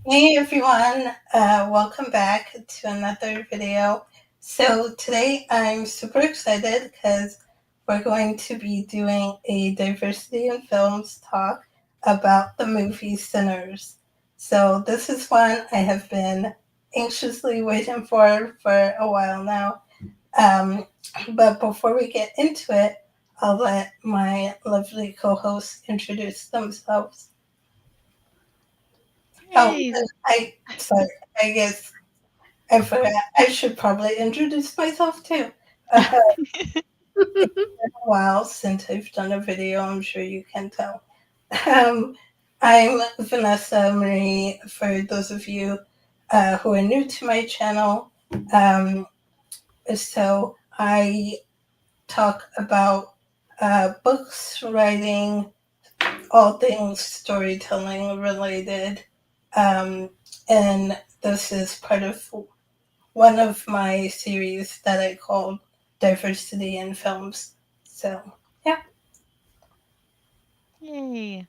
Hey everyone, welcome back to another video. So today I'm super excited because we're going to be doing a diversity in films talk about the movie Sinners. So this is one I have been anxiously waiting for a while now. Um, but before we get into it, I'll let my lovely co-hosts introduce themselves. Oh, Yay! sorry, I guess I forgot. I should probably introduce myself too. It's been a while since I've done a video, I'm sure you can tell. Um, I'm Vanessa Marie, for those of you who are new to my channel. Um, so I talk about books, writing, all things storytelling related. Um, and this is part of one of my series that I called Diversity in Films. So, yeah. Yay!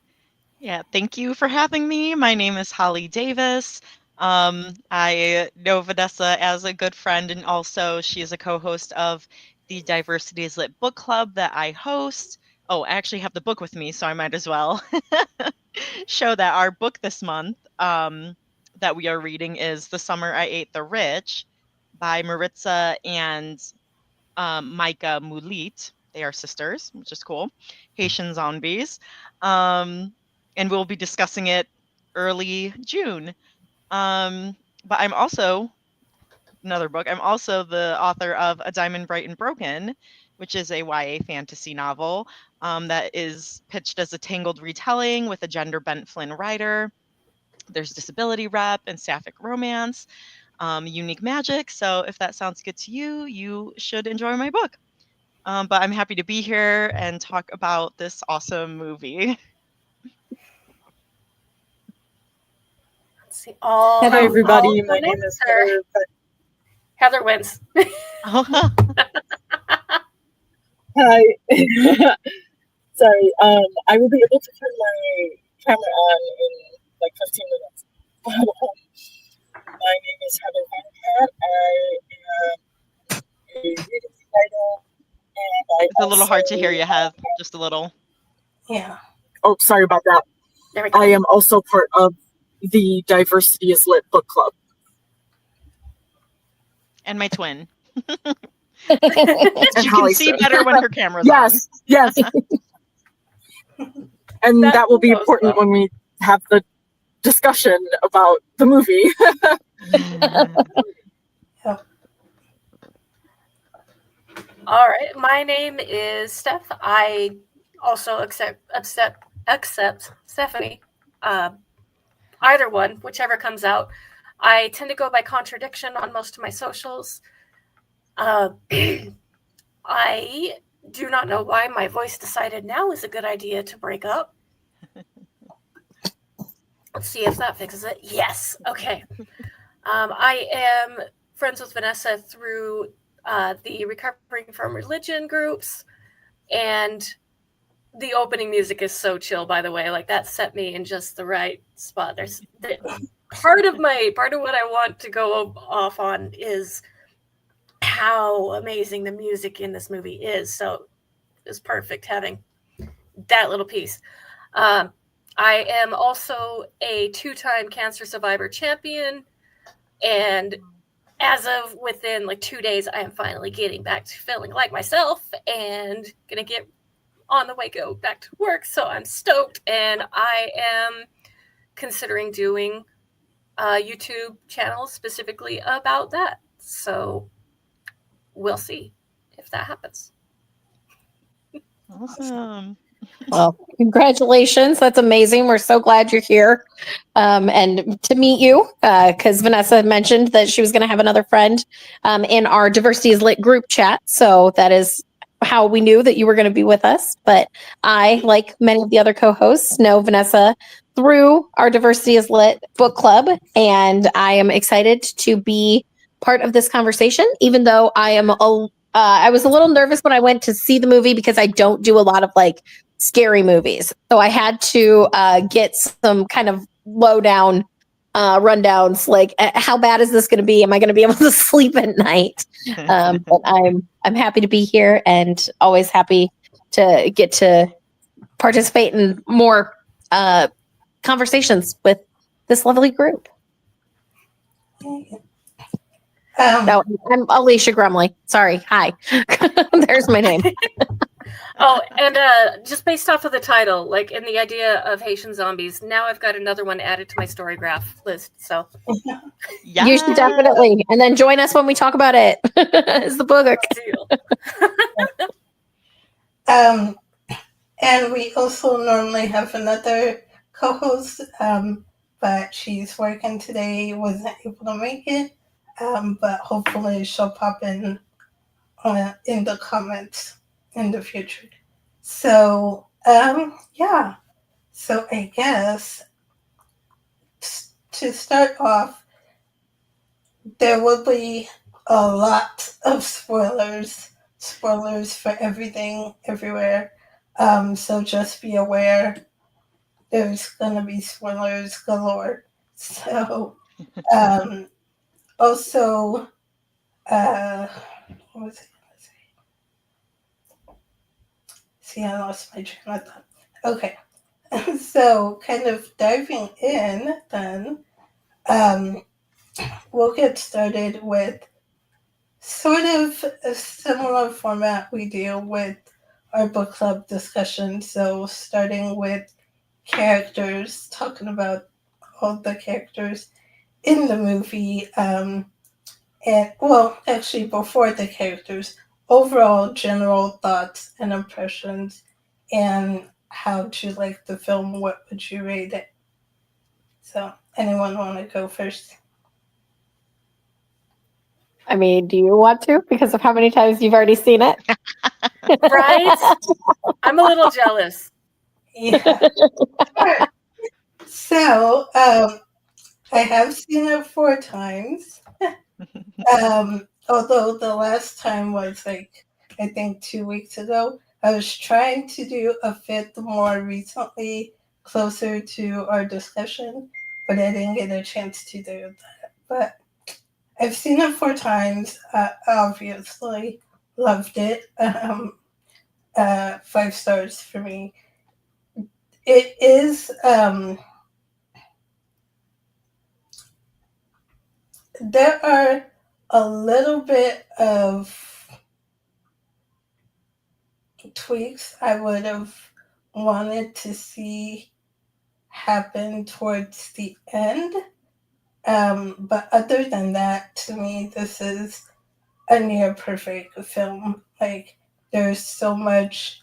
Yeah, thank you for having me. My name is Holly Davis. I know Vanessa as a good friend, and also she is a co-host of the Diversity is Lit book club that I host. Oh, I actually have the book with me, so I might as well show that. Our book this month that we are reading is The Summer I Ate the Rich by Maritza and Micah Mulit. They are sisters, which is cool. Haitian zombies. Um, and we'll be discussing it early June. But I'm also another book. I'm also the author of A Diamond Bright and Broken, which is a YA fantasy novel that is pitched as a tangled retelling with a gender bent Flynn writer. There's disability rep and sapphic romance, unique magic. So if that sounds good to you, you should enjoy my book. But I'm happy to be here and talk about this awesome movie. Let's see. All Hi, everybody. all My name is Heather. Heather. Heather wins. Hi. Sorry. I will be able to turn my camera on in like 15 minutes. My name is Heather Van. I am a reading writer, and I It's a little also. hard to hear you, Heath. Just a little. Yeah. Oh, sorry about that. There we go. I am also part of the Diversity is Lit book club. And my twin. And She can Holly's see twin. better when her camera's Yes, yes. And That that will be goes important well. when we have the discussion about the movie. on. All right. My name is Steph. I also accept Stephanie. Either one, whichever comes out. I tend to go by contradiction on most of my socials. I do not know why my voice decided now is a good idea to break up. Let's see if that fixes it. Yes. Okay. I am friends with Vanessa through the Recovering from Religion groups, and the opening music is so chill. By the way, like that set me in just the right spot. There's part of what I want to go off on is how amazing the music in this movie is. So it's perfect having that little piece. I am also a 2-time cancer survivor champion, and as of within like 2 days, I am finally getting back to feeling like myself and gonna get on the way go back to work. So I'm stoked, and I am considering doing a YouTube channel specifically about that. So we'll see if that happens. Awesome. Well, congratulations. That's amazing. We're so glad you're here. And to meet you, because Vanessa mentioned that she was going to have another friend in our Diversity is Lit group chat. So that is how we knew that you were going to be with us. But I, like many of the other co-hosts, know Vanessa through our Diversity is Lit book club. And I am excited to be part of this conversation, even though I was a little nervous when I went to see the movie because I don't do a lot of like scary movies. So I had to get some kind of lowdown rundowns, like how bad is this going to be? Am I going to be able to sleep at night? But I'm happy to be here and always happy to get to participate in more conversations with this lovely group. No, I'm Alicia Grumley. Sorry. Hi. There's my name. Oh, and just based off of the title, like in the idea of Haitian zombies, now I've got another one added to my story graph list. So Yeah. You should definitely. And then join us when we talk about it. It's the book. deal. And we also normally have another co-host, but she's working today, wasn't able to make it. But hopefully she'll pop in the comments in the future. So, yeah. So I guess to start off, there will be a lot of spoilers for everything, everywhere. So just be aware, there's gonna be spoilers galore. So, also, what was I gonna say? See, I lost my train of thought. Okay, so kind of diving in, then, we'll get started with sort of a similar format we do with our book club discussion. So starting with characters, talking about all the characters in the movie, and well, actually before the characters, overall general thoughts and impressions, and how do you like the film? What would you rate it? So, anyone want to go first? I mean, do you want to? Because of how many times you've already seen it? Right? I'm a little jealous. Yeah. Alright. So, I have seen it 4 times. Although the last time was like, I think 2 weeks ago. I was trying to do a 5th more recently, closer to our discussion, but I didn't get a chance to do that. But I've seen it 4 times. Obviously, loved it. 5 stars for me. It is. There are a little bit of tweaks I would have wanted to see happen towards the end. But other than that, to me, this is a near perfect film. Like, there's so much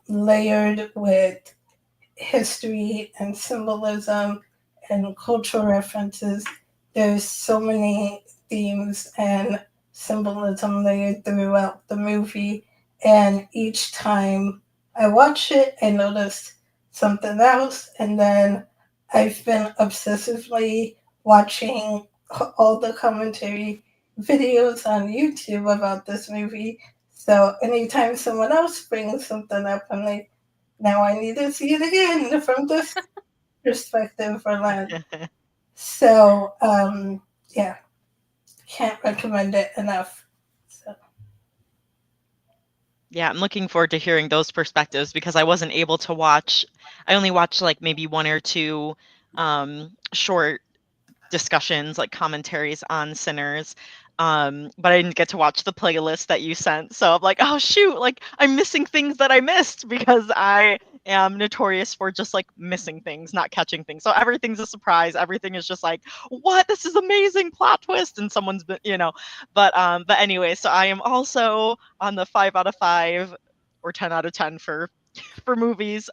layered with history and symbolism and cultural references. There's so many themes and symbolism layered throughout the movie, and each time I watch it, I notice something else, and then I've been obsessively watching all the commentary videos on YouTube about this movie. So anytime someone else brings something up, I'm like, now I need to see it again from this perspective or lens. So, yeah, can't recommend it enough. So. Yeah, I'm looking forward to hearing those perspectives because I wasn't able to watch. I only watched like maybe 1 or 2 short discussions, like commentaries on Sinners. But I didn't get to watch the playlist that you sent. So I'm like, oh shoot, like I'm missing things that I missed because I am notorious for just like missing things, not catching things. So everything's a surprise. Everything is just like, what? This is amazing plot twist. And someone's been, but anyway, so I am also on the 5 out of 5 or 10 out of 10 for movies,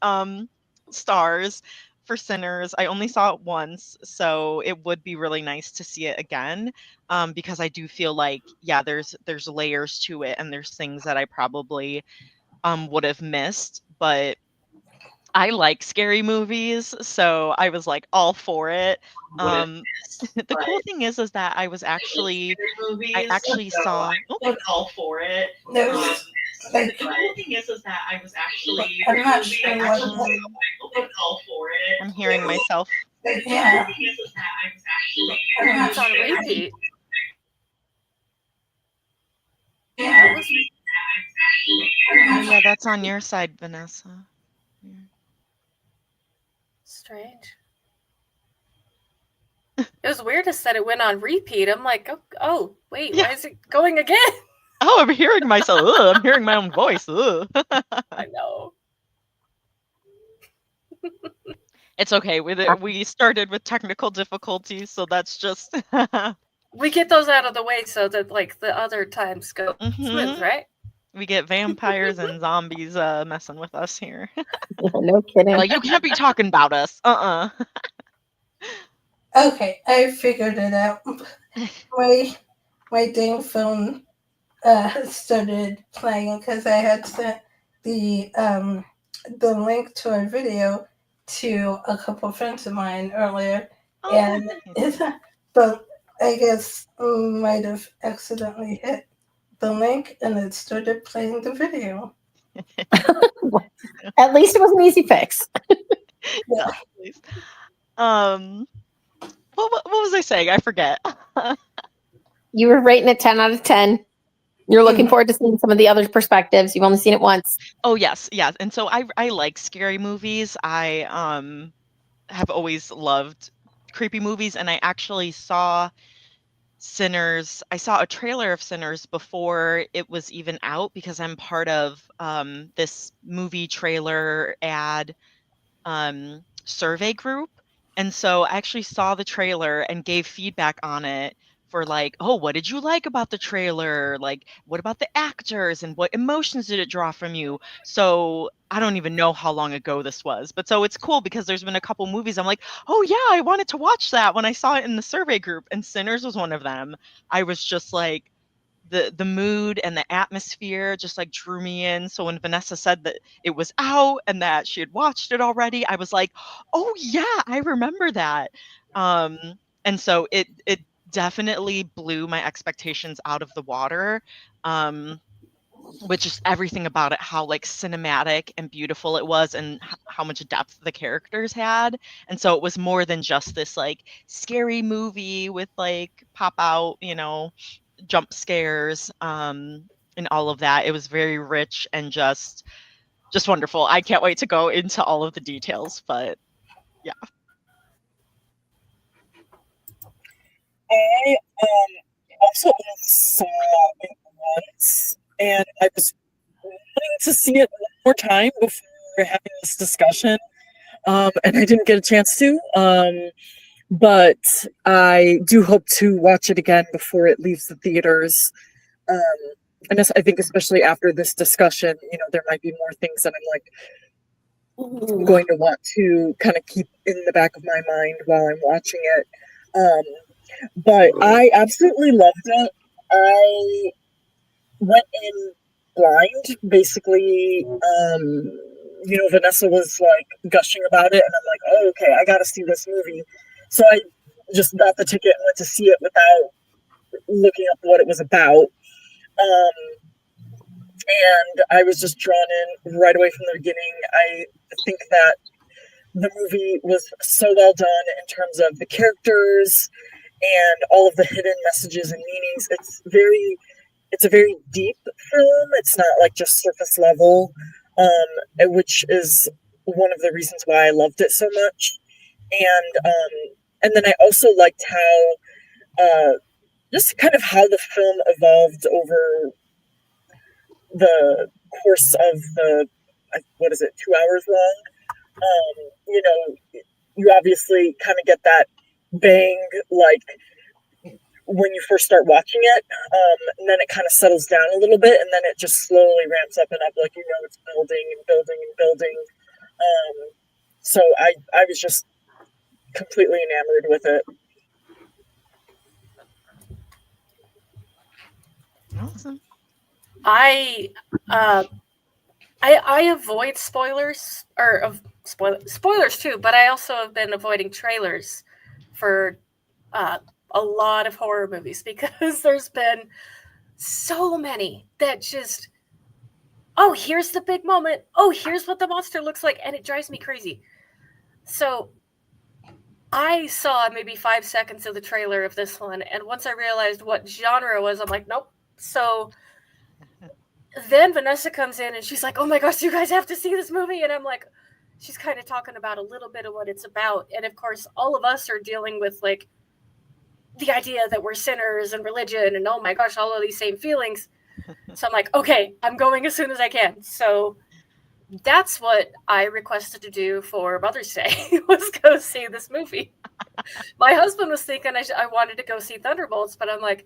stars for Sinners. I only saw it once, so it would be really nice to see it again, because I do feel like, yeah, there's layers to it, and there's things that I probably would have missed, but I like scary movies, so I was like all for it. The cool thing is that I actually saw. Oh, all for it. There's like, the cool thing is that I was actually. I'm not sure what. I'm hearing myself. Yeah. It's on repeat. That was Oh, yeah, that's on your side, Vanessa. Yeah. strange. It was weirdest that it went on repeat. I'm like, oh wait, Yeah. why is it going again? Oh, I'm hearing myself. Ugh, I'm hearing my own voice. Ugh. I know. It's okay. We started with technical difficulties, so that's just. We get those out of the way so that like the other times go smooth, Mhm. right? We get vampires and zombies messing with us here. No kidding. Like, you can't be talking about us. Okay, I figured it out. My dang phone started playing because I had sent the link to our video to a couple friends of mine earlier, Oh, and nice. but I guess might have accidentally hit the link and it started playing the video. At least it was an easy fix. Yeah, please. What was I saying? I forget. You were rating it 10 out of 10. You're looking forward to seeing some of the other perspectives. You've only seen it once. Oh, yes. And so I like scary movies. I have always loved creepy movies, and I actually saw Sinners. I saw a trailer of Sinners before it was even out because I'm part of this movie trailer ad survey group. And so I actually saw the trailer and gave feedback on it for like, oh, what did you like about the trailer? Like, what about the actors and what emotions did it draw from you? So I don't even know how long ago this was, but so it's cool because there's been a couple movies I'm like, oh yeah, I wanted to watch that when I saw it in the survey group, and Sinners was one of them. I was just like, the mood and the atmosphere just like drew me in. So when Vanessa said that it was out and that she had watched it already, I was like, "Oh yeah, I remember that." Um, and so it definitely blew my expectations out of the water. With just everything about it, how like cinematic and beautiful it was, and how much depth the characters had. And so it was more than just this like scary movie with like pop out, jump scares, and all of that. It was very rich and just wonderful. I can't wait to go into all of the details, but yeah. I also only saw it once, and I was wanting to see it one more time before having this discussion, and I didn't get a chance to. But I do hope to watch it again before it leaves the theaters. Um, and I think especially after this discussion, there might be more things that I'm like going to want to kind of keep in the back of my mind while I'm watching it. But I absolutely loved it. I went in blind, basically. Vanessa was like gushing about it, and I'm like, oh, okay, I got to see this movie. So I just got the ticket and went to see it without looking up what it was about. And I was just drawn in right away from the beginning. I think that the movie was so well done in terms of the characters and all of the hidden messages and meanings. It's a very deep film. It's not like just surface level, which is one of the reasons why I loved it so much. And then I also liked how just kind of how the film evolved over the course of the, what is it, 2 hours long. You obviously kind of get that bang like when you first start watching it, and then it kind of settles down a little bit, and then it just slowly ramps up and up, like it's building and building and building. So I was just completely enamored with it. Awesome. I avoid spoilers or of spoilers too, but I also have been avoiding trailers for a lot of horror movies because there's been so many that just, oh, here's the big moment. Oh, here's what the monster looks like, and it drives me crazy. So I saw maybe 5 seconds of the trailer of this one, and once I realized what genre it was, I'm like, nope. So then Vanessa comes in and she's like, oh my gosh, you guys have to see this movie. And I'm like, she's kind of talking about a little bit of what it's about. And of course, all of us are dealing with like the idea that we're sinners and religion and oh my gosh, all of these same feelings. So I'm like, okay, I'm going as soon as I can. So that's what I requested to do for Mother's Day was go see this movie. My husband was thinking I wanted to go see Thunderbolts, but I'm like,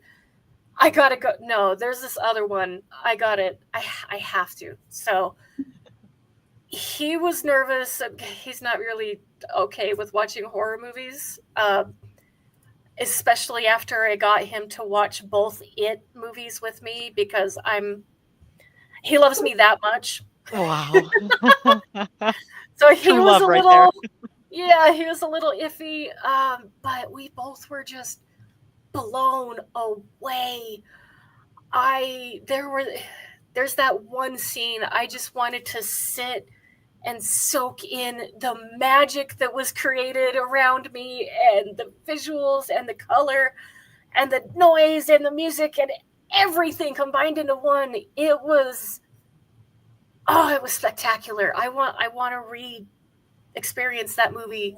I gotta go. No, there's this other one. I got it. I have to. So he was nervous. He's not really okay with watching horror movies, especially after I got him to watch both It movies with me because he loves me that much. Wow. So he True was love a right little, yeah, he was a little iffy. But we both were just blown away. There's that one scene I just wanted to sit and soak in the magic that was created around me and the visuals and the color and the noise and the music and everything combined into one. It was spectacular. I want to re-experience that movie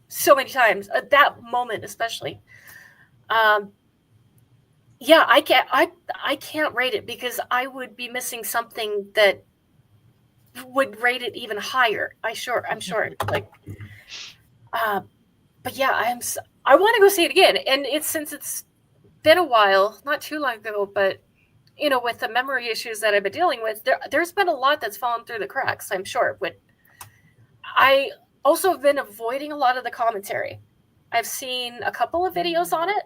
so many times. At that moment especially. Yeah, I can't rate it because I would be missing something that would rate it even higher. I'm sure. Like, but yeah, I want to go see it again. And since it's been a while, not too long ago, but with the memory issues that I've been dealing with, there's been a lot that's fallen through the cracks. I'm sure. But I also have been avoiding a lot of the commentary. I've seen a couple of videos on it.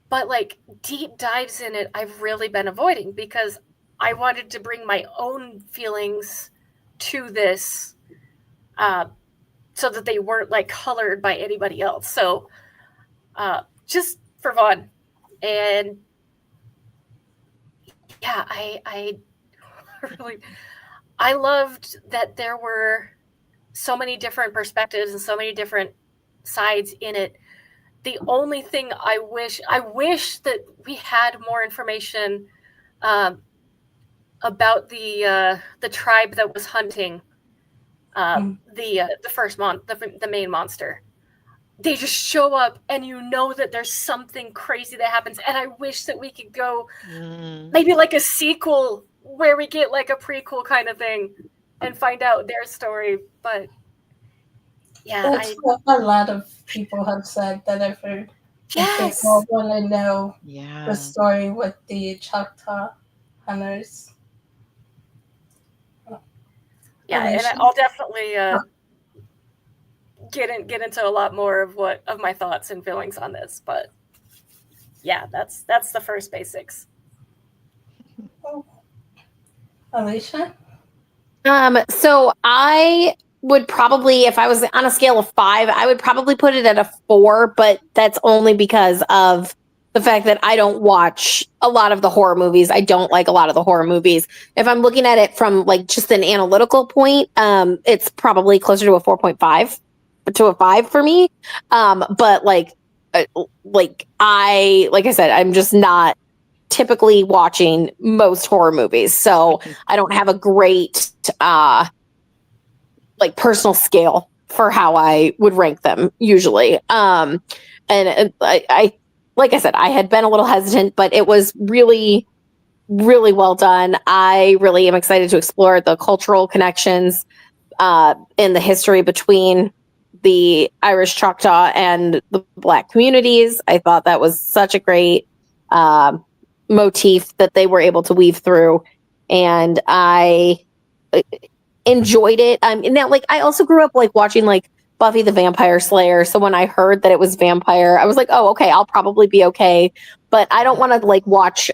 But like deep dives in it, I've really been avoiding because I wanted to bring my own feelings to this so that they weren't like colored by anybody else. So just for fun. And yeah, I really, I loved that there were so many different perspectives and so many different sides in it. The only thing I wish that we had more information about the tribe that was hunting the main monster. They just show up, and that there's something crazy that happens. And I wish that we could go maybe like a sequel where we get like a prequel kind of thing and find out their story. But yeah, that's what a lot of people have said that I've heard. Yes. People want to know the story with the Choctaw hunters. Yeah, and I'll definitely get into a lot more of my thoughts and feelings on this. But yeah, that's the first basics. Alicia? So I would probably, if I was on a scale of 5, I would probably put it at a 4, but that's only because of the fact that I don't watch a lot of the horror movies. I don't like a lot of the horror movies. If I'm looking at it from like just an analytical point, it's probably closer to a 4.5 to a 5 for me. But like I said, I'm just not typically watching most horror movies. So I don't have a great, like personal scale for how I would rank them usually. And I like I said, I had been a little hesitant, but it was really, really well done. I really am excited to explore the cultural connections in the history between the Irish Choctaw and the Black communities. I thought that was such a great motif that they were able to weave through, and I enjoyed it. Now, like, I also grew up like watching like Buffy the Vampire Slayer, so when I heard that it was vampire, I was like, oh, okay, I'll probably be okay. But I don't want to like watch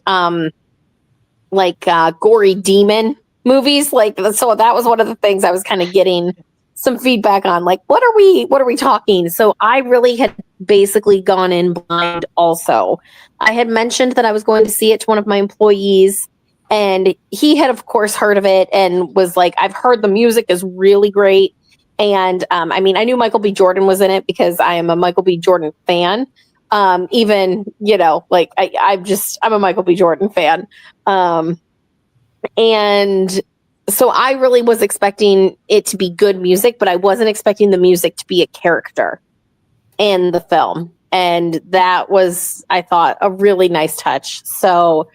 gory demon movies. Like, so that was one of the things I was kind of getting some feedback on. Like, what are we talking? So I really had basically gone in blind. Also, I had mentioned that I was going to see it to one of my employees, and he had, of course, heard of it and was like, I've heard the music is really great. And I mean, I knew Michael B. Jordan was in it because I am a Michael B. Jordan fan. Even, you know, like I'm a Michael B. Jordan fan. And so I really was expecting it to be good music, but I wasn't expecting the music to be a character in the film. And that was, I thought, a really nice touch. So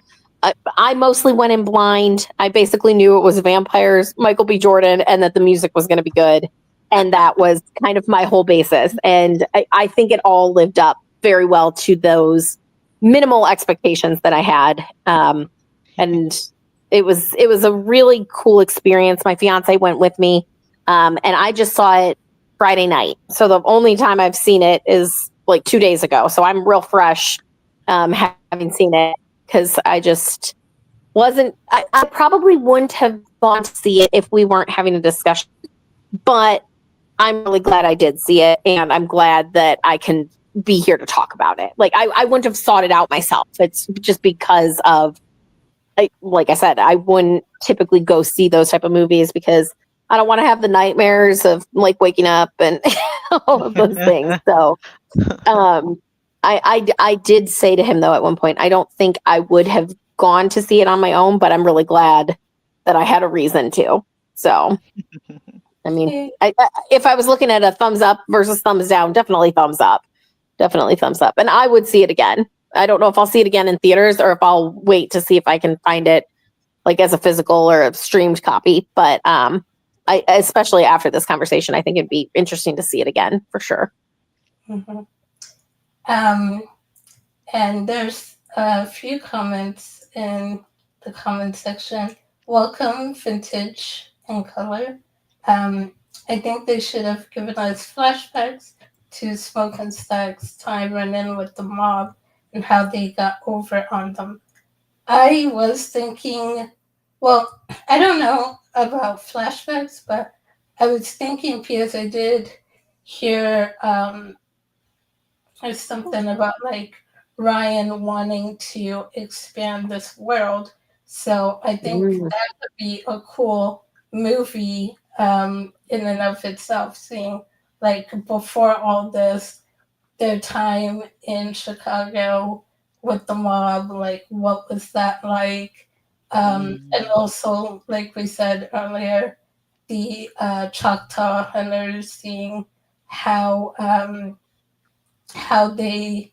I mostly went in blind. I basically knew it was vampires, Michael B. Jordan, and that the music was going to be good. And that was kind of my whole basis. And I think it all lived up very well to those minimal expectations that I had. And it was a really cool experience. My fiance went with me, and I just saw it Friday night. So the only time I've seen it is like 2 days ago. So I'm real fresh, having seen it, because I just wasn't, I probably wouldn't have gone to see it if we weren't having a discussion, but I'm really glad I did see it. And I'm glad that I can be here to talk about it. Like I wouldn't have sought it out myself. It's just because of, like I said, I wouldn't typically go see those type of movies because I don't want to have the nightmares of like waking up and all of those things. So, I did say to him though, at one point, I don't think I would have gone to see it on my own, but I'm really glad that I had a reason to. So, I mean, if I was looking at a thumbs up versus thumbs down, definitely thumbs up. Definitely thumbs up. And I would see it again. I don't know if I'll see it again in theaters or if I'll wait to see if I can find it like as a physical or a streamed copy. But I, especially after this conversation, I think it'd be interesting to see it again for sure. Mm-hmm. And there's a few comments in the comment section. Welcome, Vintage and Color. I think they should have given us flashbacks to Smoke and Stack's time running with the mob and how they got over on them. I was thinking, well, I don't know about flashbacks, but I was thinking because I did hear there's something about like Ryan wanting to expand this world. So I think that would be a cool movie in and of itself, seeing like before all this, their time in Chicago with the mob, like what was that like? And also, like we said earlier, the Choctaw hunters, seeing how they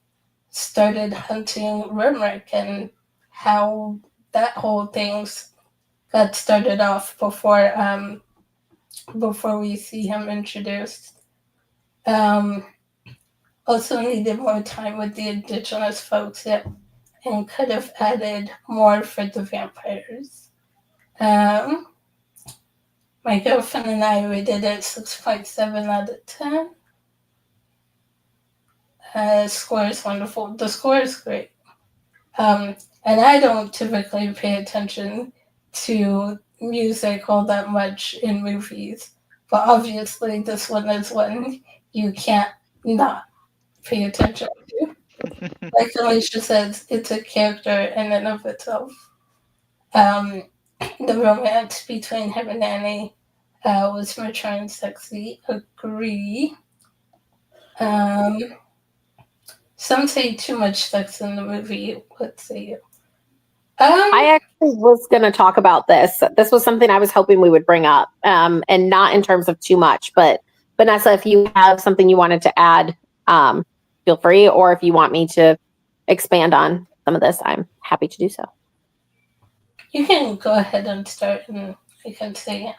started hunting Rimrick and how that whole thing got started off before we see him introduced. Also needed more time with the indigenous folks and could have added more for the vampires. My girlfriend and I rated it 6.7 out of 10. Score is wonderful. The score is great. And I don't typically pay attention to music all that much in movies, but obviously this one is one you can't not pay attention to. Like Alicia says, it's a character in and of itself. The romance between him and Annie was mature and sexy. Agree. Some say too much sex in the movie. What say you? I actually was going to talk about this. This was something I was hoping we would bring up, and not in terms of too much. But Vanessa, if you have something you wanted to add, feel free. Or if you want me to expand on some of this, I'm happy to do so. You can go ahead and start, and I can say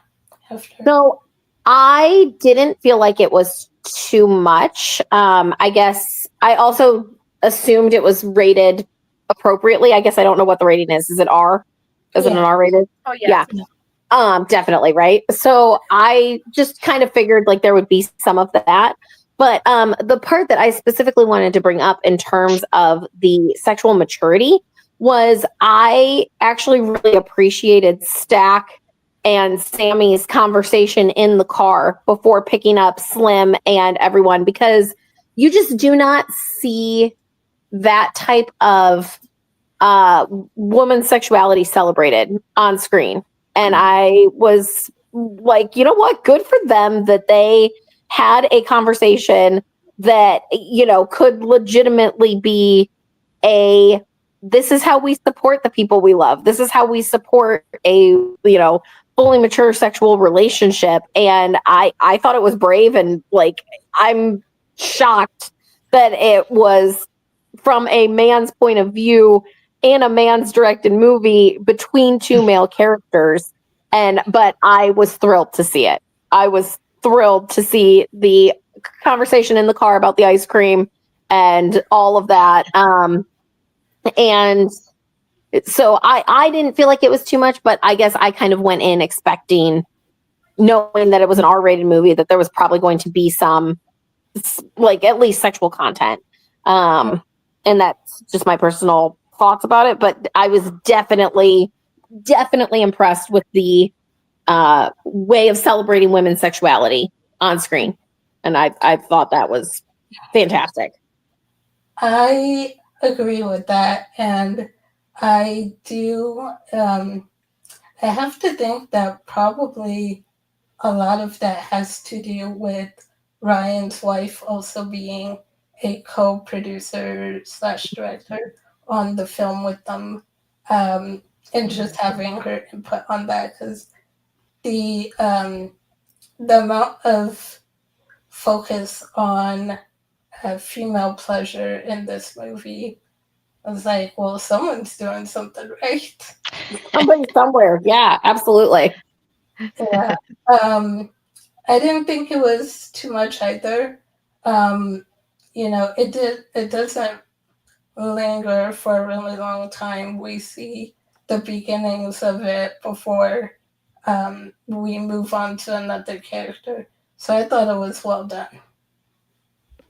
after. So I didn't feel like it was too much. I guess I also assumed it was rated appropriately. I guess I don't know what the rating is. Is it R? Is it an R rated? Oh yeah. Definitely, right? So I just kind of figured like there would be some of that. But the part that I specifically wanted to bring up in terms of the sexual maturity was I actually really appreciated Stack and Sammy's conversation in the car before picking up Slim and everyone, because you just do not see that type of woman's sexuality celebrated on screen. And I was like, you know what? Good for them that they had a conversation that, you know, could legitimately be this is how we support the people we love. This is how we support a, you know, fully mature sexual relationship. And I thought it was brave, and like, I'm shocked that it was from a man's point of view in a man's directed movie between two male characters. But I was thrilled to see it. I was thrilled to see the conversation in the car about the ice cream and all of that. And so I didn't feel like it was too much, but I guess I kind of went in expecting, knowing that it was an R-rated movie, that there was probably going to be some, like, at least sexual content. And that's just my personal thoughts about it. But I was definitely impressed with the way of celebrating women's sexuality on screen. And I thought that was fantastic. I agree with that, and I do. I have to think that probably a lot of that has to do with Ryan's wife also being a co-producer slash director on the film with them, and just having her input on that, because the amount of focus on female pleasure in this movie, I was like, well, someone's doing something right. Somebody somewhere. Yeah, absolutely. Yeah. I didn't think it was too much either. You know, it doesn't linger for a really long time. We see the beginnings of it before we move on to another character. So I thought it was well done.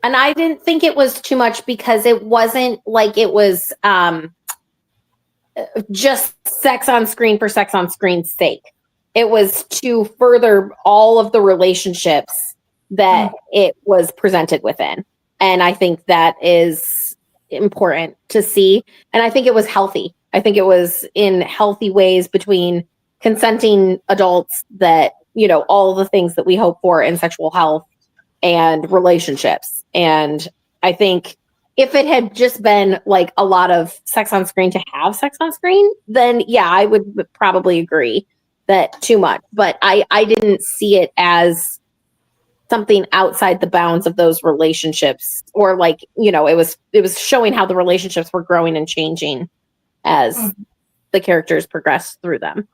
And I didn't think it was too much because it wasn't like it was just sex on screen for sex on screen's sake. It was to further all of the relationships that it was presented within. And I think that is important to see. And I think it was healthy. I think it was in healthy ways between consenting adults that, you know, all the things that we hope for in sexual health and relationships. And I think if it had just been like a lot of sex on screen to have sex on screen, then yeah, I would probably agree that too much. But I didn't see it as something outside the bounds of those relationships, or like, you know, it was showing how the relationships were growing and changing as the characters progressed through them.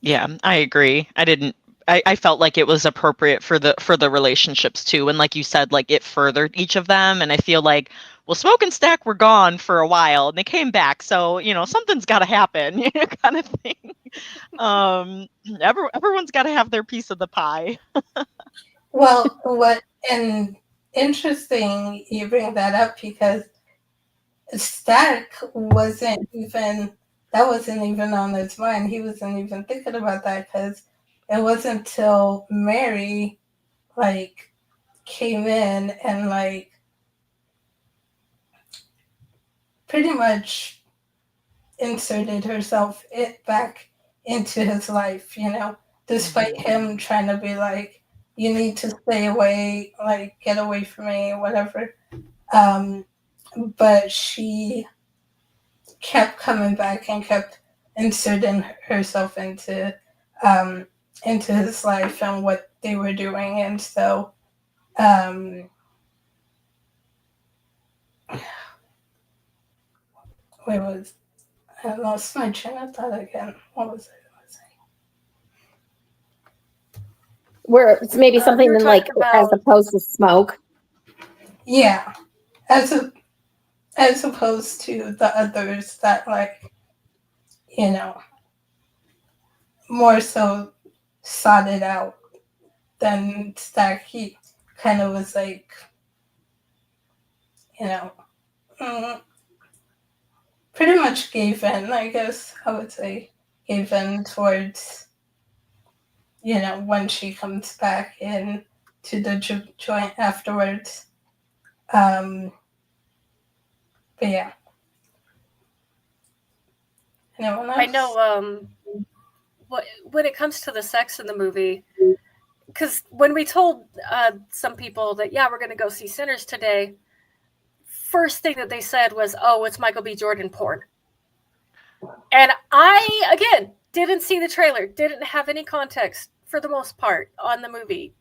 Yeah, I agree. I felt like it was appropriate for the relationships too. And like you said, like it furthered each of them. And I feel like, well, Smoke and Stack were gone for a while and they came back. So, you know, something's got to happen, you know, kind of thing. Everyone's got to have their piece of the pie. Well, and interesting you bring that up, because Stack wasn't even on his mind. He wasn't even thinking about that, because it wasn't until Mary like came in and like pretty much inserted herself back into his life, you know, despite him trying to be like, you need to stay away, like get away from me, whatever. But she kept coming back and kept inserting herself into his life and what they were doing. And so I lost my train of thought again. What was I going to say? Where it's maybe something in like as opposed to Smoke. Yeah, as opposed to the others that, like, you know, more so sought it out than Stack. He kind of was like, you know, pretty much gave in, I guess I would say. Gave in towards, you know, when she comes back in to the joint afterwards. But yeah. Anyone else? I know when it comes to the sex in the movie, because when we told some people that, yeah, we're going to go see Sinners today, first thing that they said was, oh, it's Michael B. Jordan porn. And I, again, didn't see the trailer, didn't have any context for the most part on the movie.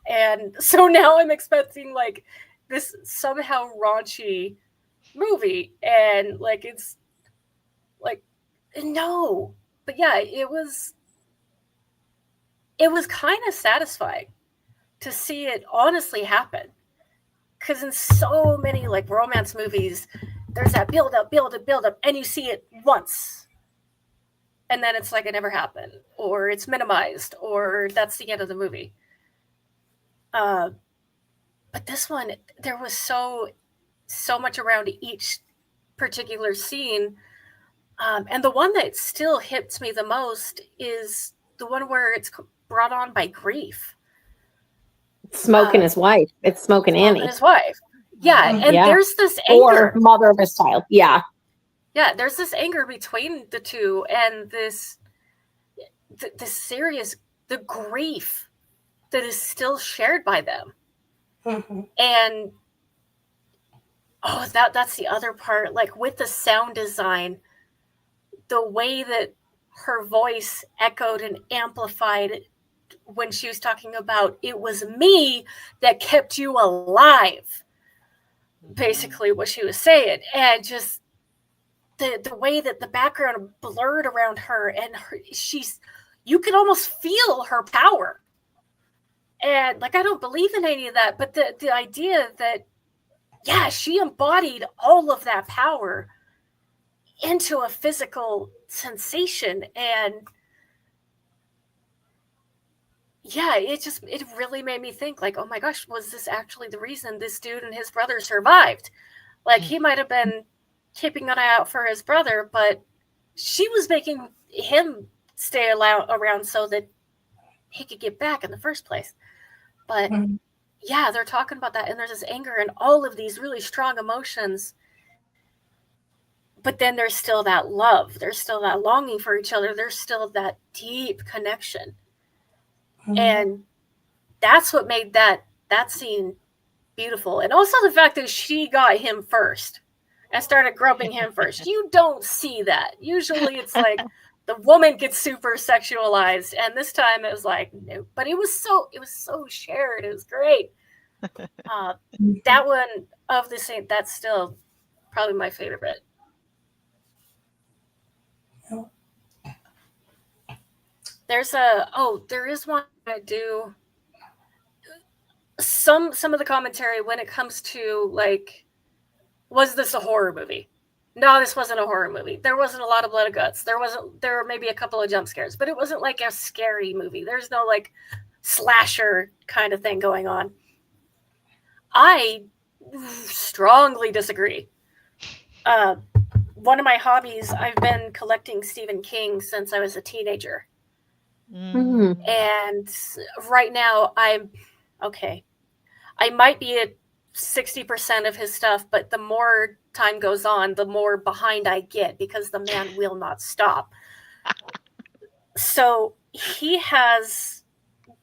And so now I'm expecting like this somehow raunchy movie. And like, it's like, no. But yeah, it was kind of satisfying to see it honestly happen. Because in so many like romance movies, there's that build up, and you see it once. And then it's like it never happened, or it's minimized, or that's the end of the movie. But this one, there was so much around each particular scene. And the one that still hits me the most is the one where it's brought on by grief. Smoke and his wife. It's Smoke and Annie. And his wife. Yeah. And there's this or anger. mother of his child. Yeah. Yeah. There's this anger between the two, and this serious, the grief that is still shared by them. Mm-hmm. And that's the other part, like with the sound design, the way that her voice echoed and amplified when she was talking about, it was me that kept you alive, basically what she was saying. And just the way that the background blurred around her, and you could almost feel her power. And like, I don't believe in any of that, but the idea that, yeah, she embodied all of that power into a physical sensation. And yeah, it really made me think, like, oh my gosh, was this actually the reason this dude and his brother survived? Like, he might have been keeping an eye out for his brother, but she was making him stay around so that he could get back in the first place. But yeah, they're talking about that, and there's this anger and all of these really strong emotions. But then there's still that love. There's still that longing for each other. There's still that deep connection. And that's what made that scene beautiful. And also the fact that she got him first and started groping him first. You don't see that. Usually it's like the woman gets super sexualized, and this time it was like, no. But it was so shared. It was great. That one of the same, that's still probably my favorite. There is one I do. Some of the commentary when it comes to, like, was this a horror movie? No, this wasn't a horror movie. There wasn't a lot of blood and guts. There were maybe a couple of jump scares, but it wasn't like a scary movie. There's no like slasher kind of thing going on. I strongly disagree. One of my hobbies, I've been collecting Stephen King since I was a teenager. And right now I might be at 60% of his stuff, but the more time goes on, the more behind I get, because the man will not stop. So he has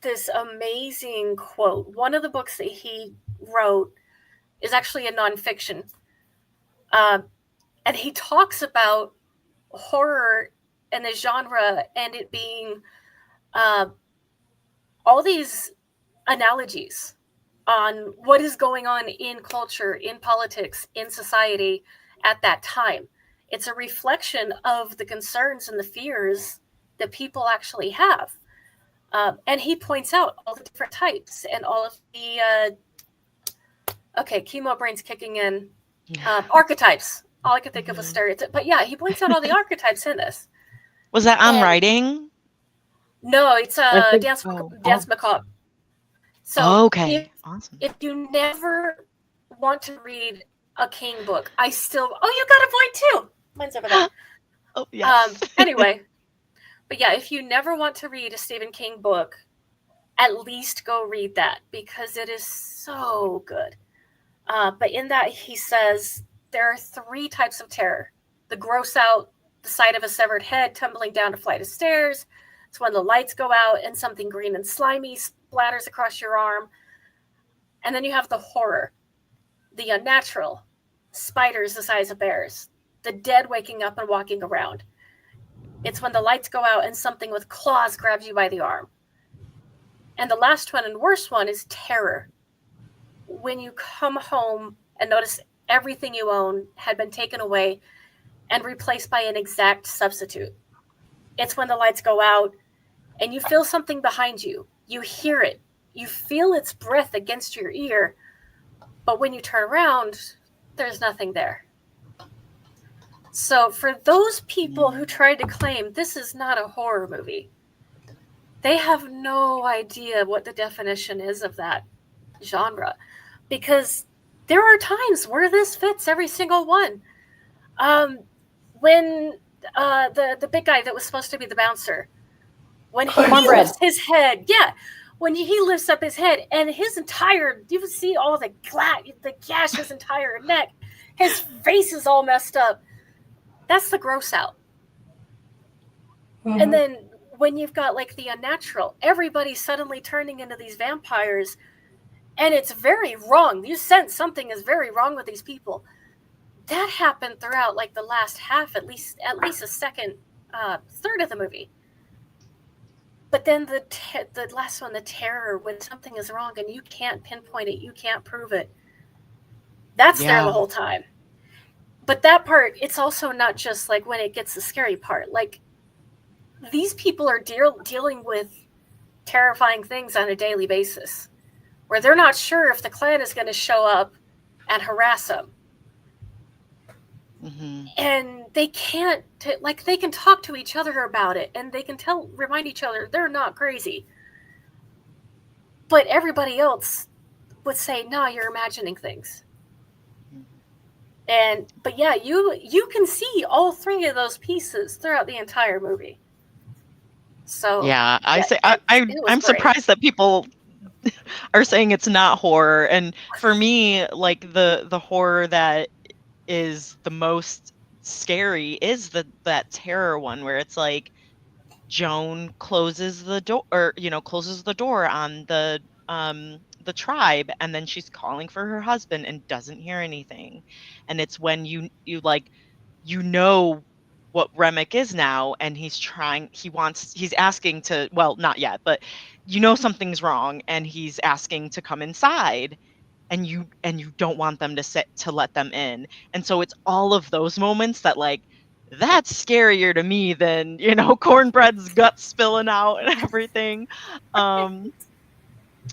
this amazing quote. One of the books that he wrote is actually a nonfiction. And he talks about horror and the genre, and it being all these analogies on what is going on in culture, in politics, in society at that time. It's a reflection of the concerns and the fears that people actually have. And he points out all the different types and all of the, chemo brain's kicking in, archetypes. All I could think of was stereotype. But yeah, he points out all the archetypes in this. Was that on writing? No, it's a Dance Macabre. So awesome. If you never want to read a King book, you got a point too. Mine's over there. Oh, yes. Anyway, but yeah, if you never want to read a Stephen King book, at least go read that, because it is so good. But in that, he says there are 3 types of terror: the gross out, the sight of a severed head tumbling down a flight of stairs, It's when the lights go out and something green and slimy splatters across your arm. And then you have the horror, the unnatural, spiders the size of bears, the dead waking up and walking around. It's when the lights go out and something with claws grabs you by the arm. And the last one and worst one is terror. When you come home and notice everything you own had been taken away and replaced by an exact substitute. It's when the lights go out and you feel something behind you. You hear it. You feel its breath against your ear. But when you turn around, there's nothing there. So for those people who tried to claim this is not a horror movie, they have no idea what the definition is of that genre. Because there are times where this fits every single one. When the big guy that was supposed to be the bouncer, when he lifts his head, when he lifts up his head and his entire, you see all the gash his entire neck, his face is all messed up. That's the gross out. Mm-hmm. And then when you've got like the unnatural, everybody's suddenly turning into these vampires, and it's very wrong. You sense something is very wrong with these people. That happened throughout like the last half, at least a second, third of the movie. But then the last one, the terror, when something is wrong and you can't pinpoint it, you can't prove it. That's there the whole time. But that part, it's also not just like when it gets the scary part. Like, these people are dealing with terrifying things on a daily basis, where they're not sure if the Klan is going to show up and harass them. Mm-hmm. And they can't, they can talk to each other about it, and they can remind each other they're not crazy. But everybody else would say, no, you're imagining things. But yeah, you can see all three of those pieces throughout the entire movie. So yeah, I'm surprised that people are saying it's not horror. And for me, like the horror that is the most scary is that terror one, where it's like Joan closes the door, or closes the door on the tribe, and then she's calling for her husband and doesn't hear anything. And it's when you what Remick is now, and he's asking to, well, not yet, but something's wrong, and he's asking to come inside, and you don't want them to let them in. And so it's all of those moments that, like, that's scarier to me than Cornbread's guts spilling out and everything.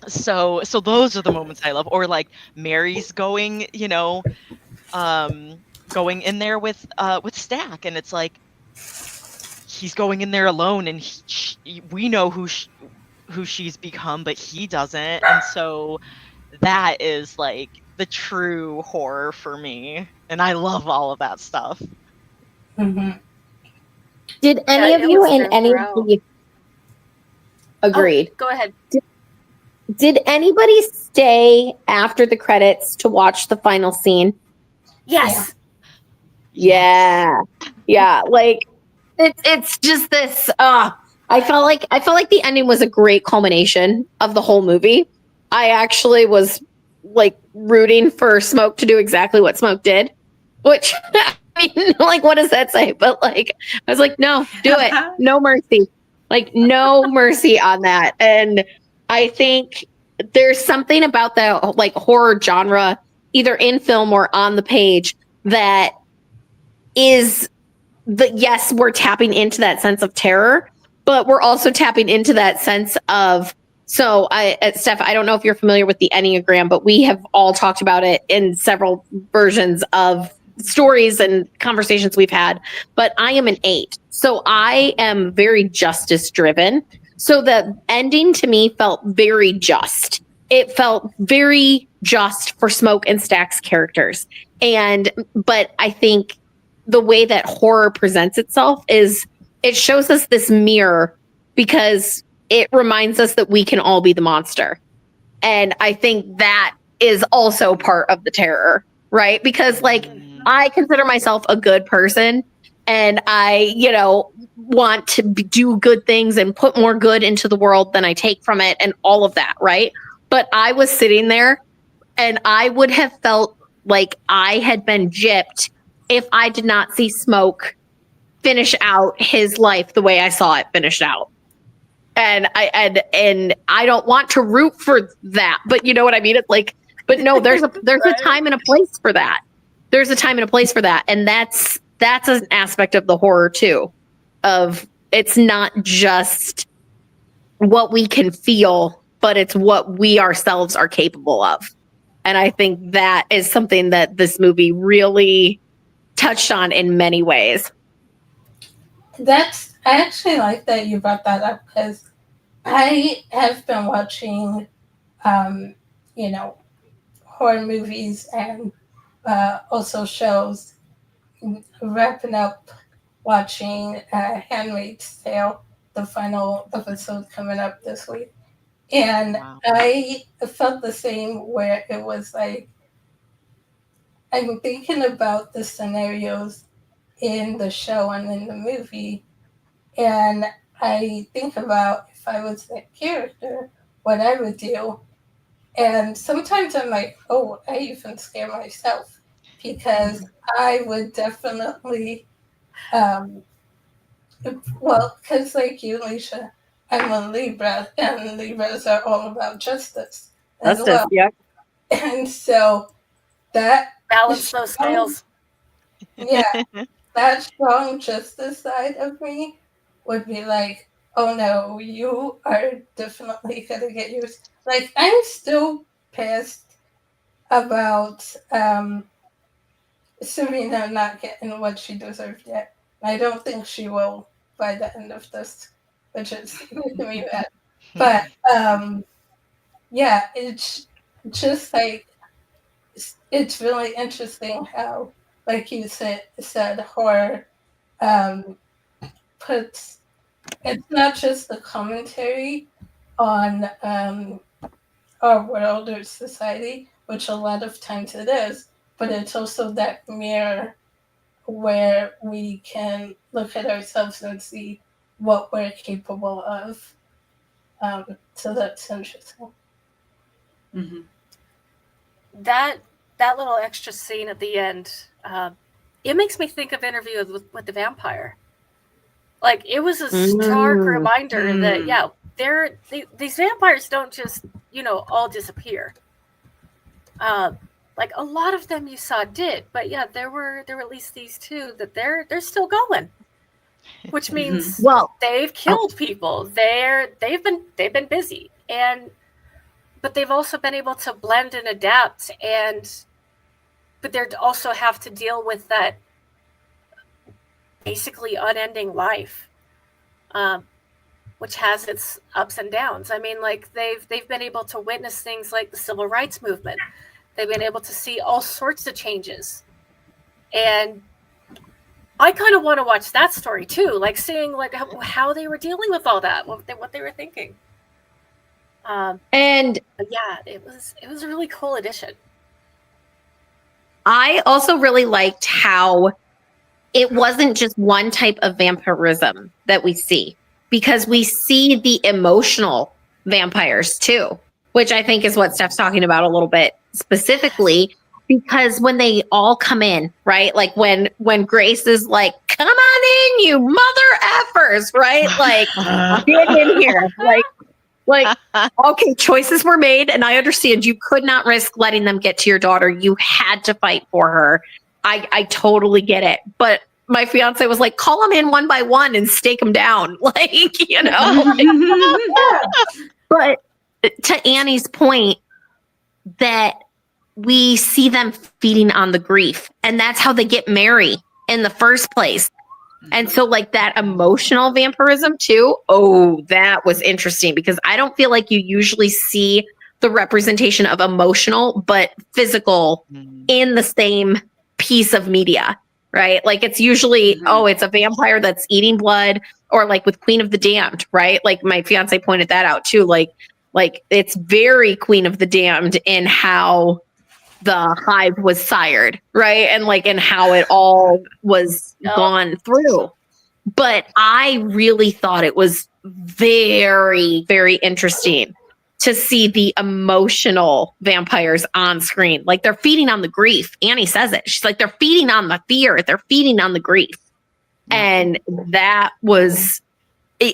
So those are the moments I love. Or like Mary's going going in there with Stack, and it's like he's going in there alone, and we know who she's become, but he doesn't. And so that is like the true horror for me, and I love all of that stuff. Mm-hmm. Did any of you in any of the agreed? Oh, go ahead. Did anybody stay after the credits to watch the final scene? Yes. Yeah. Like it's just this. I felt like the ending was a great culmination of the whole movie. I actually was like rooting for Smoke to do exactly what Smoke did, which I mean, like, what does that say? But like, I was like, no, do it. No mercy. Like, no mercy on that. And I think there's something about that like horror genre, either in film or on the page, that is yes, we're tapping into that sense of terror, but we're also tapping into that sense of, so Steph, I don't know if you're familiar with the Enneagram, but we have all talked about it in several versions of stories and conversations we've had, but I am an 8. So I am very justice driven. So the ending to me felt very just. It felt very just for Smoke and Stack's characters. But I think the way that horror presents itself is it shows us this mirror, because it reminds us that we can all be the monster. And I think that is also part of the terror, right? Because like, I consider myself a good person, and I, want to do good things and put more good into the world than I take from it and all of that, right? But I was sitting there and I would have felt like I had been gypped if I did not see Smoke finish out his life the way I saw it finished out. And I don't want to root for that, but you know what I mean? It's like, but no, there's a time and a place for that. There's a time and a place for that. And that's an aspect of the horror too, of it's not just what we can feel, but it's what we ourselves are capable of. And I think that is something that this movie really touched on in many ways. I actually like that you brought that up, because I have been watching, horror movies and also shows, wrapping up watching Handmaid's Tale, the final episode coming up this week. And Wow. I felt the same, where it was like, I'm thinking about the scenarios in the show and in the movie, and I think about if I was that character, what I would do. And sometimes I'm like, oh, I even scare myself, because I would definitely, because like you, Alicia, I'm a Libra, and Libras are all about justice as well. Yeah. And so that Balance those scales. Yeah, that strong justice side of me would be like, oh no, you are definitely gonna get yours. Like, I'm still pissed about Serena not getting what she deserved yet. I don't think she will by the end of this, which is making me mad. But yeah, it's just like, it's really interesting how, like you said horror puts, it's not just the commentary on our world or society, which a lot of times it is, but it's also that mirror where we can look at ourselves and see what we're capable of. So that's interesting. Mm-hmm. That little extra scene at the end, it makes me think of Interview with the Vampire. Like, it was a stark reminder that these vampires don't just all disappear. Like, a lot of them you saw did, but yeah, there were at least these two that they're still going, which means they've killed people. They've been busy, but they've also been able to blend and adapt, but they also have to deal with that basically unending life, which has its ups and downs. I mean, like, they've been able to witness things like the civil rights movement. They've been able to see all sorts of changes, and I kind of want to watch that story too, like seeing like how they were dealing with all that, what they were thinking. And yeah, it was a really cool addition. I also really liked how it wasn't just one type of vampirism that we see, because we see the emotional vampires too, which I think is what Steph's talking about a little bit specifically, because when they all come in, right? Like when Grace is like, come on in, you mother effers, right? Like, get in here. Like, okay, choices were made, and I understand you could not risk letting them get to your daughter. You had to fight for her. I totally get it. But my fiance was like, call them in one by one and stake them down. Like, But to Annie's point, that we see them feeding on the grief, and that's how they get Mary in the first place. And so, like, that emotional vampirism too, that was interesting, because I don't feel like you usually see the representation of emotional but physical in the same piece of media, right? Like, it's usually, it's a vampire that's eating blood, or like with Queen of the Damned, right? Like, my fiance pointed that out too. Like it's very Queen of the Damned in how the hive was sired, right? And like, and how it all was gone through. But I really thought it was very, very interesting to see the emotional vampires on screen. Like they're feeding on the grief. Annie says it. She's like, they're feeding on the fear. They're feeding on the grief. And that was,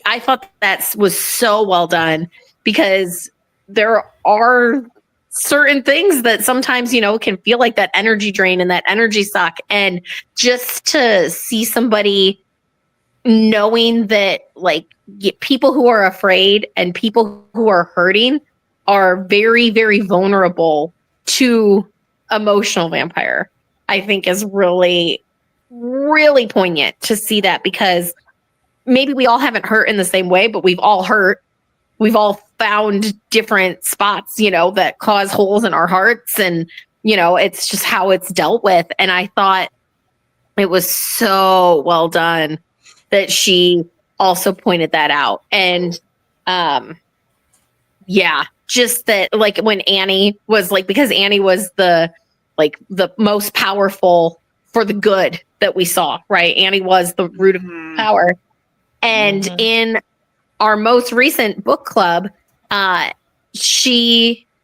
I thought that was so well done, because there are certain things that sometimes, you know, can feel like that energy drain and that energy suck. And just to see somebody knowing that like people who are afraid and people who are hurting are very, very vulnerable to emotional vampire, I think is really, really poignant to see that, because maybe we all haven't hurt in the same way, but we've all hurt. We've all found different spots, you know, that cause holes in our hearts. And, you know, it's just how it's dealt with. And I thought it was so well done that she also pointed that out. And yeah, just that, like when Annie was like, because Annie was the most powerful for the good that we saw, right? Annie was the root of power. And in our most recent book club,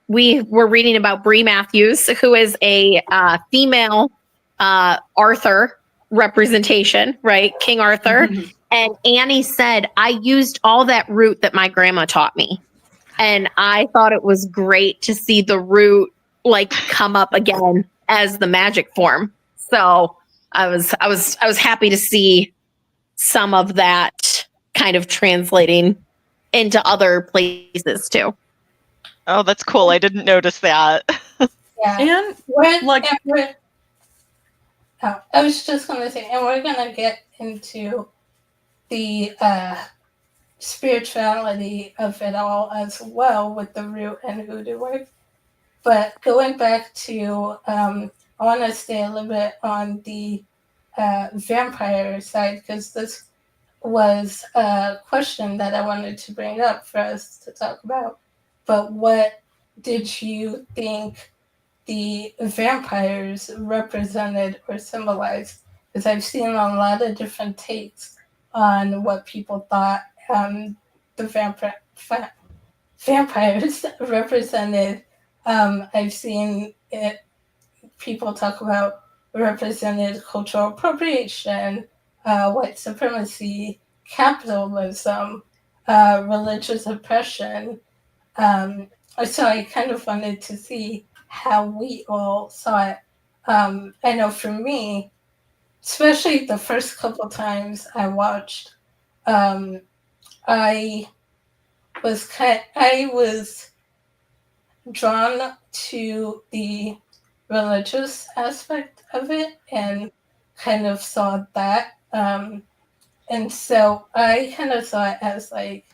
we were reading about Bree Matthews, who is a female Arthur representation, right? King Arthur. And Annie said, I used all that root that my grandma taught me. And I thought it was great to see the root like come up again as the magic form. So I was happy to see some of that kind of translating into other places too. Oh, that's cool. I didn't notice that. Yeah. And I was just going to say, and we're going to get into the spirituality of it all as well with the root and hoodoo work. But going back to, I want to stay a little bit on the vampire side, because this was a question that I wanted to bring up for us to talk about. But what did you think the vampires represented or symbolized? Because I've seen a lot of different takes on what people thought the vampires represented. I've seen it. People talk about represented cultural appropriation, white supremacy, capitalism, religious oppression. So I kind of wanted to see how we all saw it. I know for me, especially the first couple times I watched, I was drawn to the religious aspect of it and kind of saw that. And so I kind of saw it as like,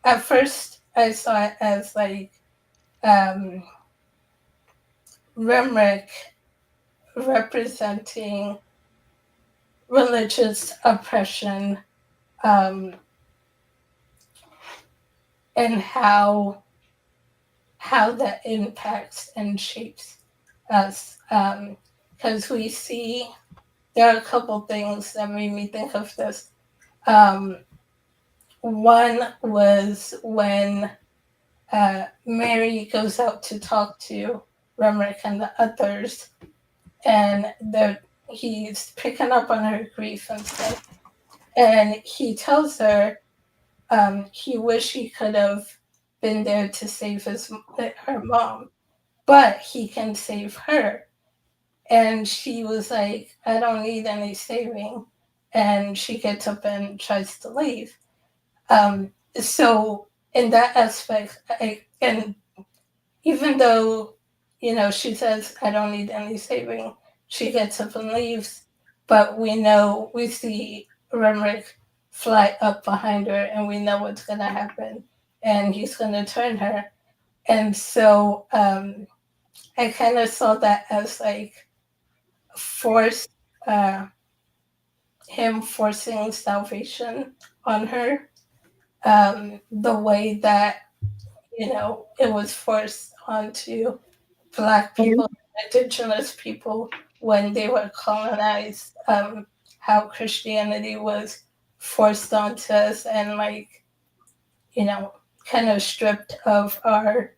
at first I saw it as like Remrick representing religious oppression, and how that impacts and shapes us. Because we see, there are a couple things that made me think of this. One was when Mary goes out to talk to Remrick and the others, and he's picking up on her grief and stuff. And he tells her he wished he could have been there to save her mom, but he can save her. And she was like, I don't need any saving. And she gets up and tries to leave. So in that aspect, and even though, you know, she says, I don't need any saving, she gets up and leaves. But we see Remrick fly up behind her, and we know what's going to happen. And he's going to turn her. And so I kind of saw that as like him forcing salvation on her, the way that, you know, it was forced onto Black people, indigenous people, when they were colonized, how Christianity was forced onto us and, like, you know, kind of stripped of our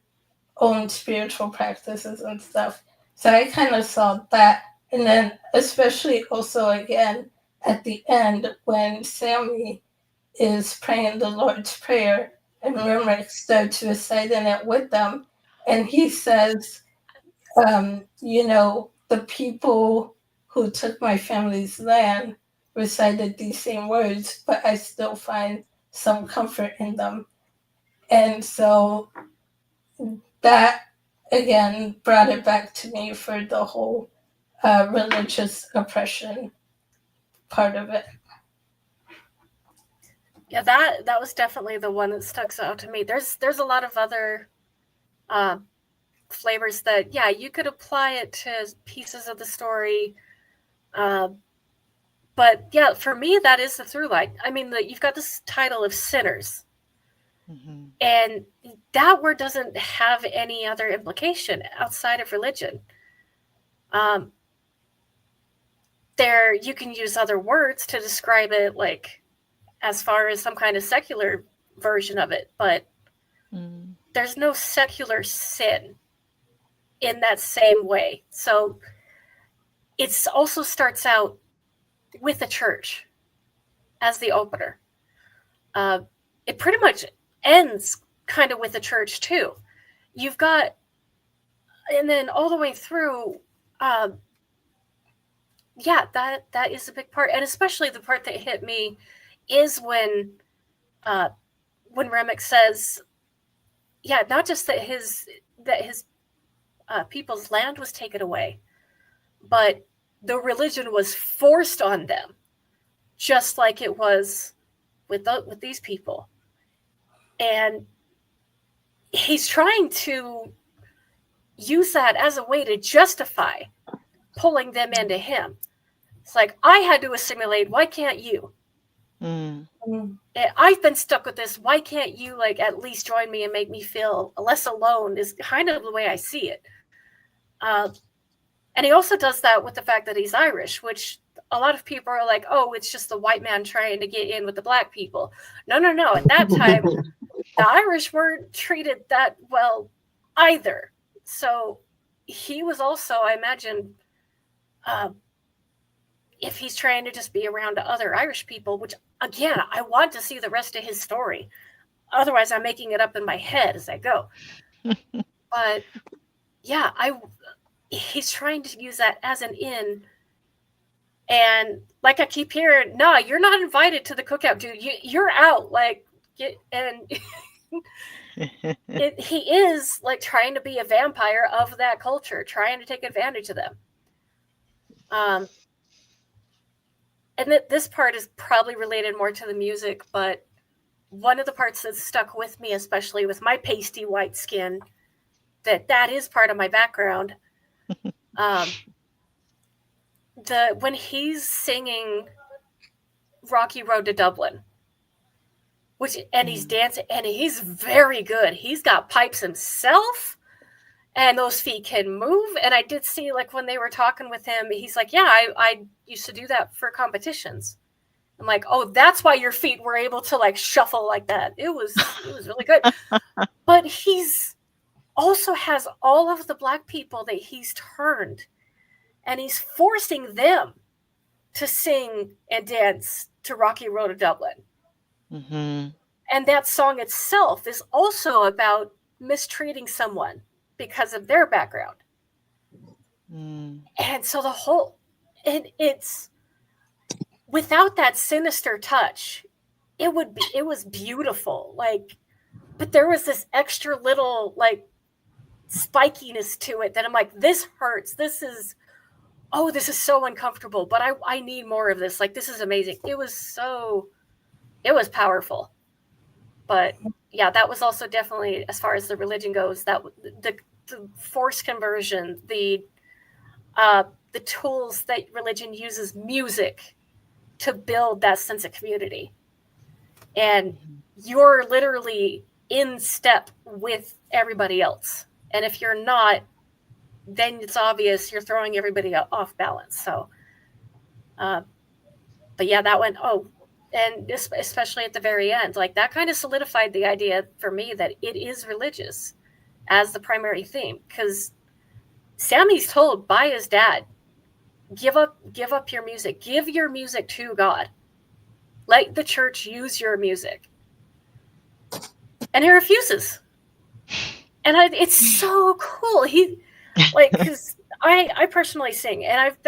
own spiritual practices and stuff. So I kind of saw that. And then, especially also again at the end, when Sammy is praying the Lord's Prayer and Rimrick starts reciting it with them, and he says, the people who took my family's land recited these same words, but I still find some comfort in them. And so that again brought it back to me for the whole religious oppression part of it. Yeah, that was definitely the one that stuck out to me. There's a lot of other flavors that, yeah, you could apply it to pieces of the story. But yeah, for me, that is the through line. I mean, you've got this title of sinners. Mm-hmm. And that word doesn't have any other implication outside of religion. There, you can use other words to describe it, like as far as some kind of secular version of it, but there's no secular sin in that same way. So it also starts out with the church as the opener. It pretty much ends kind of with the church too. You've got, and then all the way through, yeah, that is a big part. And especially the part that hit me is when Remick says, yeah, not just that his people's land was taken away, but the religion was forced on them, just like it was with these people. And he's trying to use that as a way to justify pulling them into him. It's like, I had to assimilate. Why can't you? I've been stuck with this. Why can't you, like, at least join me and make me feel less alone? Is kind of the way I see it. And he also does that with the fact that he's Irish, which a lot of people are like, oh, it's just the white man trying to get in with the black people. No. At that time, the Irish weren't treated that well either. So he was also, I imagine, if he's trying to just be around other Irish people, which, again, I want to see the rest of his story. Otherwise, I'm making it up in my head as I go. But, yeah, he's trying to use that as an in. And, like, I keep hearing, no, you're not invited to the cookout, dude. You're out. Like, he is, like, trying to be a vampire of that culture, trying to take advantage of them. And this part is probably related more to the music, but one of the parts that stuck with me, especially with my pasty white skin, that is part of my background. When he's singing Rocky Road to Dublin, and he's dancing, and he's very good. He's got pipes himself, and those feet can move. And I did see, like, when they were talking with him, he's like, yeah, I used to do that for competitions. I'm like, oh, that's why your feet were able to, like, shuffle like that. It was really good. But he's also has all of the black people that he's turned, and he's forcing them to sing and dance to Rocky Road to Dublin. Mm-hmm. And that song itself is also about mistreating someone because of their background. And so it's without that sinister touch, it was beautiful. Like, but there was this extra little, like, spikiness to it that I'm like, this hurts. This is so uncomfortable, but I need more of this. Like, this is amazing. It was powerful. But yeah, that was also definitely, as far as the religion goes, that the forced conversion, the tools that religion uses, music, to build that sense of community. And you're literally in step with everybody else. And if you're not, then it's obvious you're throwing everybody off balance. So, but yeah, that went, and especially at the very end, like that kind of solidified the idea for me that it is religious as the primary theme, because Sammy's told by his dad, give up your music, give your music to God, let the church use your music, and he refuses. And it's so cool. He, like, because I personally sing, and I've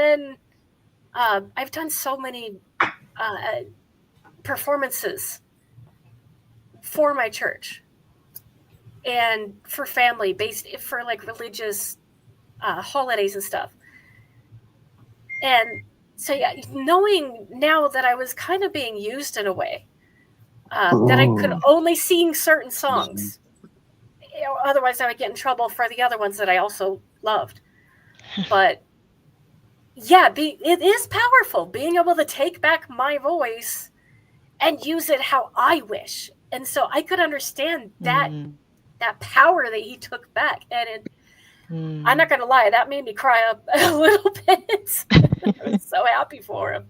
done so many performances for my church and for family, based for like religious holidays and stuff. And so, yeah, knowing now that I was kind of being used in a way that I could only sing certain songs. Otherwise, I would get in trouble for the other ones that I also loved. But yeah, it is powerful being able to take back my voice and use it how I wish. And so I could understand that power that he took back. And I'm not going to lie, that made me cry up a little bit. I was so happy for him.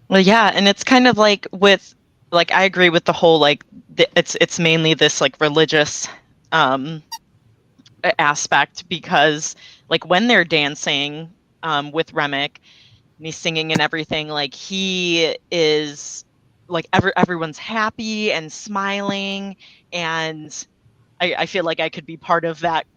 Well, yeah, and it's kind of like with, like, I agree with the whole, like, it's mainly this, like, religious aspect, because, like, when they're dancing with Remick, and he's singing and everything, like, he is, like, everyone's happy and smiling, and I feel like I could be part of that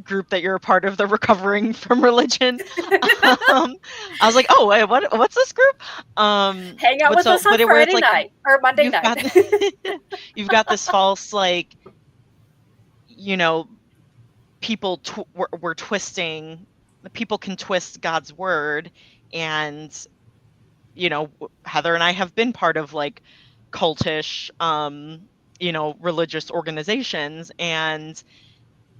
group that you're a part of, the recovering from religion. I was like, oh, wait, what's this group? Hang out with us on Friday night or Monday night. You've got this false, like, you know, people were twisting. People can twist God's word, and you know, Heather and I have been part of like cultish, you know, religious organizations, and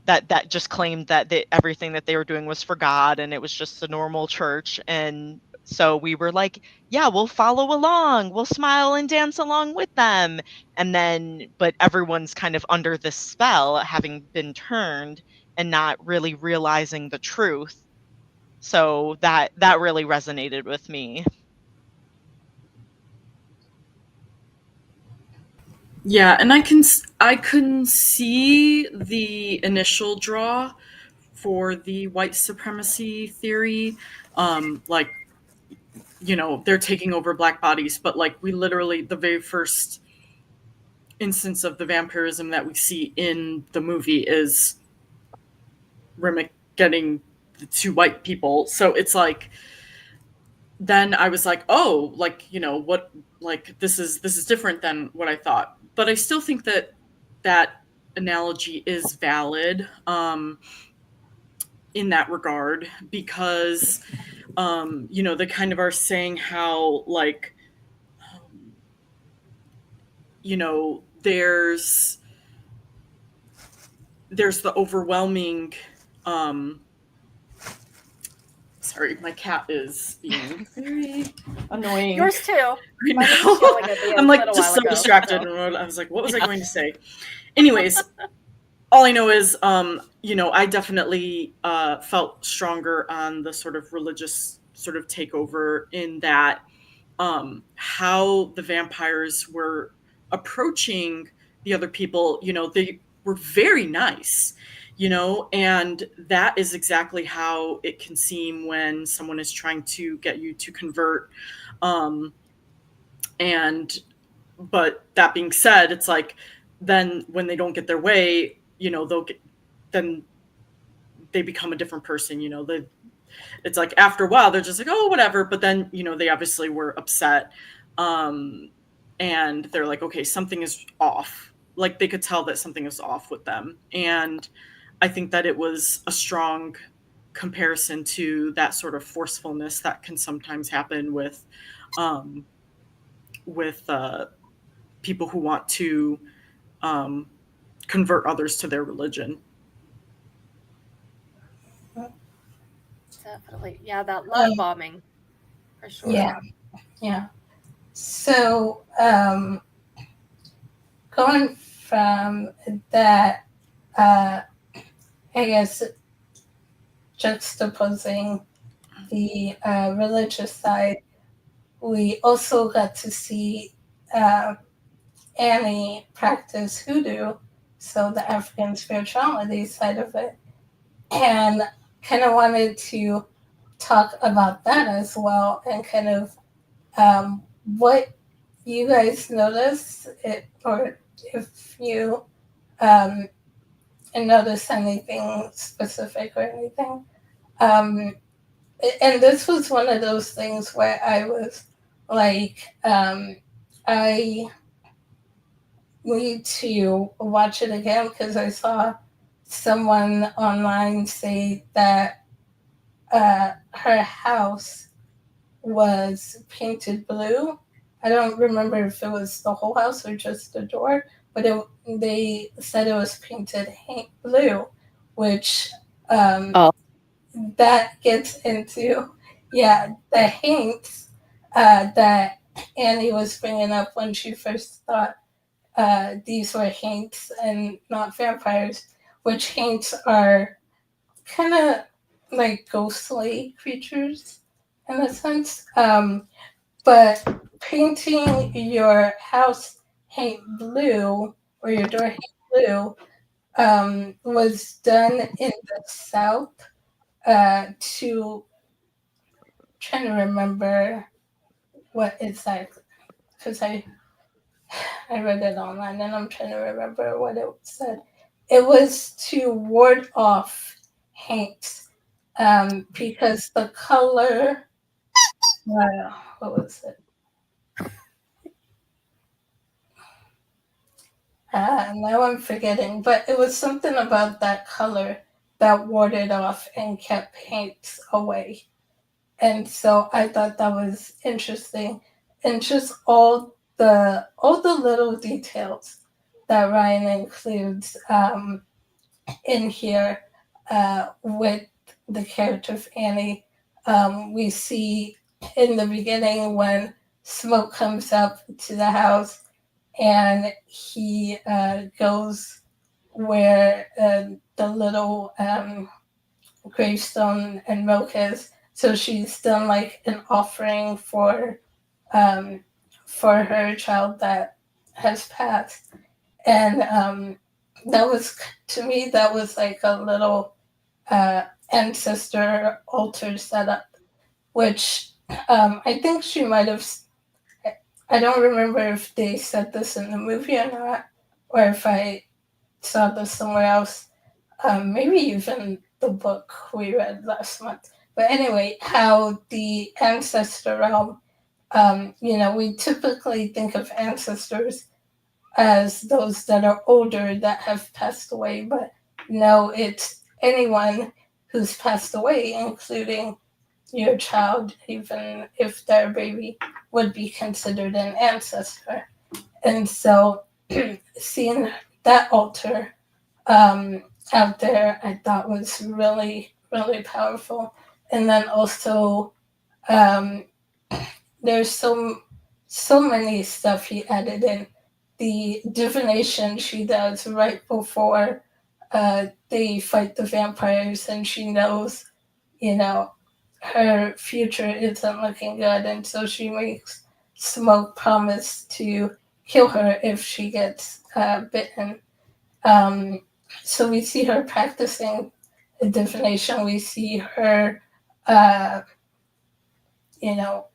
that just claimed that everything that they were doing was for God, and it was just a normal church. And so we were like, yeah, we'll follow along, we'll smile and dance along with them. And then, but everyone's kind of under this spell, having been turned and not really realizing the truth. So that really resonated with me. Yeah, and I couldn't see the initial draw for the white supremacy theory, like, you know, they're taking over black bodies, but like we literally, the very first instance of the vampirism that we see in the movie is Remick getting the two white people. So it's like, then I was like, oh, like, you know, what, like, this is different than what I thought. But I still think that analogy is valid in that regard, because you know, they kind of are saying how, like, you know, there's the overwhelming sorry, my cat is being very annoying. Yours too. I'm like just so distracted. So. I was like, what was I going to say? Anyways, all I know is, you know, I definitely felt stronger on the sort of religious sort of takeover, in that how the vampires were approaching the other people. You know, they were very nice, you know, and that is exactly how it can seem when someone is trying to get you to convert. But that being said, it's like, then when they don't get their way, you know, then they become a different person, you know. It's like after a while they're just like, oh, whatever, but then, you know, they obviously were upset, and they're like, okay, something is off. Like, they could tell that something is off with them. And I think that it was a strong comparison to that sort of forcefulness that can sometimes happen with people who want to convert others to their religion. Definitely. Yeah, that love bombing, for sure. Yeah. So, going from that, I guess juxtaposing the religious side, we also got to see Annie practice hoodoo, so the African spirituality side of it, and kind of wanted to talk about that as well, and kind of what you guys notice, or if you um, notice anything specific or anything. And this was one of those things where I was like, I need to watch it again because I saw someone online say that her house was painted blue. I don't remember if it was the whole house or just the door, but they said it was painted blue, which Oh. that gets into, yeah, the hints that Annie was bringing up when she first thought these were haints and not vampires, which haints are kind of like ghostly creatures in a sense. But painting your house paint blue or your door paint blue was done in the South to trying to remember what exactly because I read it online and I'm trying to remember what it said. It was to ward off haints because the color. What was it? Now I'm forgetting, but it was something about that color that warded off and kept paints away. And so I thought that was interesting, and just all the little details that Ryan includes in here with the character of Annie. We see in the beginning when Smoke comes up to the house and he goes where the little gravestone and milk is. So she's done like an offering um, for her child that has passed, and that was to me that was like a little ancestor altar setup, which I think she might have. I don't remember if they said this in the movie or not, or if I saw this somewhere else. Maybe even the book we read last month. But anyway, how the ancestor realm, we typically think of ancestors as those that are older that have passed away, but no, it's anyone who's passed away, including your child, even if they're a baby, would be considered an ancestor. And so seeing that altar out there, I thought was really, really powerful. And then also, um, there's so many stuff he added in. The divination she does right before they fight the vampires, and she knows, you know, her future isn't looking good, and so she makes Smoke promise to kill her if she gets bitten. Um, so we see her practicing divination. We see her, uh,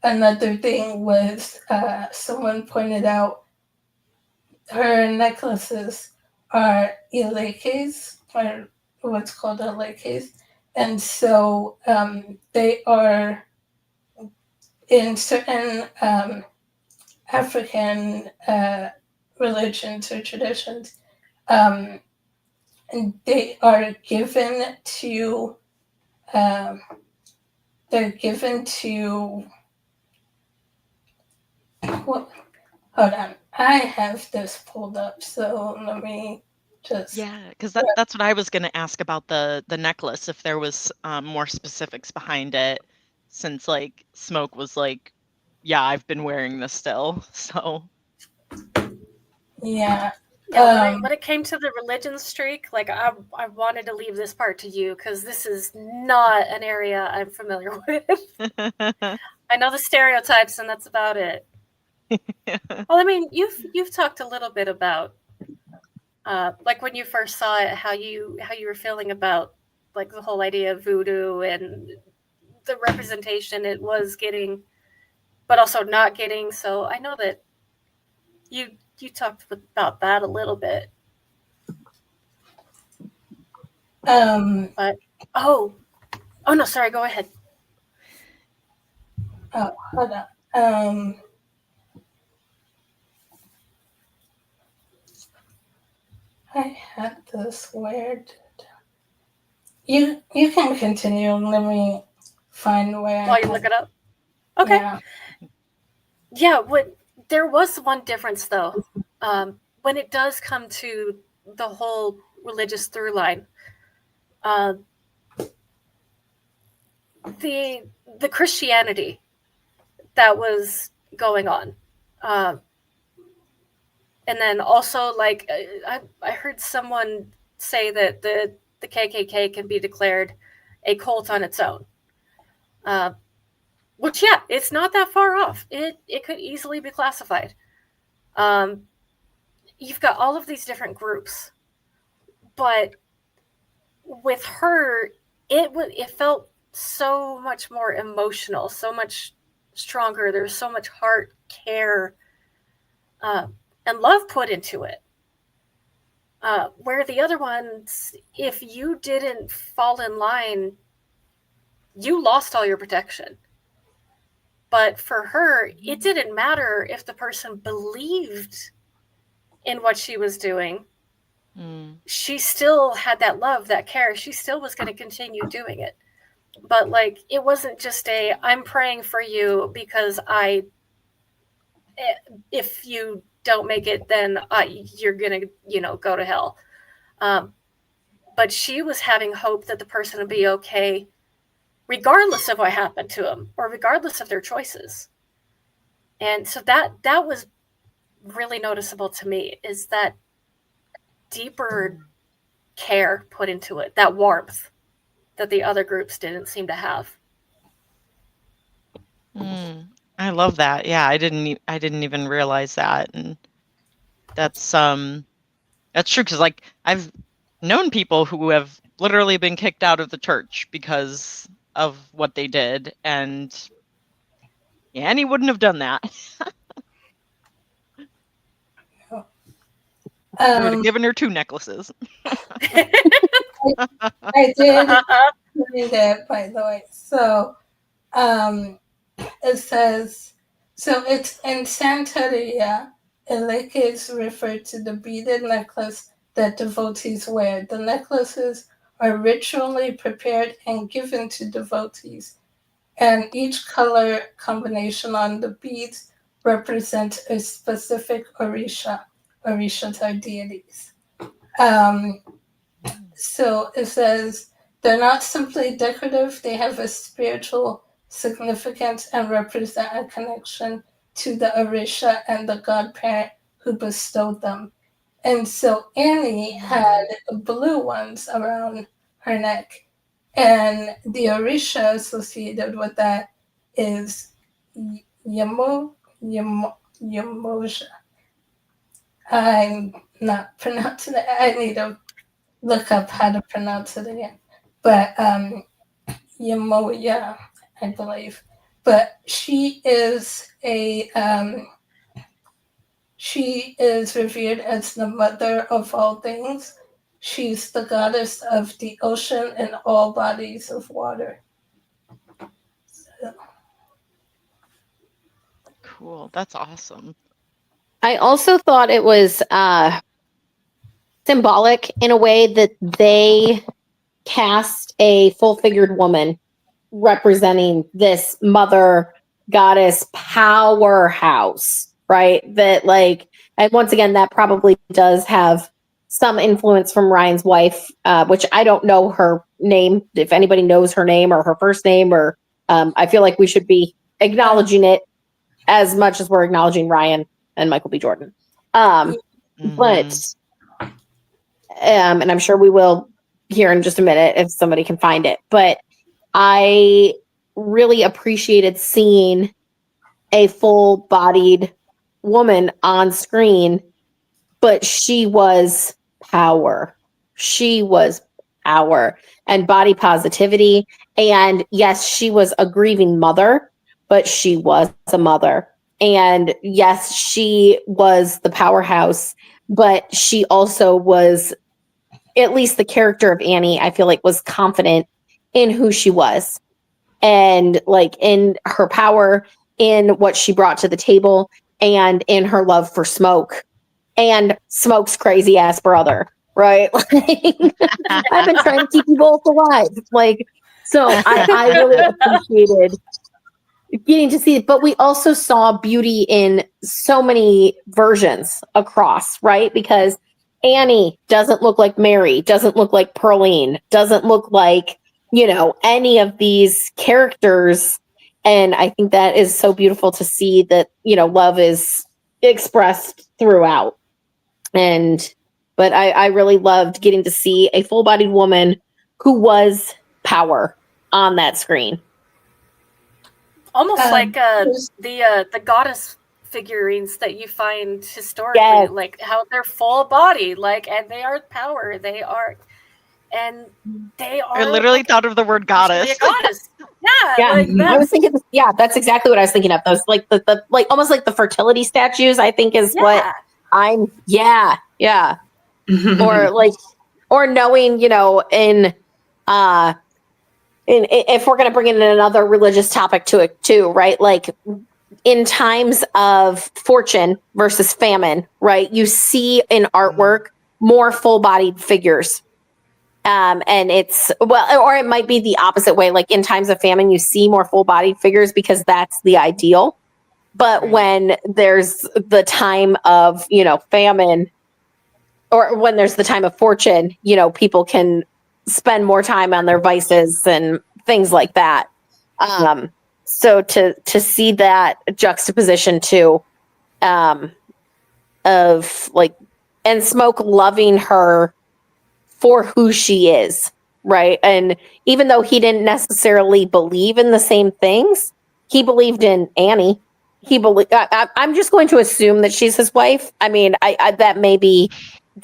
another thing was someone pointed out her necklaces are ilekes, or what's called ilekes. And so they are in certain African religions or traditions. Um, and they are given to they're given to what, hold on, I have this pulled up, so let me just Yeah, because that's what I was going to ask about the necklace, if there was more specifics behind it, since like Smoke was like, yeah, I've been wearing this still. So yeah, Yeah, when it came to the religion streak, like I wanted to leave this part to you because this is not an area I'm familiar with. I know the stereotypes, and that's about it. Well, I mean, you've talked a little bit about, like when you first saw it, how you were feeling about like the whole idea of voodoo and the representation it was getting, but also not getting. So I know that you talked about that a little bit. But oh no, sorry, go ahead. Oh, hold on. I had this weird. You can continue. Let me find where. While you look it up. Okay. Yeah. There was one difference though. When it does come to the whole religious through line, the Christianity that was going on, and then also like I heard someone say that the KKK can be declared a cult on its own, which yeah, it's not that far off. It could easily be classified. You've got all of these different groups, but with her, it felt so much more emotional, so much stronger. There's so much heart, care, and love put into it. Where the other ones, if you didn't fall in line, you lost all your protection. But for her, it didn't matter if the person believed in what she was doing. She still had that love, that care. She still was going to continue doing it. But like, it wasn't just I'm praying for you because if you don't make it, then you're going to, go to hell. But she was having hope that the person would be okay, regardless of what happened to them or regardless of their choices. And so that was really noticeable to me, is that deeper care put into it, that warmth that the other groups didn't seem to have. I love that. Yeah, I didn't even realize that, and that's true, because like I've known people who have literally been kicked out of the church because of what they did, and Annie wouldn't have done that. I would have given her 2 necklaces. I did read it, by the way. So it says, so it's in Santeria, Eleke is referred to the beaded necklace that devotees wear. The necklaces are ritually prepared and given to devotees, and each color combination on the beads represents a specific Orisha. Orishas are deities. So it says, they're not simply decorative, they have a spiritual significance and represent a connection to the Orisha and the godparent who bestowed them. And so Annie had blue ones around her neck, and the Orisha associated with that is Yamosha. I'm not pronouncing it. I need to look up how to pronounce it again. But Yamoya, I believe. But she is she is revered as the mother of all things. She's the goddess of the ocean and all bodies of water. So. Cool. That's awesome. I also thought it was symbolic in a way that they cast a full-figured woman representing this mother goddess powerhouse, right? That like, and once again, that probably does have some influence from Ryan's wife, which I don't know her name. If anybody knows her name or her first name, or I feel like we should be acknowledging it as much as we're acknowledging Ryan and Michael B. Jordan. But and I'm sure we will here in just a minute if somebody can find it. But I really appreciated seeing a full-bodied woman on screen, but she was power. She was power and body positivity. And yes, she was a grieving mother, but she was a mother. And yes, she was the powerhouse, but she also was, at least the character of Annie, I feel like was confident in who she was and like in her power, in what she brought to the table, and in her love for Smoke and Smoke's crazy ass brother, right? Like, I've been trying to keep you both alive. Like, so I really appreciated getting to see it, but we also saw beauty in so many versions across, right? Because Annie doesn't look like Mary, doesn't look like Pearline, doesn't look like, any of these characters. And I think that is so beautiful to see that, love is expressed throughout. But I really loved getting to see a full-bodied woman who was power on that screen. Almost like the goddess figurines that you find historically, Yes. like how they're full body, and they are power. They are I literally thought of the word goddess. A goddess. Yeah, I was thinking. Yeah, that's exactly what I was thinking of. Those like the like almost like the fertility statues. I think is what I'm. Yeah. or knowing, if we're going to bring in another religious topic to it too, right? Like in times of fortune versus famine, right? You see in artwork more full-bodied figures. And it's, or it might be the opposite way. Like in times of famine, you see more full-bodied figures because that's the ideal. But when there's the time of, famine, or when there's the time of fortune, people can spend more time on their vices and things like that. So to see that juxtaposition too, of like, and Smoke loving her for who she is, right? And even though he didn't necessarily believe in the same things, he believed in Annie. I'm just going to assume that she's his wife. I mean, I that may be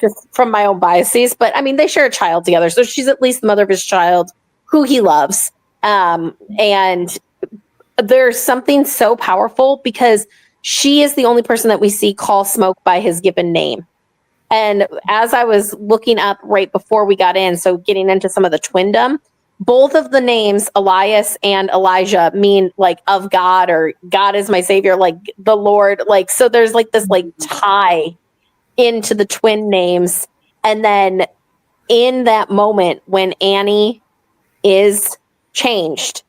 just from my own biases, but I mean, they share a child together. So she's at least the mother of his child who he loves. And there's something so powerful because she is the only person that we see call Smoke by his given name. And as I was looking up right before we got in, so getting into some of the twindom, both of the names, Elias and Elijah, mean like of God, or God is my savior, like the Lord. Like, so there's like this like tie into the twin names. And then in that moment when Annie is changed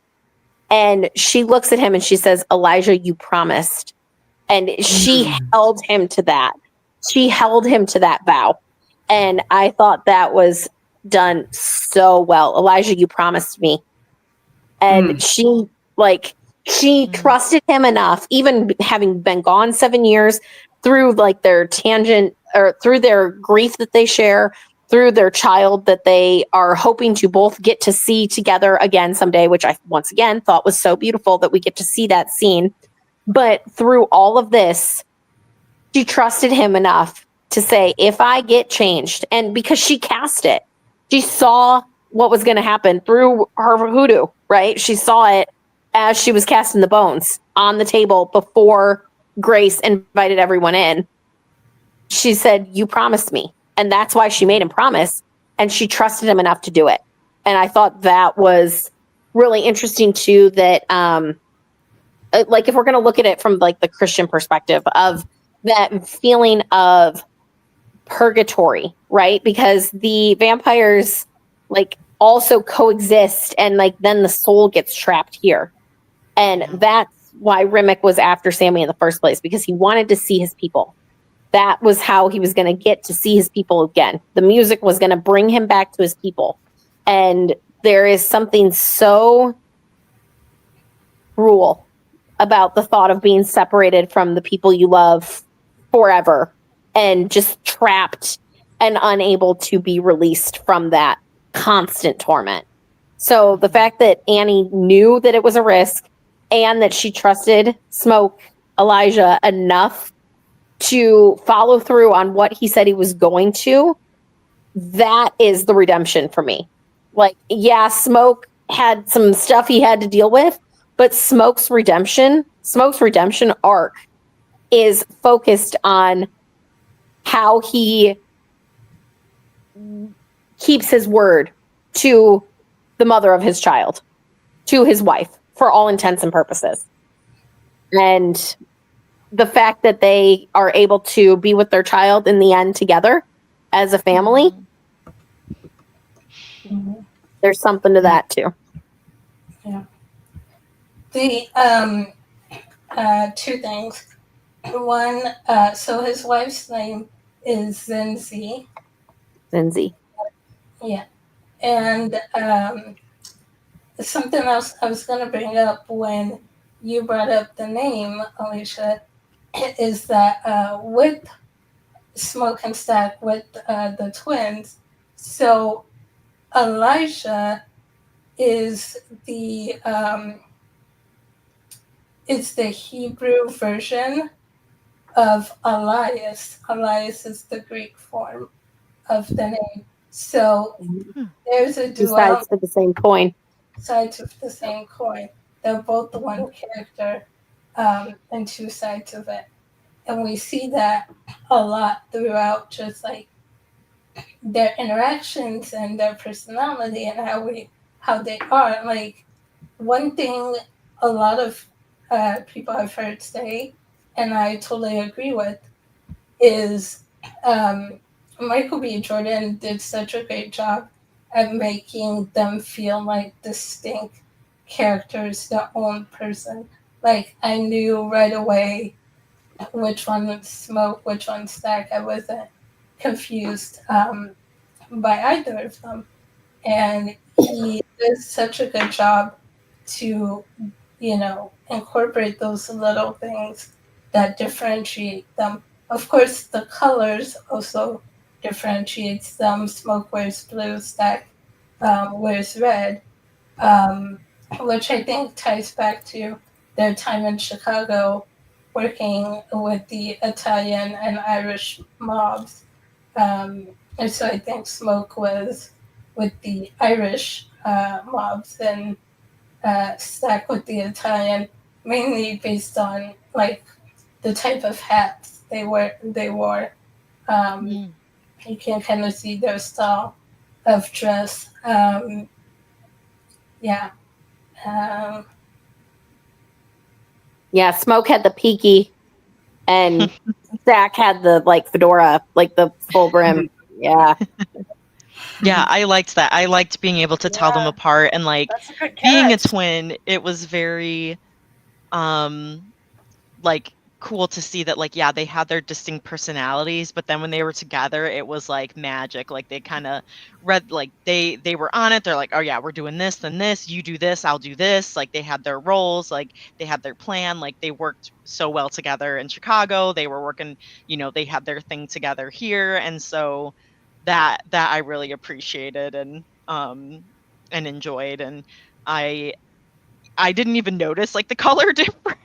and she looks at him and she says, Elijah, you promised. And she held him to that. She held him to that vow. And I thought that was done so well. Elijah, you promised me. And she trusted him enough, even having been gone 7 years, through like their tangent, or through their grief that they share, through their child that they are hoping to both get to see together again someday, which I once again thought was so beautiful that we get to see that scene. But through all of this, she trusted him enough to say, if I get changed, and because she cast it, she saw what was going to happen through her hoodoo, right? She saw it as she was casting the bones on the table before Grace invited everyone in. She said, you promised me. And that's why she made him promise. And she trusted him enough to do it. And I thought that was really interesting too, that, like if we're going to look at it from like the Christian perspective of that feeling of purgatory, right? Because the vampires like also coexist, and like then the soul gets trapped here. And that's why Remick was after Sammy in the first place, because he wanted to see his people. That was how he was going to get to see his people again. The music was going to bring him back to his people. And there is something so cruel about the thought of being separated from the people you love forever and just trapped and unable to be released from that constant torment. So the fact that Annie knew that it was a risk and that she trusted Smoke Elijah enough to follow through on what he said he was going to, that is the redemption for me. Like, yeah, Smoke had some stuff he had to deal with, but Smoke's redemption arc is focused on how he keeps his word to the mother of his child, to his wife, for all intents and purposes. And the fact that they are able to be with their child in the end together as a family, there's something to that too. Yeah. The two things. One, so his wife's name is Zinzi. Zinzi. Yeah. And something else I was going to bring up when you brought up the name, Alicia, is that with Smoke and Stack, with the twins, so Elijah is the Hebrew version of Elias. Elias is the Greek form of the name. So there's a Two duality. sides to the same coin. Sides of the same coin. They're both the one character and two sides of it. And we see that a lot throughout just like their interactions and their personality and how they are. Like one thing a lot of people I've heard say, and I totally agree with, is Michael B. Jordan did such a great job at making them feel like distinct characters, their own person. Like I knew right away which one was Smoke, which one Stack. I wasn't confused by either of them. And he does such a good job to, incorporate those little things that differentiate them. Of course, the colors also differentiates them. Smoke wears blue, Stack wears red, which I think ties back to their time in Chicago working with the Italian and Irish mobs. And so I think Smoke was with the Irish mobs and Stack with the Italian, mainly based on like the type of hats they wore. You can kind of see their style of dress. Yeah. Yeah, Smoke had the peaky and Stack had the like fedora, like the full brim. Yeah. Yeah, I liked that. I liked being able to tell them apart, and like That's a good being a catch. twin, it was very like cool to see that, like, yeah, they had their distinct personalities, but then when they were together, it was like magic. Like they kind of read, like they were on it. They're like, oh yeah, we're doing this, then this, you do this, I'll do this. Like they had their roles, like they had their plan, like they worked so well together in Chicago. They were working, they had their thing together here. And so that I really appreciated and enjoyed. And I didn't even notice like the color difference,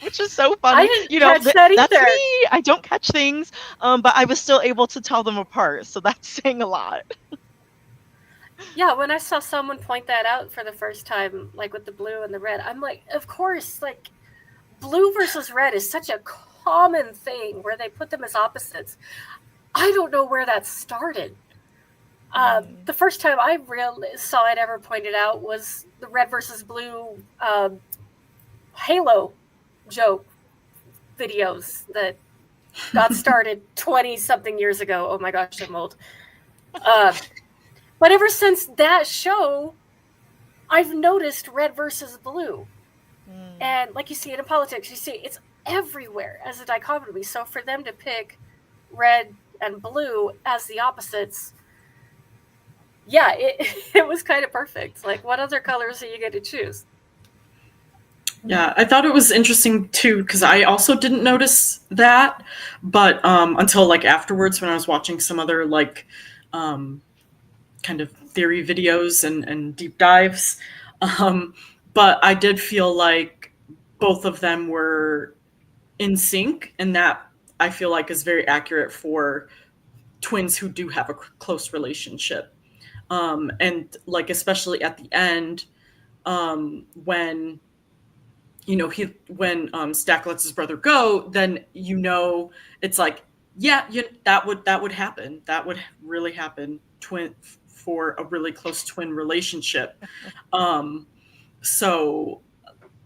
which is so funny. I didn't catch that That's either. me. I don't catch things, but I was still able to tell them apart. So that's saying a lot. Yeah, when I saw someone point that out for the first time, like with the blue and the red, I'm like, of course, like blue versus red is such a common thing where they put them as opposites. I don't know where that started. The first time I really saw it ever pointed out was the red versus blue Halo joke videos that got started 20-something years ago. Oh my gosh, I'm old. But ever since that show, I've noticed red versus blue. And like you see it in politics, you see it's everywhere as a dichotomy. So for them to pick red and blue as the opposites, yeah, it was kind of perfect. Like, what other colors are you going to choose? Yeah, I thought it was interesting too because I also didn't notice that, but until like afterwards when I was watching some other like kind of theory videos and deep dives. Um, but I did feel like both of them were in sync, and that I feel like is very accurate for twins who do have a close relationship. And like especially at the end, when Stack lets his brother go, then it's like, yeah, that would happen. That would really happen for a really close twin relationship. So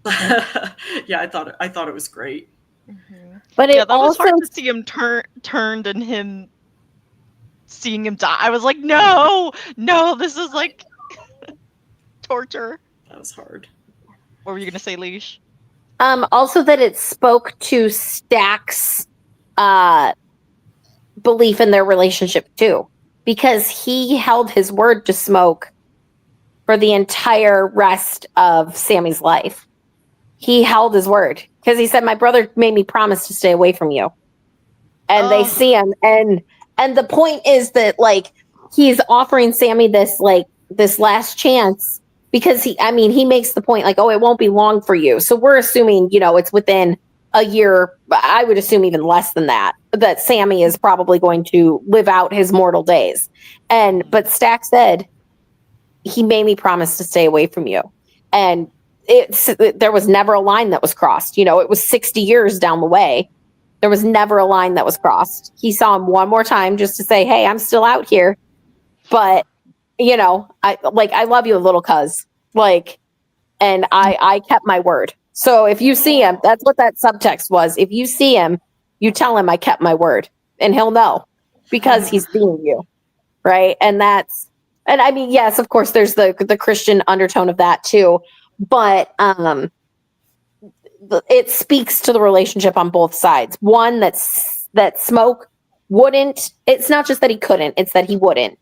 yeah, I thought it was great. Mm-hmm. But Yeah, it that was also hard to see him turned and him seeing him die. I was like, no, this is like torture. That was hard. What were you gonna say, Leash? also that it spoke to Stack's belief in their relationship too, because he held his word to Smoke for the entire rest of Sammy's life. He held his word because he said, "My brother made me promise to stay away from you." And they see him, and the point is that like he's offering Sammy this last chance because he makes the point like, "Oh, it won't be long for you." So we're assuming, it's within a year. I would assume even less than that Sammy is probably going to live out his mortal days. But Stack said, he made me promise to stay away from you. And there was never a line that was crossed. It was 60 years down the way. There was never a line that was crossed. He saw him one more time just to say, "Hey, I'm still out here." But, I love you, little cuz. And I kept my word. So if you see him, that's what that subtext was. If you see him, you tell him I kept my word, and he'll know because he's seeing you. Right. And yes, of course, there's the Christian undertone of that too. But it speaks to the relationship on both sides. One, that Smoke wouldn't, it's not just that he couldn't, it's that he wouldn't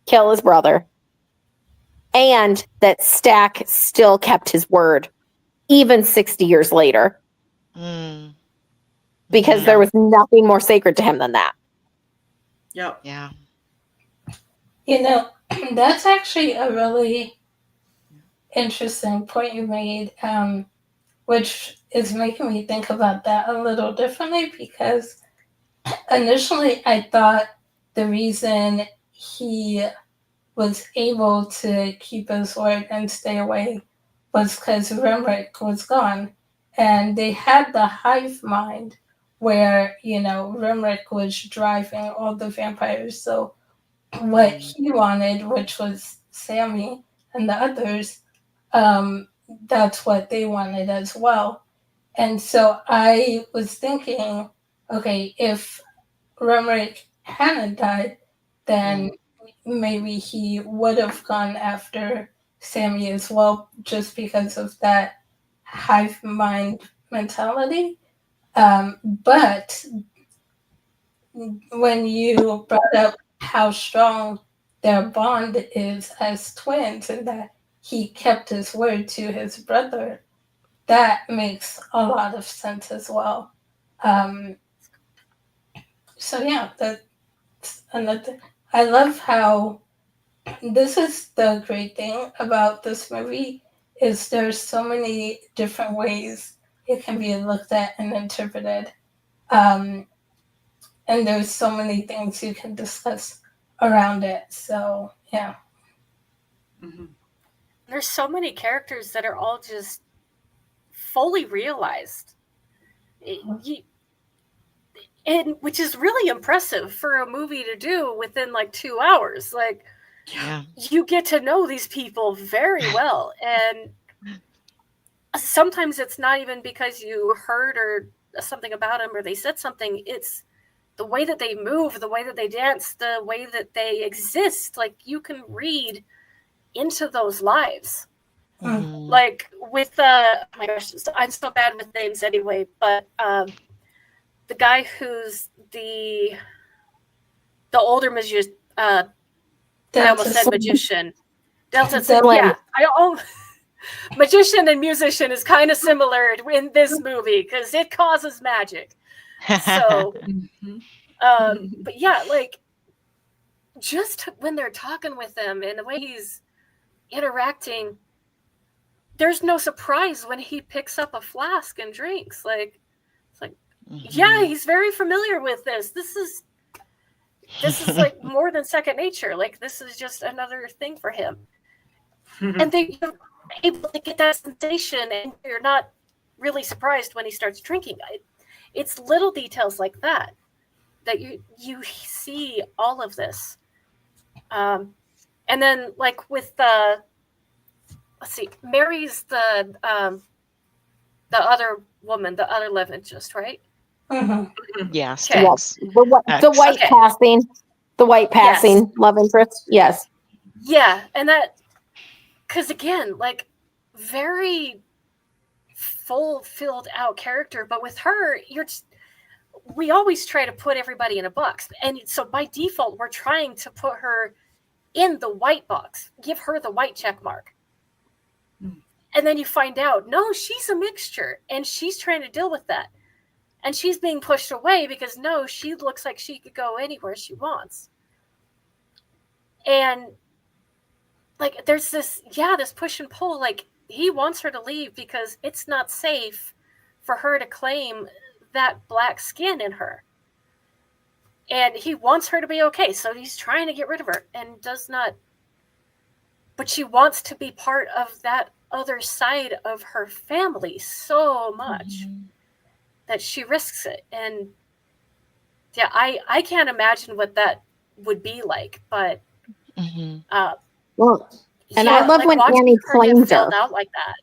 kill his brother. And that Stack still kept his word, even 60 years later. Because there was nothing more sacred to him than that. Yep. Yeah. That's actually a really interesting point you made, which is making me think about that a little differently, because initially I thought the reason he was able to keep his word and stay away was because Rimrick was gone. And they had the hive mind where, Rimrick was driving all the vampires. So what he wanted, which was Sammy and the others, that's what they wanted as well. And so I was thinking, okay, if Rimrick hadn't died, then maybe he would have gone after Sammy as well, just because of that hive mind mentality. But when you brought up how strong their bond is as twins and that he kept his word to his brother, that makes a lot of sense as well. So yeah, that's another. I love how this is the great thing about this movie is there's so many different ways it can be looked at and interpreted. And there's so many things you can discuss around it. So yeah. Mm-hmm. There's so many characters that are all just fully realized. And which is really impressive for a movie to do within like 2 hours. Like, yeah, you get to know these people very well, and sometimes it's not even because you heard or something about them or they said something. It's the way that they move, the way that they dance, the way that they exist. Like, you can read into those lives. Mm-hmm. Like with oh my gosh, I'm so bad with names anyway, but the guy who's the older magician, I almost said magician. Delta. Yeah. magician and musician is kind of similar in this movie because it causes magic. So, but yeah, like just when they're talking with him and the way he's interacting, there's no surprise when he picks up a flask and drinks. Like, it's like, yeah, he's very familiar with this. This is like more than second nature. Like, this is just another thing for him. And you're able to get that sensation, and you're not really surprised when he starts drinking. It's little details like that you see all of this. And then, like with the, let's see, Mary's the other woman, the other love interest, right? Yes. Okay. Yes. The white Okay. passing, Yes. love interest. Yes. Yeah, and that, because again, like very full filled out character, but with her, we always try to put everybody in a box, and so by default, we're trying to put her in the white box, give her the white check mark. And then you find out, no, she's a mixture, and she's trying to deal with that. And she's being pushed away because, no, she looks like she could go anywhere she wants. And, like, there's this push and pull. Like, he wants her to leave because it's not safe for her to claim that black skin in her. And he wants her to be okay, so he's trying to get rid of her and does not. But she wants to be part of that other side of her family so much that she risks it. And yeah, I can't imagine what that would be like. But Well, and I love when Annie claimed her. Out like that.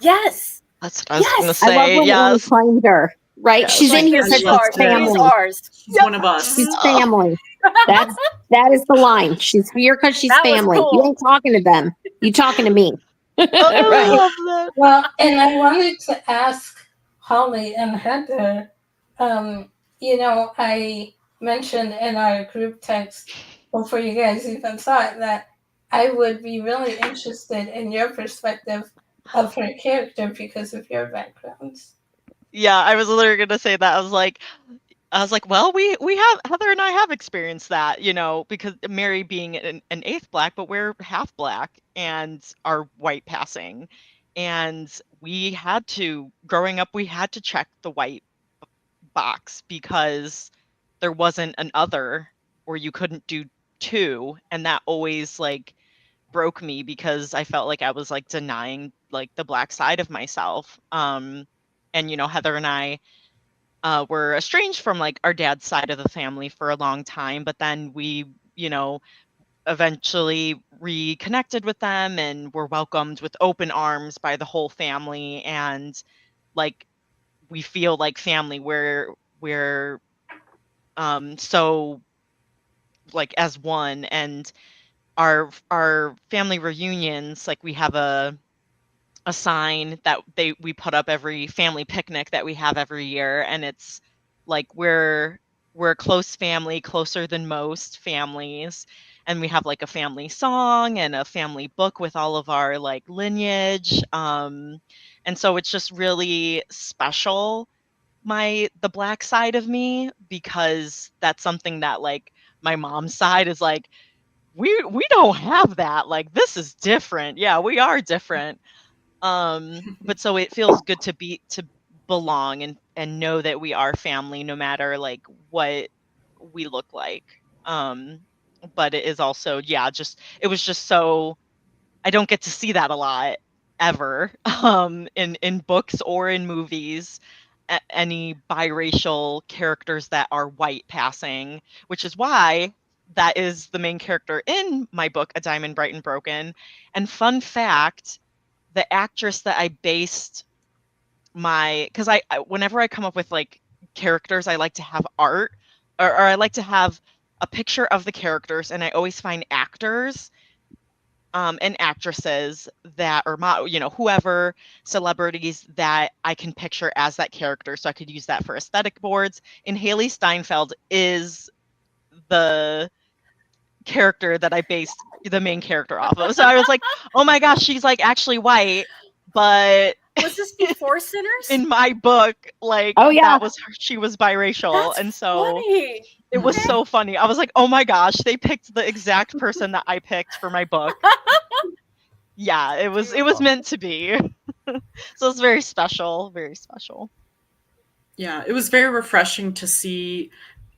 Yes. That's what I was going to say. I love when Annie claimed her. Right? Yes. She's in here because she's family. She's ours. She's one of us. She's family. That is the line. She's here because she's family. Cool. You ain't talking to them. You talking to me. I love that. Well, and I wanted to ask Holly and Heather, I mentioned in our group text before you guys even saw it that I would be really interested in your perspective of her character because of your backgrounds. Yeah, I was literally going to say that. I was like, well, we have, Heather and I have experienced that, because Mary being an eighth black, but we're half black and are white passing. And growing up, we had to check the white box because there wasn't an other, or you couldn't do two. And that always broke me because I felt like I was denying the black side of myself. And, Heather and I, were estranged from our dad's side of the family for a long time, but then we, eventually reconnected with them and were welcomed with open arms by the whole family. And we feel like family. We're so as one. And our family reunions, we have a sign that we put up every family picnic that we have every year, and it's we're a close family, closer than most families, and we have a family song and a family book with all of our lineage, and so it's just really special, the black side of me, because that's something that my mom's side is we don't have that, this is different. Yeah, we are different. But so it feels good to belong and know that we are family, no matter what we look like. But it is also, it was just so, I don't get to see that a lot ever, in books or in movies, any biracial characters that are white passing, which is why that is the main character in my book, A Diamond Bright and Broken. And fun fact, the actress that I based because I whenever I come up with characters, I like to have art, or I like to have a picture of the characters, and I always find actors and actresses that, or whoever, celebrities that I can picture as that character, so I could use that for aesthetic boards. And Haley Steinfeld is the character that I based the main character off of. So I was like, oh my gosh, she's like actually white, but Was this before Sinners? in my book, like Oh, yeah. she was biracial. That's and so funny. it was Okay. so funny. I was like, oh my gosh, they picked the exact person that I picked for my book. Yeah, it was Beautiful. meant to be. So it's very special, very special. Yeah, it was very refreshing to see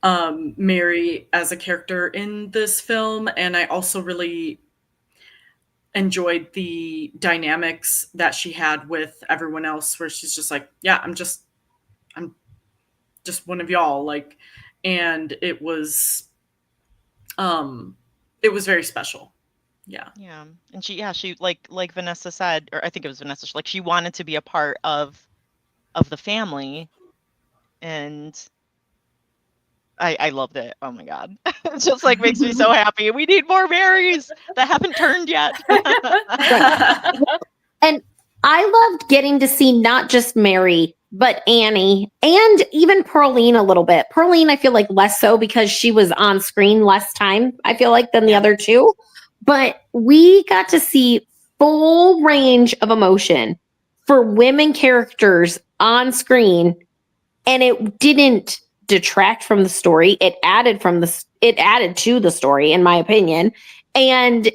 Mary as a character in this film, and I also really enjoyed the dynamics that she had with everyone else, where she's just like, yeah, I'm just one of y'all, like, and it was very special. Yeah. Yeah. And she like Vanessa said, or I think it was Vanessa, she wanted to be a part of the family, and I loved it. Oh my God. It just like makes me so happy. We need more Marys that haven't turned yet. And I loved getting to see not just Mary, but Annie and even Pearline a little bit. Pearline, I feel like less so because she was on screen less time, I feel like, than the other two. But we got to see full range of emotion for women characters on screen, and it didn't detract from the story. It added to the story, in my opinion. And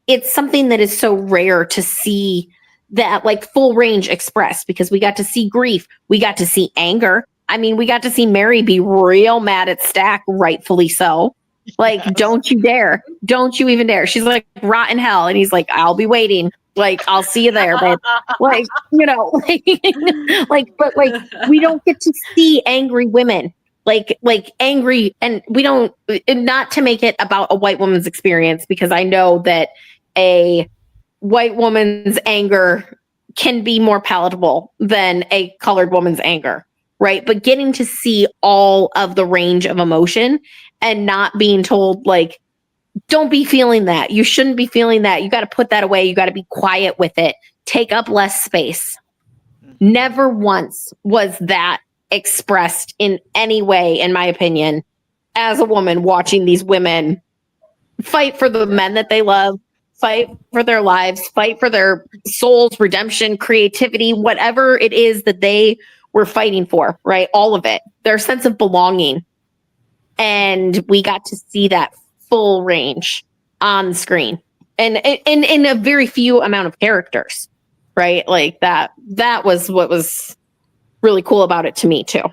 it's something that is so rare to see that like full range expressed, because we got to see grief. We got to see anger. I mean, we got to see Mary be real mad at Stack, rightfully so. Like, yes. Don't you dare. Don't you even dare. She's like, rot in hell. And he's like, I'll be waiting. Like, I'll see you there, babe. Like, but we don't get to see angry women. Like angry, and we don't, not to make it about a white woman's experience, because I know that a white woman's anger can be more palatable than a colored woman's anger, right? But getting to see all of the range of emotion and not being told, like, don't be feeling that. You shouldn't be feeling that. You got to put that away. You got to be quiet with it. Take up less space. Never once was that expressed in any way, in my opinion, as a woman watching these women fight for the men that they love, fight for their lives, fight for their souls, redemption, creativity, whatever it is that they were fighting for, right? All of it, their sense of belonging. And we got to see that full range on the screen, and in a very few amount of characters, right? Like that was what was really cool about it to me too.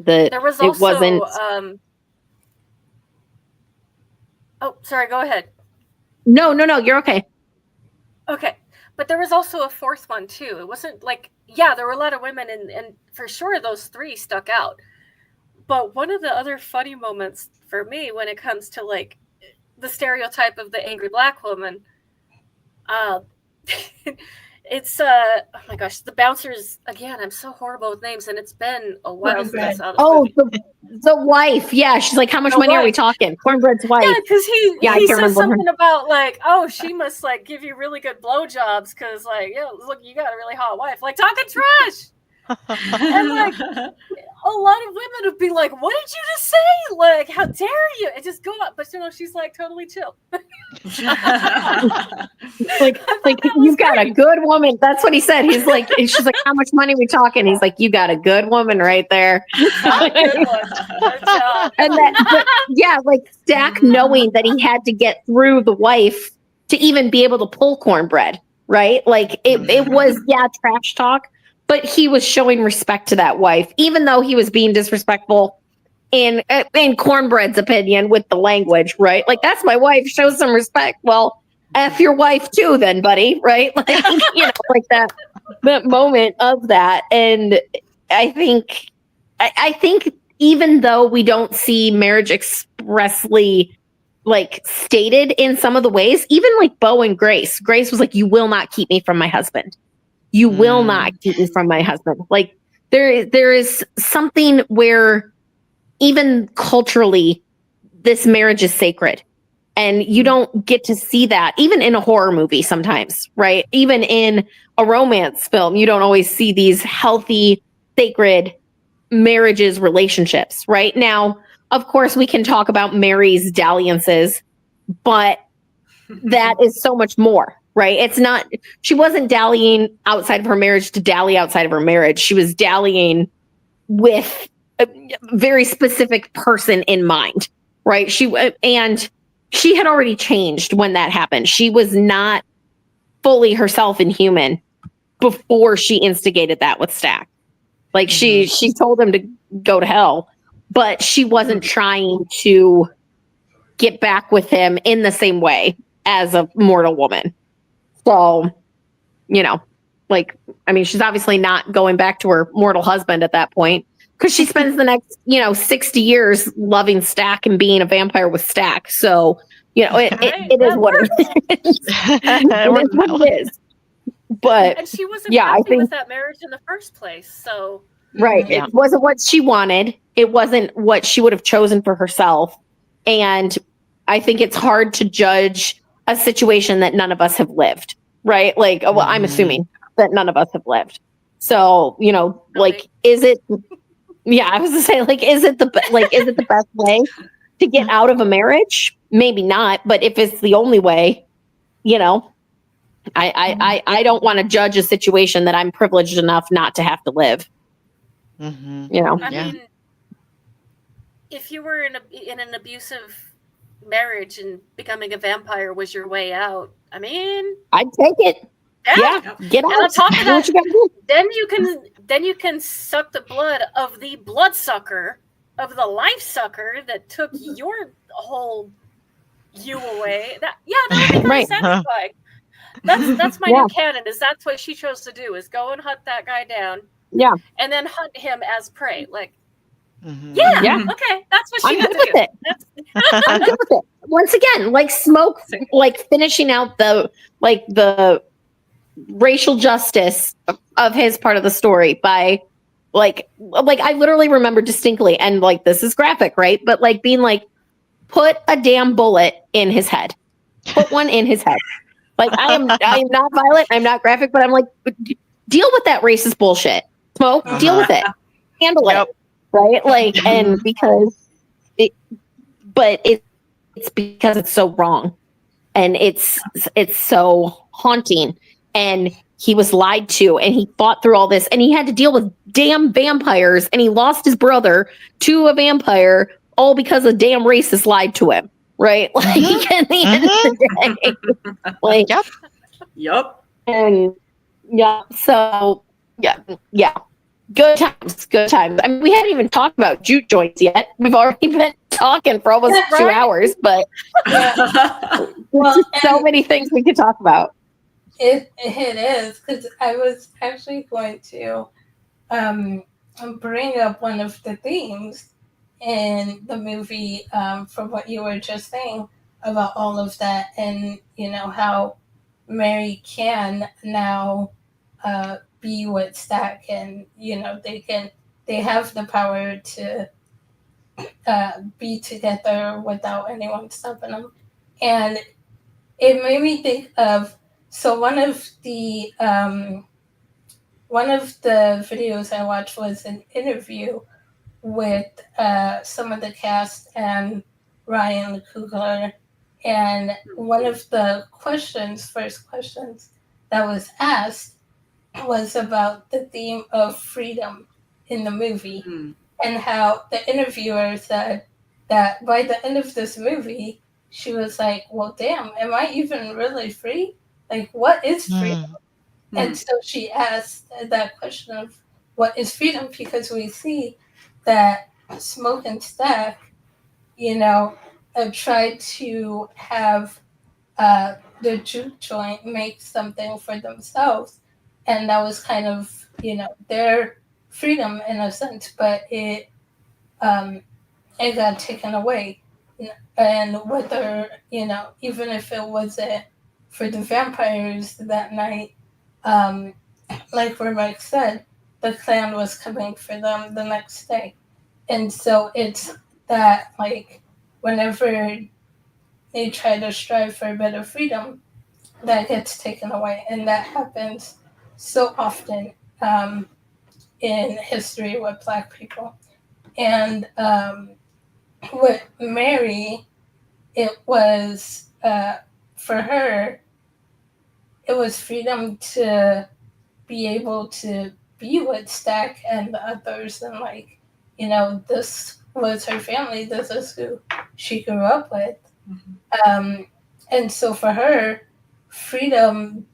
That there was also, it wasn't. Oh, sorry. Go ahead. No, you're okay. Okay. But there was also a fourth one too. It wasn't like, yeah, there were a lot of women, and for sure those three stuck out. But one of the other funny moments for me when it comes to like the stereotype of the angry Black woman, it's oh my gosh, the bouncers again. I'm so horrible with names, and it's been a while since I saw this movie. The wife, yeah. She's like, how much money are we talking? Cornbread's wife. Yeah, because he says something about like, oh, she must like give you really good blowjobs because like, yeah, look, you got a really hot wife. Like talking trash. And like a lot of women would be like, what did you just say? Like, how dare you? And just go up. But she's like totally chill. like you've got a good woman. That's what he said. He's like, she's like, how much money are we talking? He's like, you got a good woman right there. A good one. Good job. And like Stack knowing that he had to get through the wife to even be able to pull cornbread, right? Like it was, trash talk. But he was showing respect to that wife, even though he was being disrespectful in Cornbread's opinion with the language, right? Like, that's my wife, show some respect. Well, F your wife too then, buddy, right? Like, like that moment of that. And I think even though we don't see marriage expressly like stated in some of the ways, even like Bo and Grace was like, you will not keep me from my husband. You will not keep me from my husband. Like there is something where even culturally, this marriage is sacred, and you don't get to see that even in a horror movie sometimes, right? Even in a romance film, you don't always see these healthy, sacred marriages, relationships, right? Now, of course, we can talk about Mary's dalliances, but that is so much more, right? It's not, she wasn't dallying outside of her marriage to dally outside of her marriage. She was dallying with a very specific person in mind, right? And she had already changed when that happened. She was not fully herself and human before she instigated that with Stack. Like she told him to go to hell, but she wasn't trying to get back with him in the same way as a mortal woman. So, like, I mean, she's obviously not going back to her mortal husband at that point because she spends the next, 60 years loving Stack and being a vampire with Stack. So, it is what it is. It is what it is. But and she wasn't yeah, I happy think with that marriage in the first place. So right, Yeah. it wasn't what she wanted. It wasn't what she would have chosen for herself. And I think it's hard to judge a situation that none of us have lived, right? Like, well, I'm assuming that none of us have lived. So, like, is it? Yeah, I was gonna say, like, is it the best way to get out of a marriage? Maybe not, but if it's the only way, I don't want to judge a situation that I'm privileged enough not to have to live. I mean, if you were in an abusive marriage and becoming a vampire was your way out, I mean, I'd take it. Yeah, get out. And on top of Do what that, you gotta do. then you can suck the blood of the bloodsucker, of the life sucker that took your whole you away. That would be kind of satisfying. That's my new canon. Is that's what she chose to do? Is go and hunt that guy down. Yeah, and then hunt him as prey. Like, yeah. Okay, that's what she I'm had good to do. with it. I'm good with it. Once again, like Smoke, like finishing out the racial justice of his part of the story by like I literally remember distinctly, and like this is graphic, right? But like being like, put a damn bullet in his head. Put one in his head. Like I am not violent, I'm not graphic, but I'm like, deal with that racist bullshit. Smoke, deal with it. Handle it. Right? Like, and because it's because it's so wrong. And it's so haunting. And he was lied to, and he fought through all this, and he had to deal with damn vampires, and he lost his brother to a vampire, all because a damn racist lied to him. Right? Like at the end of the day. Like Yep. And so yeah. Good times. I mean, we haven't even talked about jute joints yet. We've already been talking for almost 2 hours, but Well, so many things we could talk about. It is, because I was actually going to bring up one of the themes in the movie from what you were just saying about all of that, and how Mary can now be with Stack, and they have the power to be together without anyone stopping them. And it made me think of, so one of the videos I watched was an interview with some of the cast and Ryan Coogler, and one of the first questions that was asked was about the theme of freedom in the movie, and how the interviewer said that by the end of this movie, she was like, well, damn, am I even really free? Like, what is freedom? And so she asked that question of what is freedom, because we see that Smoke and Stack, tried to have the juke joint make something for themselves. And that was kind of, their freedom in a sense, but it got taken away. And whether, even if it wasn't for the vampires that night, like Rebecca said, the clan was coming for them the next day. And so it's that, like, whenever they try to strive for a better freedom, that gets taken away. And that happens so often in history with Black people. And with Mary, it was for her, it was freedom to be able to be with Stack and the others, and like, this was her family. This is who she grew up with. And so for her, freedom,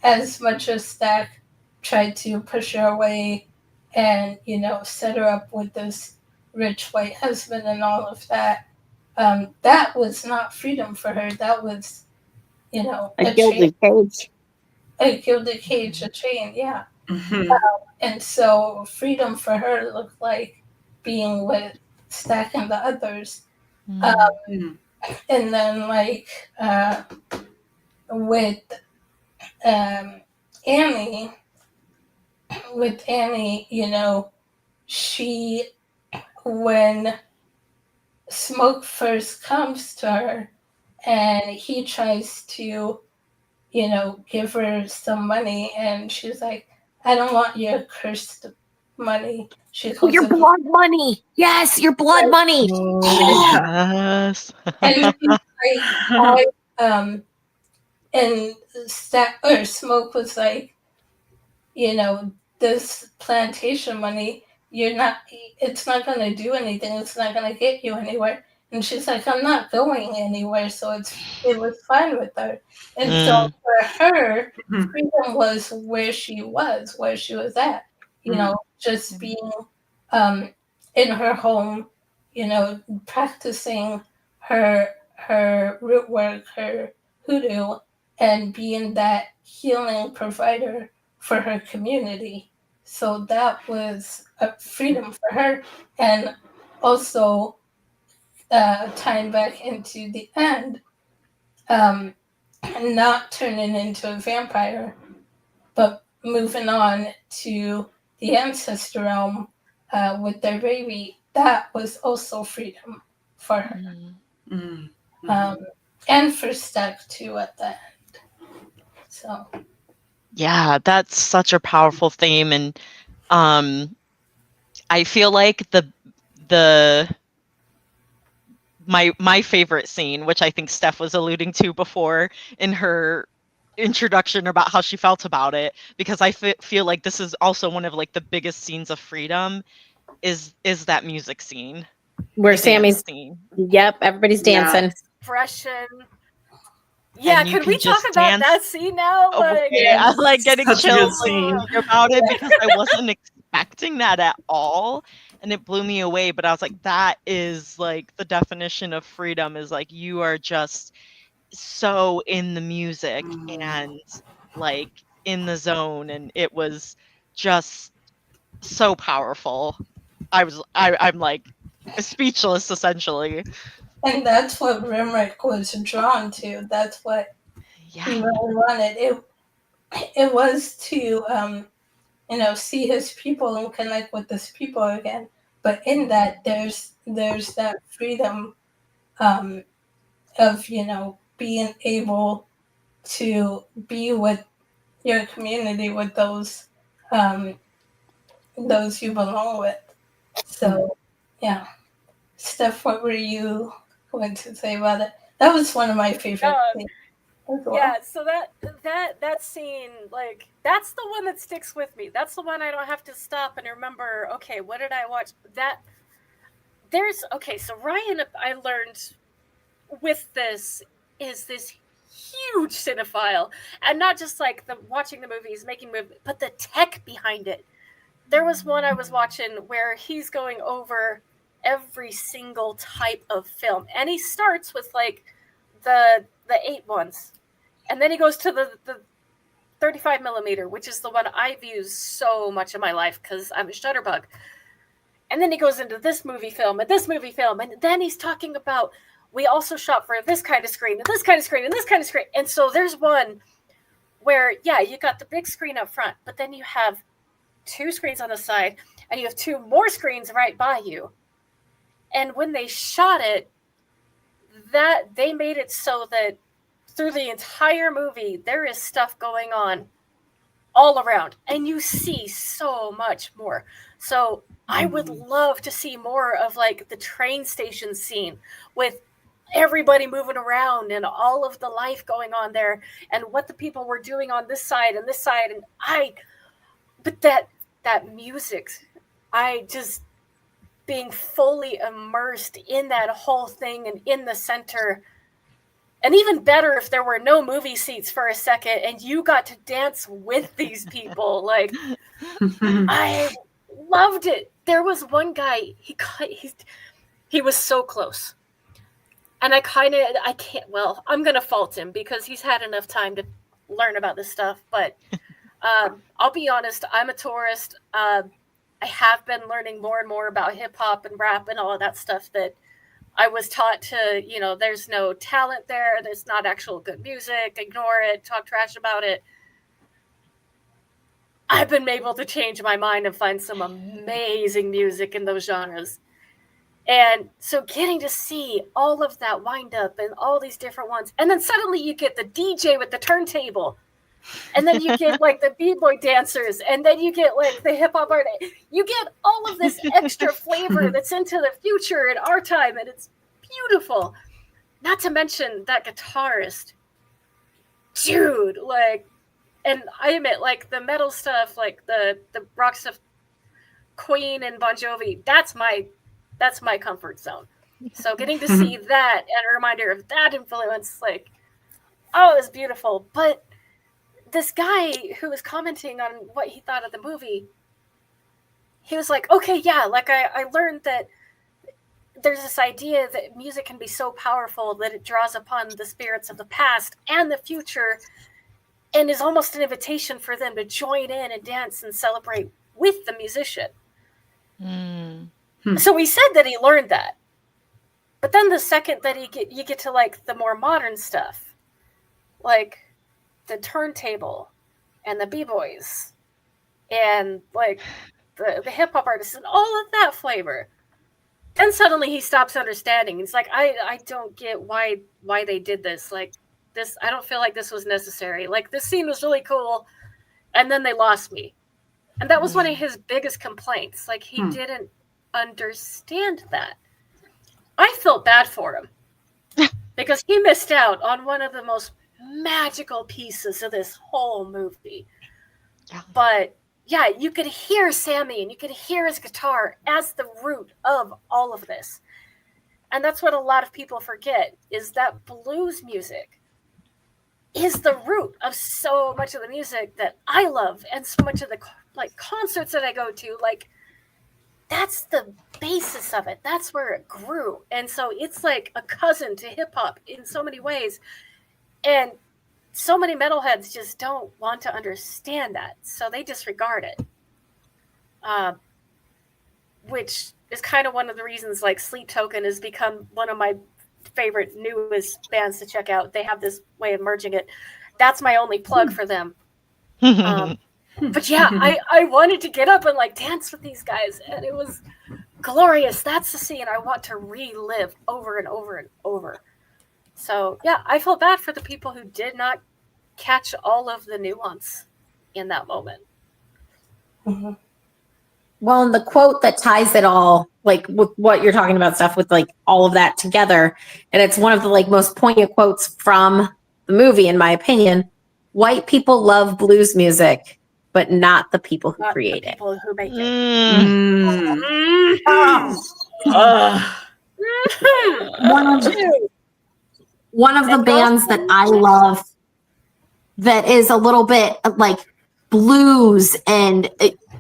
as much as Stack tried to push her away and, set her up with this rich white husband and all of that, that was not freedom for her. That was, a chain, a gilded cage, a chain, yeah. And so freedom for her looked like being with Stack and the others. And then like with Annie, she, when Smoke first comes to her and he tries to, give her some money, and she's like, I don't want your cursed money. She calls Your it blood money. Yes, your blood money. Yes. and she's like, and Smoke was like, this plantation money, it's not going to do anything. It's not going to get you anywhere. And she's like, I'm not going anywhere. So it was fine with her. And so for her, freedom was where she was at, just being in her home, practicing her root work, her hoodoo, and being that healing provider for her community. So that was a freedom for her, and also tying back into the end, not turning into a vampire, but moving on to the ancestor realm with their baby. That was also freedom for her, and for Stack too at the end. So. Yeah, that's such a powerful theme, and I feel like my favorite scene, which I think Steph was alluding to before in her introduction about how she felt about it, because I feel like this is also one of like the biggest scenes of freedom, is that music scene, Where the Sammy's, dance scene. yep, everybody's dancing. Expression. Yeah, And you can we can talk just about dance that scene now? Like, away. I'm like getting Such a good chills like scene. thinking about it, because I wasn't expecting that at all, and it blew me away. But I was like, that is like the definition of freedom, is like you are just so in the music and like in the zone, and it was just so powerful. I'm like speechless essentially. And that's what Rimrick was drawn to. That's what he Yeah. really wanted. It was to see his people and connect with his people again. But in that, there's that freedom of being able to be with your community, with those you belong with. So yeah, Steph, what were you going to say about it? That was one of my favorite things as well. yeah, so that scene, like, that's the one that sticks with me. That's the one I don't have to stop and remember, okay, what did I watch? So Ryan, I learned with this, is this huge cinephile, and not just like watching the movies, making movies, but the tech behind it. There was one I was watching where he's going over every single type of film, and he starts with like the 8 ones, and then he goes to the 35 millimeter, which is the one I've used so much in my life because I'm a shutterbug. And then he goes into this movie film, and then he's talking about, we also shot for this kind of screen, and this kind of screen, and this kind of screen. And so there's one where, yeah, you got the big screen up front, but then you have 2 screens on the side, and you have 2 more screens right by you. And when they shot it, that they made it so that through the entire movie, there is stuff going on all around, and you see so much more. So I would love to see more of like the train station scene with everybody moving around and all of the life going on there and what the people were doing on this side and this side. And but that music, I just being fully immersed in that whole thing and in the center. And even better if there were no movie seats for a second and you got to dance with these people. Like, I loved it. There was one guy, he was so close. And I'm going to fault him because he's had enough time to learn about this stuff. But I'll be honest, I'm a tourist. I have been learning more and more about hip hop and rap and all of that stuff that I was taught to, there's no talent there. There's not actual good music. Ignore it. Talk trash about it. I've been able to change my mind and find some amazing music in those genres. And so getting to see all of that wind up and all these different ones. And then suddenly you get the DJ with the turntable. And then you get like the b-boy dancers. And then you get like the hip hop art. You get all of this extra flavor that's into the future in our time. And it's beautiful. Not to mention that guitarist. Dude, like, and I admit, like, the metal stuff, like the rock stuff, Queen and Bon Jovi, that's my comfort zone. So getting to see that and a reminder of that influence, like, oh, it's beautiful. But this guy who was commenting on what he thought of the movie, he was like, okay, yeah, like I learned that there's this idea that music can be so powerful that it draws upon the spirits of the past and the future and is almost an invitation for them to join in and dance and celebrate with the musician. So he said that he learned that. But then the second that you get to like the more modern stuff, like the turntable and the b-boys and like the hip-hop artists and all of that flavor, then suddenly he stops understanding. He's like, I don't get why they did this. Like this, I don't feel like this was necessary. Like this scene was really cool, and then they lost me. And that was one of his biggest complaints. Like he didn't understand that. I felt bad for him because he missed out on one of the most magical pieces of this whole movie. Yeah. But yeah, you could hear Sammy and you could hear his guitar as the root of all of this. And that's what a lot of people forget, is that blues music is the root of so much of the music that I love and so much of the like concerts that I go to. Like that's the basis of it. That's where it grew. And so it's like a cousin to hip hop in so many ways. And so many metalheads just don't want to understand that. So they disregard it. Which is kind of one of the reasons like Sleep Token has become one of my favorite newest bands to check out. They have this way of merging it. That's my only plug for them. But yeah, I wanted to get up and like dance with these guys, and it was glorious. That's the scene I want to relive over and over and over. So yeah, I feel bad for the people who did not catch all of the nuance in that moment. Mm-hmm. Well, and the quote that ties it all, like with what you're talking about stuff with like all of that together, and it's one of the like most poignant quotes from the movie, in my opinion. White people love blues music, but not the people who create it. People who make it. One of the bands that I love that is a little bit like blues and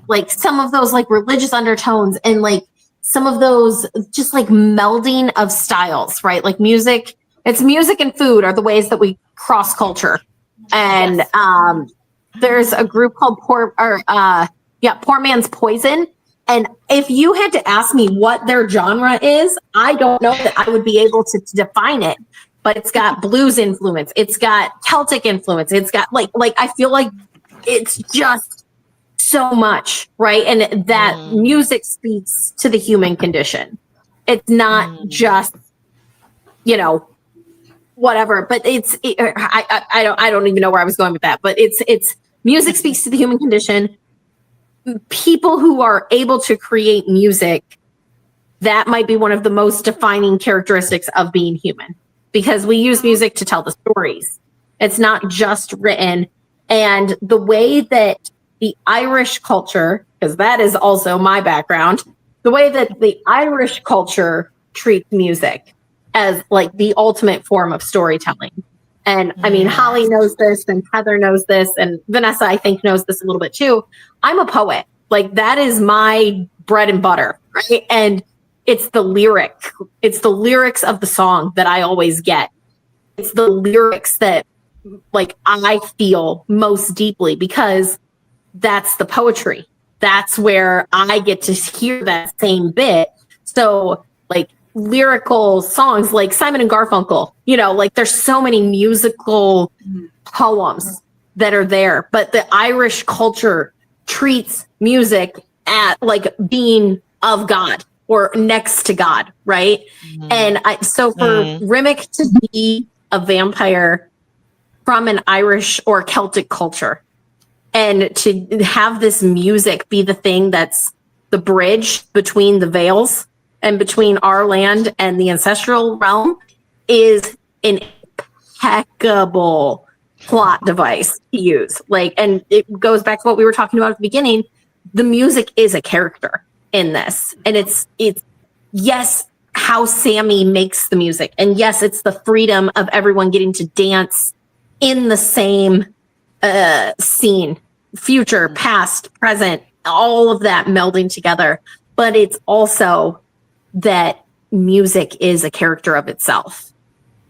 like some of those like religious undertones and like some of those just like melding of styles, right? Like music, it's music and food are the ways that we cross culture. And there's a group called Poor Man's Poison. And if you had to ask me what their genre is, I don't know that I would be able to define it. But it's got blues influence. It's got Celtic influence. It's got like I feel like it's just so much, right? And that music speaks to the human condition. It's not just, whatever. But I don't even know where I was going with that. But it's music speaks to the human condition. People who are able to create music, that might be one of the most defining characteristics of being human. because we use music to tell the stories. It's not just written. And the way that the Irish culture, because that is also my background, the way that the Irish culture treats music as like the ultimate form of storytelling. And I mean, Holly knows this, and Heather knows this, and Vanessa, I think, knows this a little bit too. I'm a poet. Like, that is my bread and butter, right? And it's the lyrics of the song that I always get. It's the lyrics that, like, I feel most deeply, because that's the poetry. That's where I get to hear that same bit. So, like, lyrical songs like Simon and Garfunkel, you know, like, there's so many musical poems that are there, but the Irish culture treats music at like being of God or next to God, right? And so for Rimmick to be a vampire from an Irish or Celtic culture, and to have this music be the thing that's the bridge between the veils and between our land and the ancestral realm, is an impeccable plot device to use. Like, and it goes back to what we were talking about at the beginning. The music is a character in this, and it's yes, how Sammy makes the music, and yes, it's the freedom of everyone getting to dance in the same scene, future, past, present, all of that melding together. But it's also that music is a character of itself,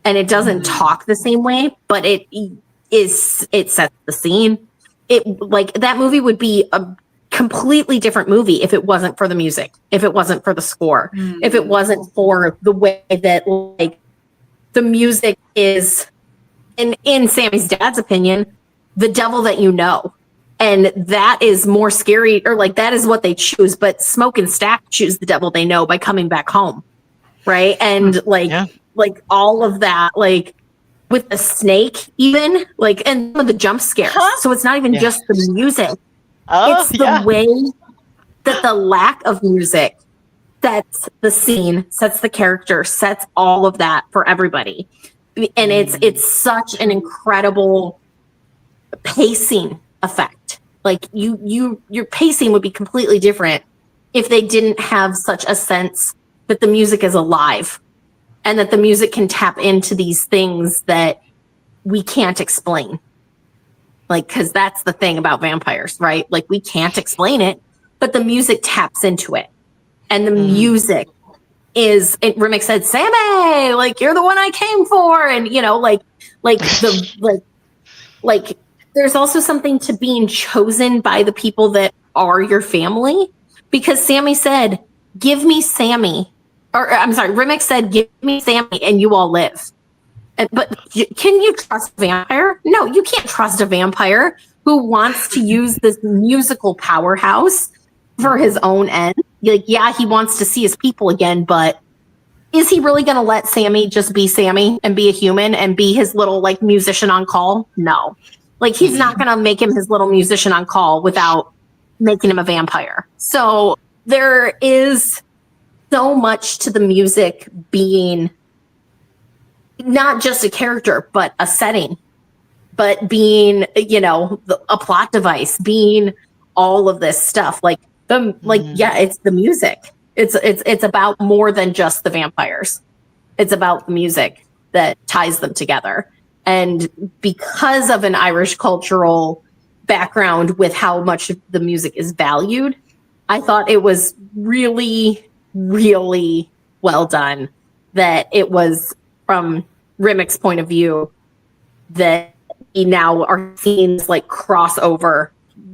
and it doesn't talk the same way, but it sets the scene. It, like, that movie would be a completely different movie if it wasn't for the music, if it wasn't for the score, if it wasn't for the way that, like, the music is, in Sammy's dad's opinion, the devil that you know. And that is more scary, or like, that is what they choose. But Smoke and Stack choose the devil they know by coming back home, right? And like all of that, like with the snake, even like, and some of the jump scares. So it's not even just the music. It's the way that the lack of music sets the scene, sets the character, sets all of that for everybody. And it's such an incredible pacing effect. Like, your pacing would be completely different if they didn't have such a sense that the music is alive, and that the music can tap into these things that we can't explain. Like, because that's the thing about vampires, right? Like, we can't explain it, but the music taps into it. And the music is, Rimmick said, Sammy, like, you're the one I came for. And, you know, like there's also something to being chosen by the people that are your family, because Sammy said, give me Sammy, or I'm sorry, Rimmick said, give me Sammy and you all live. But can you trust a vampire? No, you can't trust a vampire who wants to use this musical powerhouse for his own end. Like, yeah, he wants to see his people again, but is he really going to let Sammy just be Sammy and be a human and be his little, like, musician on call? No. Like, he's not going to make him his little musician on call without making him a vampire. So there is so much to the music being not just a character, but a setting, but being, you know, a plot device, being all of this stuff. Like, it's the music. It's about more than just the vampires. It's about the music that ties them together. And because of an Irish cultural background with how much the music is valued, I thought it was really, really well done. That it was, from Rimmick's point of view, that we now are seeing this, like, crossover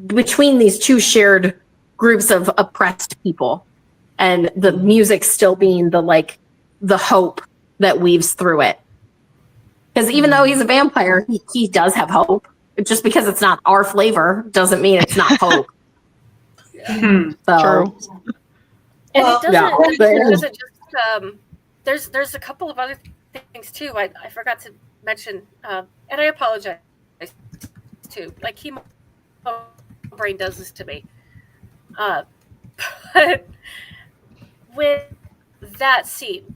between these two shared groups of oppressed people, and the music still being the hope that weaves through it. Because even though he's a vampire, he does have hope. Just because it's not our flavor doesn't mean it's not hope. So, True. And it doesn't, but- it doesn't just, there's a couple of other things too. I forgot to mention, and I apologize too. Like, chemo brain does this to me. But with that scene,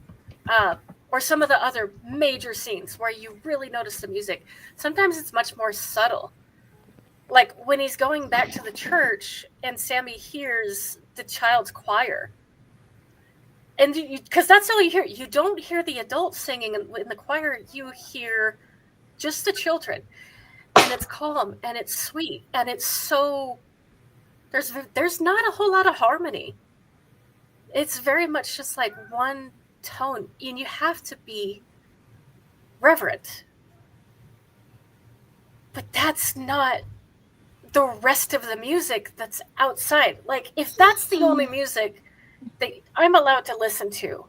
or some of the other major scenes where you really notice the music, sometimes it's much more subtle. Like when he's going back to the church and Sammy hears the child's choir. And because that's all you hear. You don't hear the adults singing in the choir. You hear just the children. And it's calm and it's sweet. And it's so... There's not a whole lot of harmony. It's very much just like one tone. And you have to be reverent. But that's not the rest of the music that's outside. Like, if that's the only music that I'm allowed to listen to,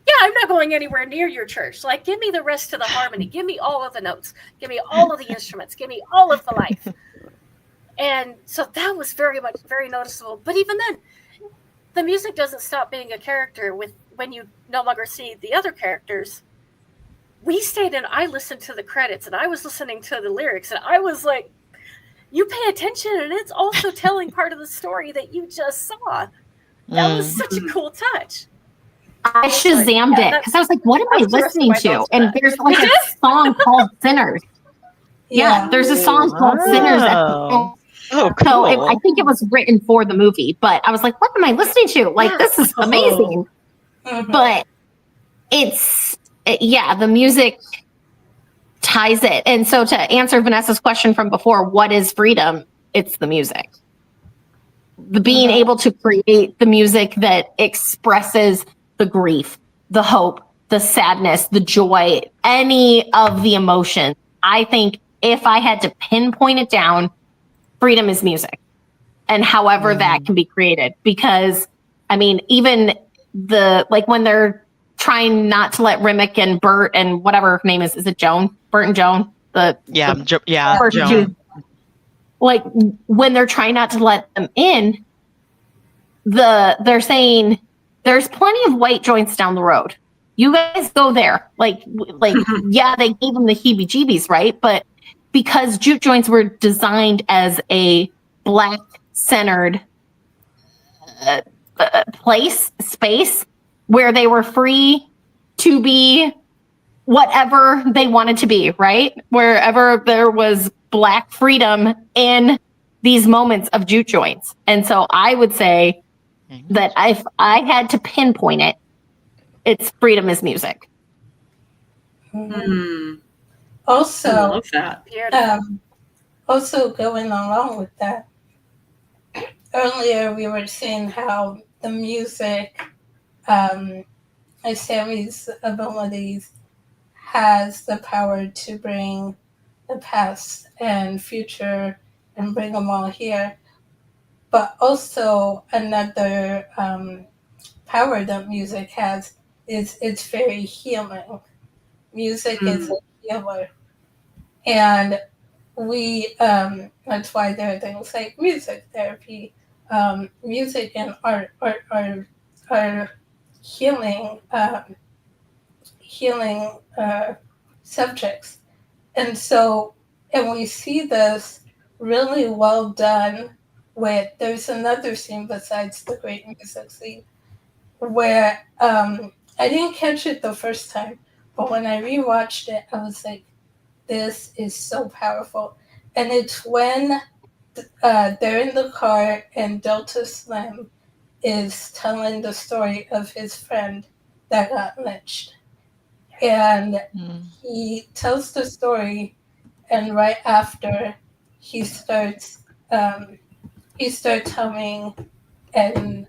yeah, I'm not going anywhere near your church. Like, give me the rest of the harmony. Give me all of the notes. Give me all of the instruments. Give me all of the life. And so that was very noticeable. But even then, the music doesn't stop being a character when you no longer see the other characters. We stayed and I listened to the credits and I was listening to the lyrics and I was like, you pay attention and it's also telling part of the story that you just saw. That was such a cool touch. I Shazammed it because I was like, what am I listening to? And there's like a song called Sinners. Yeah, there's a song called Sinners at the end. Oh, cool. So I think it was written for the movie, but I was like, what am I listening to? Like, this is amazing. But the music ties it. And so to answer Vanessa's question from before, what is freedom? It's the music. The being able to create the music that expresses the grief, the hope, the sadness, the joy, any of the emotions. I think if I had to pinpoint it down, freedom is music. And however that can be created. Because, I mean, even when they're trying not to let Remick and Bert and whatever her name is it Joan? Bert and Joan? Joan. Like when they're trying not to let them in, they're saying there's plenty of white joints down the road. You guys go there. Like yeah, they gave them the heebie-jeebies, right? But because juke joints were designed as a black-centered space where they were free to be whatever they wanted to be, right? Wherever there was black freedom in these moments of juke joints. And so I would say that if I had to pinpoint it, it's freedom is music. Also, I love that. Also going along with that, earlier we were saying how the music, Sammy's abilities, has the power to bring the past and future and bring them all here. But also another power that music has is it's very healing. Music is a healer. And that's why there are things like music therapy. Music and art are healing subjects. And we see this really well done there's another scene besides the great music scene where I didn't catch it the first time, but when I rewatched it, I was like, this is so powerful. And it's when they're in the car and Delta Slim is telling the story of his friend that got lynched. And he tells the story, and right after he starts humming and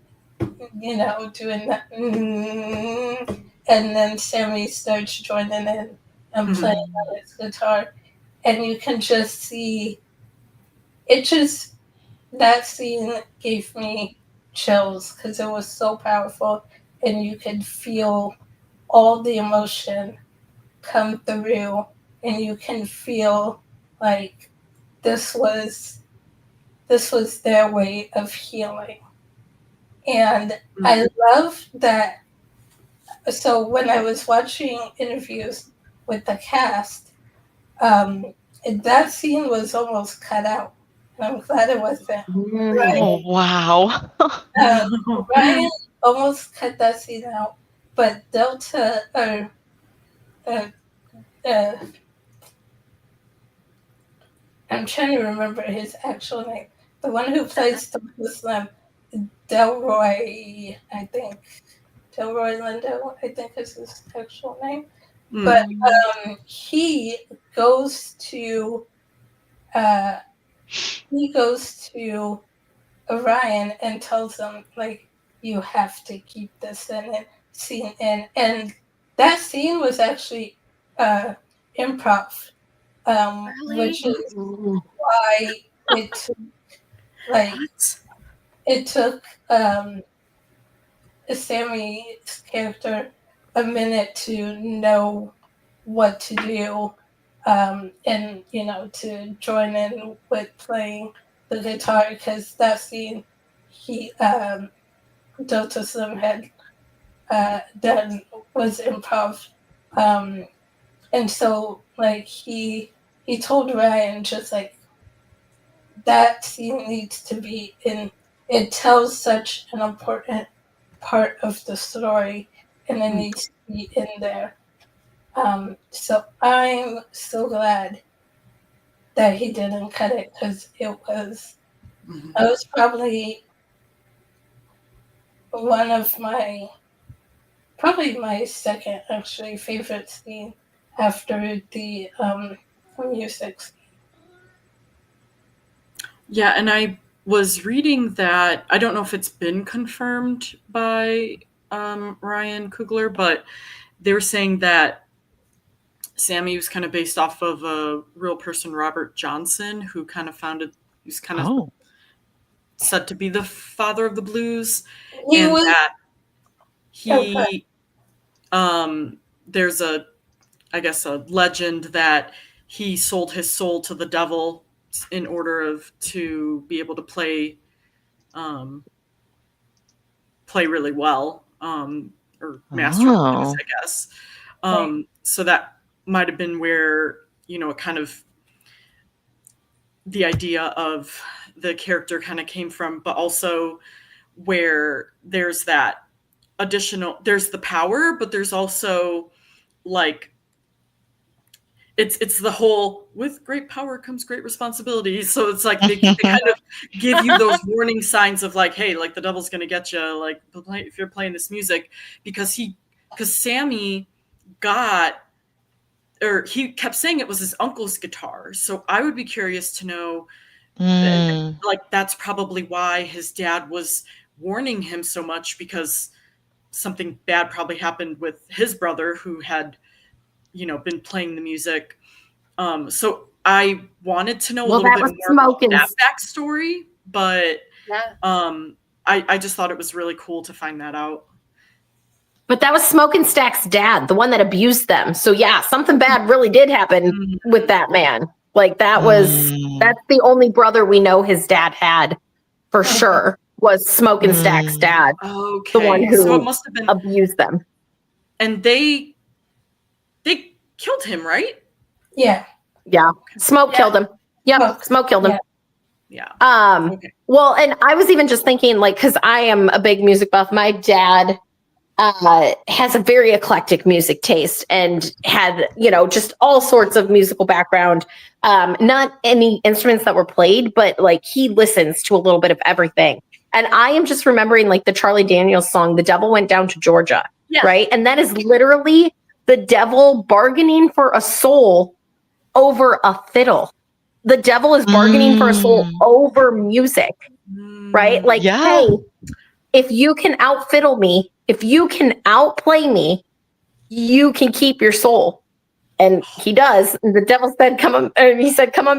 doing that, and then Sammy starts joining in and playing on his guitar, and you can just see that scene gave me chills because it was so powerful, and you could feel all the emotion come through, and you can feel like this was their way of healing. And I love that. So when I was watching interviews with the cast, that scene was almost cut out. And I'm glad it wasn't. Oh, wow. Ryan almost cut that scene out but Delta or I'm trying to remember his actual name. The one who plays Delta Slim, Delroy, I think. Delroy Lindo, I think is his actual name. But he goes to Orion and tells him, like, you have to keep this scene in. And that scene was actually improv, Really? which is why it took Sammy's character a minute to know what to do, and to join in with playing the guitar, because that scene Delta Slim had done was improv, and so like he told Ryan, just like, that scene needs to be in. It tells such an important part of the story, and it needs to be in there. So I'm so glad that he didn't cut it, because it was probably one of my second actually favorite scene after the music. Yeah, and I was reading that, I don't know if it's been confirmed by Ryan Coogler, but they were saying that Sammy was kind of based off of a real person, Robert Johnson, who kind of who's kind of said to be the father of the blues, there's I guess a legend that he sold his soul to the devil in order to be able to play really well, or master the blues, I guess. So that might have been where, kind of the idea of the character kind of came from, but also where there's that there's the power, but there's also like, it's the whole, with great power comes great responsibility. So it's like they kind of give you those warning signs of like, hey, like the devil's going to get you, like if you're playing this music, because Sammy he kept saying it was his uncle's guitar. So I would be curious to know, like, that's probably why his dad was warning him so much, because something bad probably happened with his brother who had, been playing the music. So I wanted to know a little bit more about that backstory, but I just thought it was really cool to find that out. But that was Smoking Stack's dad, the one that abused them. So yeah, something bad really did happen with that man. Like that's the only brother we know his dad had for sure, was Smoking Stack's dad. Okay. The one who so it must have been abused them. And they killed him, right? Yeah. Yeah. Smoke killed him. Yep. Smoke killed him. Yeah. Well, and I was even just thinking, like, because I am a big music buff. My dad has a very eclectic music taste and had, just all sorts of musical background. Not any instruments that were played, but like he listens to a little bit of everything. And I am just remembering like the Charlie Daniels song, "The Devil Went Down to Georgia." Yeah. Right. And that is literally the devil bargaining for a soul over a fiddle. The devil is bargaining for a soul over music. Right. Like, hey, if you can outfiddle me, if you can outplay me, you can keep your soul. And he does. And the devil said, come on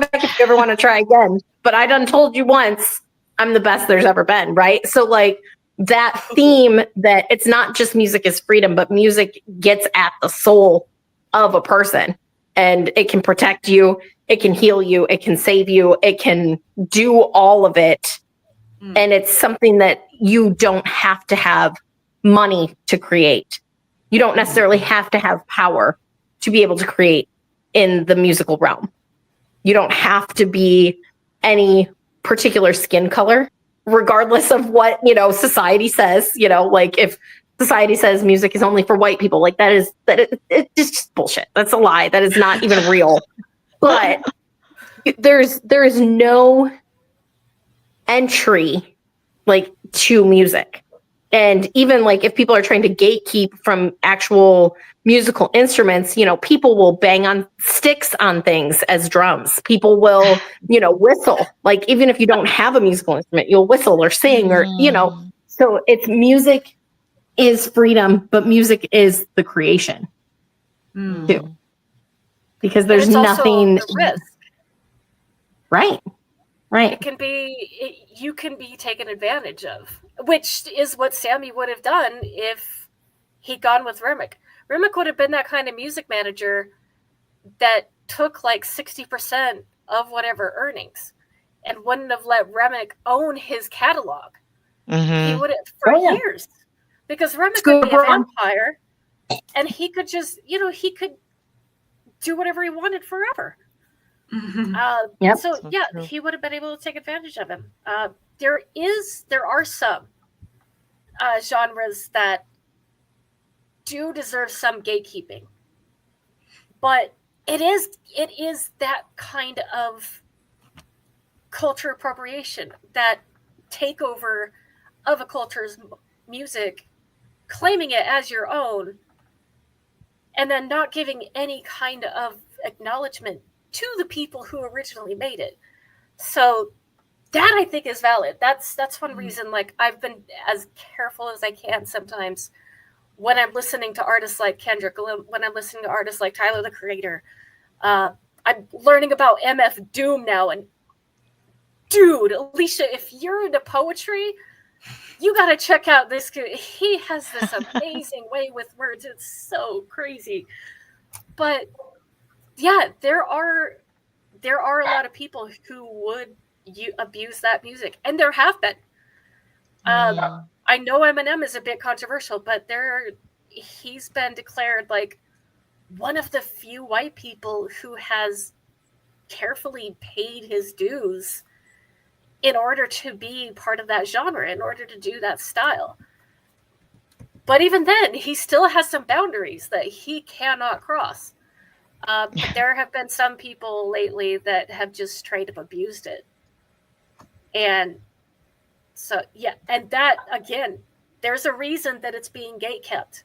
back if you ever want to try again. But I done told you once, I'm the best there's ever been. Right. So like that theme, that it's not just music is freedom, but music gets at the soul of a person, and it can protect you. It can heal you. It can save you. It can do all of it. And it's something that you don't have to have money to create. You don't necessarily have to have power to be able to create in the musical realm. You don't have to be any particular skin color, regardless of what, society says, like if society says music is only for white people. Like it's just bullshit. That's a lie. That is not even real. But there is no entry like to music. And even like if people are trying to gatekeep from actual musical instruments, you know, people will bang on sticks on things as drums. People will, you know, whistle. Like even if you don't have a musical instrument, you'll whistle or sing or, you know. So it's music is freedom, but music is the creation too. Because there's and it's nothing also the risk. Right. It can be, you can be taken advantage of, which is what Sammy would have done if he'd gone with Remick. Remick would have been that kind of music manager that took like 60% of whatever earnings and wouldn't have let Remick own his catalog. He would have for years, because Remick would be a vampire and he could just, you know, he could do whatever he wanted forever. So yeah, he would have been able to take advantage of him. There are some genres that do deserve some gatekeeping, but it is that kind of culture appropriation, that takeover of a culture's music, claiming it as your own, and then not giving any kind of acknowledgement to the people who originally made it. So that I think is valid. That's one reason, like, I've been as careful as I can sometimes when I'm listening to artists like Kendrick, when I'm listening to artists like Tyler, the Creator. I'm learning about MF Doom now, and dude, Alicia, if you're into poetry, you got to check out this. He has this amazing way with words. It's so crazy. But yeah, there are a lot of people who would abuse that music, and there have been. I know Eminem is a bit controversial, but he's been declared like one of the few white people who has carefully paid his dues in order to be part of that genre, in order to do that style. But even then, he still has some boundaries that he cannot cross. But there have been some people lately that have just straight up abused it. And so, yeah, and that, again, there's a reason that it's being gatekept,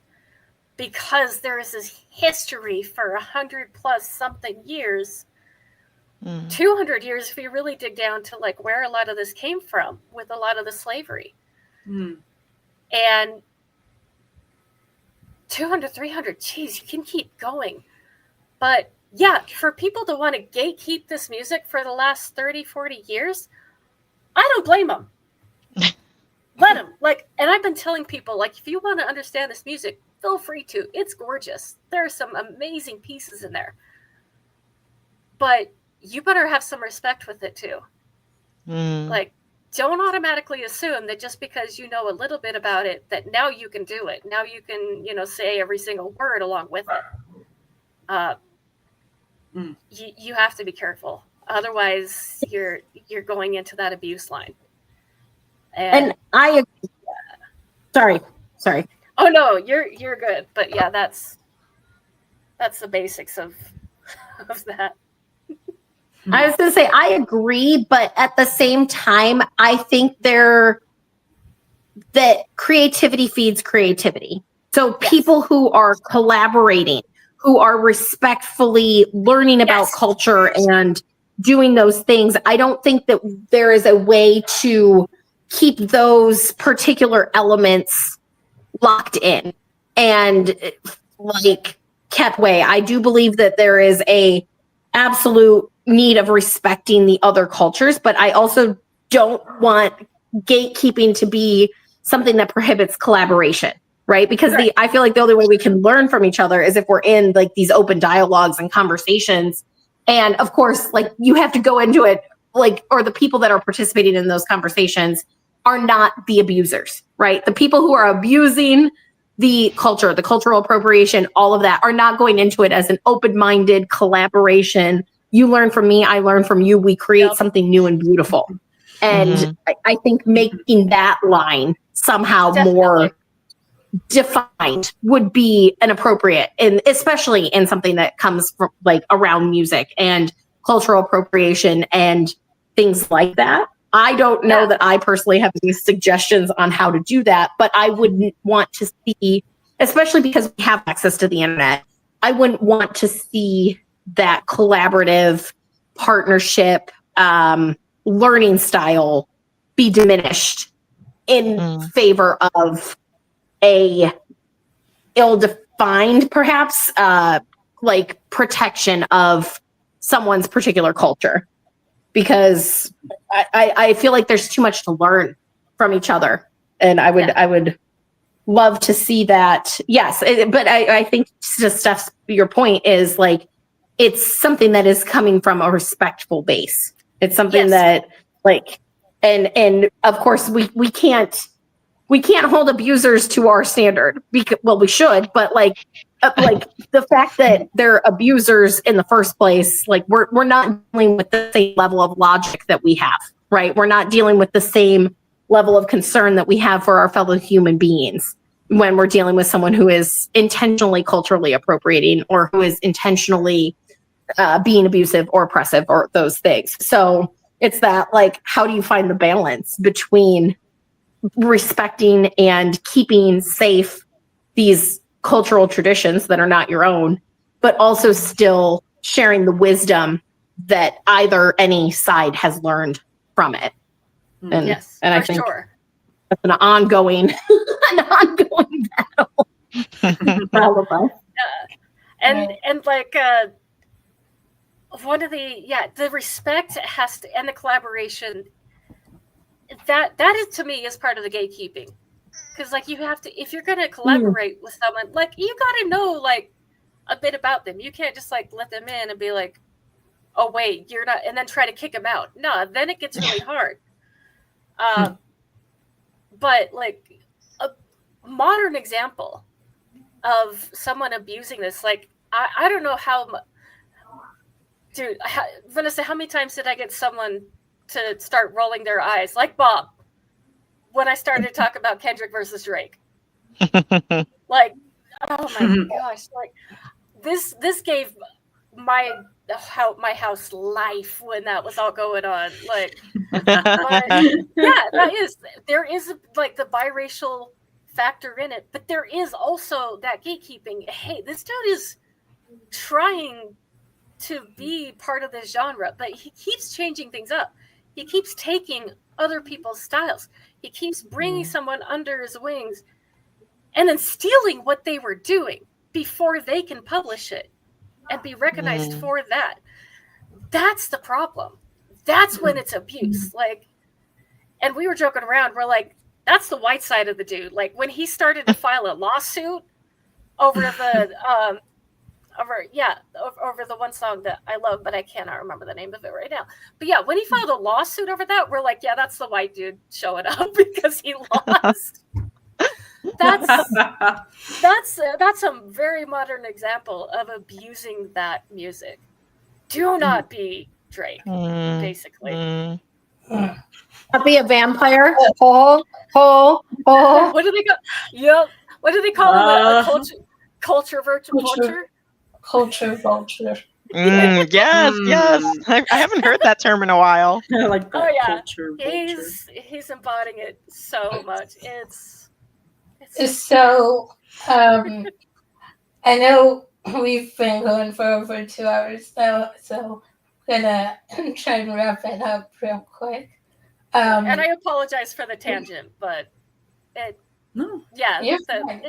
because there is this history for 100 plus something years, 200 years, if you really dig down to like where a lot of this came from with a lot of the slavery. And 200, 300, geez, you can keep going. But yeah, for people to want to gatekeep this music for the last 30, 40 years, I don't blame them. Let them. Like, and I've been telling people, like, if you want to understand this music, feel free to. It's gorgeous. There are some amazing pieces in there. But you better have some respect with it too. Like, don't automatically assume that just because you know a little bit about it, that now you can do it. Now you can, you know, say every single word along with it. You have to be careful. Otherwise, you're going into that abuse line. And I sorry. Oh no, you're good. But yeah, that's the basics of that. I was going to say, I agree, but at the same time, I think that creativity feeds creativity. So people who are collaborating, who are respectfully learning about culture and doing those things, I don't think that there is a way to keep those particular elements locked in and like kept away. I do believe that there is a absolute need of respecting the other cultures, but I also don't want gatekeeping to be something that prohibits collaboration, right? Because I feel like the only way we can learn from each other is if we're in like these open dialogues and conversations. And of course, like you have to go into it, like, or the people that are participating in those conversations are not the abusers, right? The people who are abusing the culture, the cultural appropriation, all of that are not going into it as an open-minded collaboration. You learn from me, I learn from you. We create something new and beautiful. And I think making that line somehow more defined would be an appropriate, and especially in something that comes from like around music and cultural appropriation and things like that. I don't know that I personally have any suggestions on how to do that, but I wouldn't want to see, especially because we have access to the internet, I wouldn't want to see that collaborative partnership learning style be diminished in favor of a ill-defined, perhaps, like protection of someone's particular culture, because I feel like there's too much to learn from each other, and I would love to see that. Yes, but I think to Steph's, your point is like it's something that is coming from a respectful base. It's something that like, and of course we can't hold abusers to our standard, because, well, we should, but like the fact that they're abusers in the first place, like we're not dealing with the same level of logic that we have, right? We're not dealing with the same level of concern that we have for our fellow human beings when we're dealing with someone who is intentionally culturally appropriating or who is intentionally being abusive or oppressive or those things. So it's that, like, how do you find the balance between respecting and keeping safe these cultural traditions that are not your own, but also still sharing the wisdom that either any side has learned from it. And, yes, and I for think sure. that's an ongoing battle for all of us. And like one of the respect has to, and the collaboration, that is, to me, is part of the gatekeeping, because like you have to, if you're going to collaborate with someone, like you got to know like a bit about them. You can't just like let them in and be like, oh wait, you're not, and then try to kick them out. No, then it gets really hard. But like a modern example of someone abusing this, like I don't know how much. Dude, Vanessa, how many times did I get someone to start rolling their eyes, like Bob, when I started to talk about Kendrick versus Drake? Like, oh my gosh! Like, this gave my house life when that was all going on. Like, but, yeah, there is like the biracial factor in it, but there is also that gatekeeping. Hey, this dude is trying to be part of this genre, but he keeps changing things up. He keeps taking other people's styles. He keeps bringing someone under his wings and then stealing what they were doing before they can publish it and be recognized for that. That's the problem. That's when it's abuse. Like, and we were joking around. We're like, that's the white side of the dude. Like when he started to file a lawsuit over the over the one song that I love, but I cannot remember the name of it right now. But yeah, when he filed a lawsuit over that, we're like, yeah, that's the white dude showing up because he lost. That's a very modern example of abusing that music. Do not be Drake, basically. Not be a vampire. What do they go? Yep. What do they call it? A culture vulture? Culture vulture. Yes. I haven't heard that term in a while. I like that. Oh yeah, culture he's embodying it so much. It's so. I know we've been going for over 2 hours now, so I'm gonna try and wrap it up real quick. And I apologize for the tangent, but it. No. Yeah, it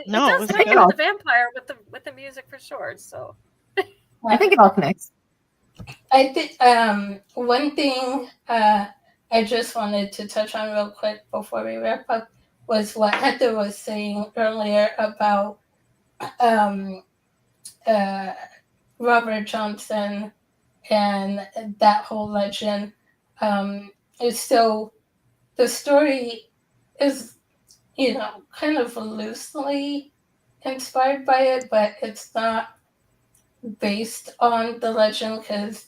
does connect with the vampire with the music for sure. So I think it all connects. I think one thing I just wanted to touch on real quick before we wrap up was what Heather was saying earlier about Robert Johnson and that whole legend. So the story is, kind of loosely inspired by it, but it's not based on the legend because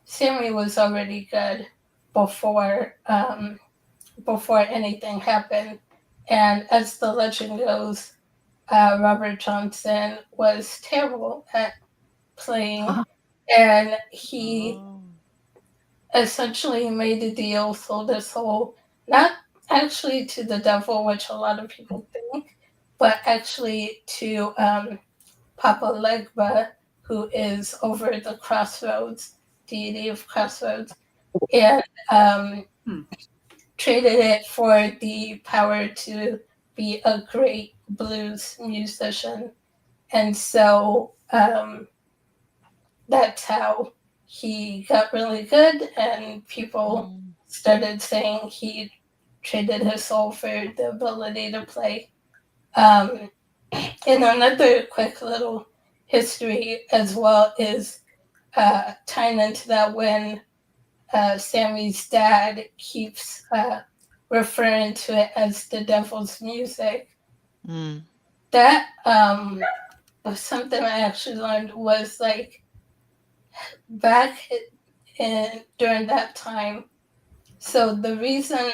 Sammy was already good before anything happened. And as the legend goes, Robert Johnson was terrible at playing, and he essentially made a deal, sold his soul, not actually to the devil, which a lot of people think, but actually to Papa Legba, who is over the crossroads, deity of crossroads, and traded it for the power to be a great blues musician. And so that's how he got really good, and people started saying he traded his soul for the ability to play. And another quick little history as well is tying into that when Sammy's dad keeps referring to it as the devil's music. That was something I actually learned was like back during that time. So the reason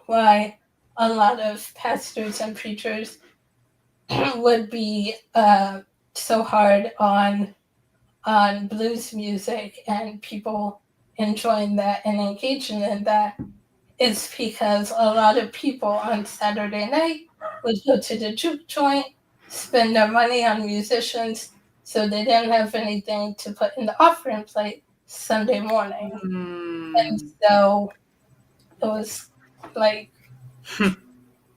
why a lot of pastors and preachers would be so hard on blues music and people enjoying that and engaging in that is because a lot of people on Saturday night would go to the juke joint, spend their money on musicians, so they didn't have anything to put in the offering plate Sunday morning. And so it was like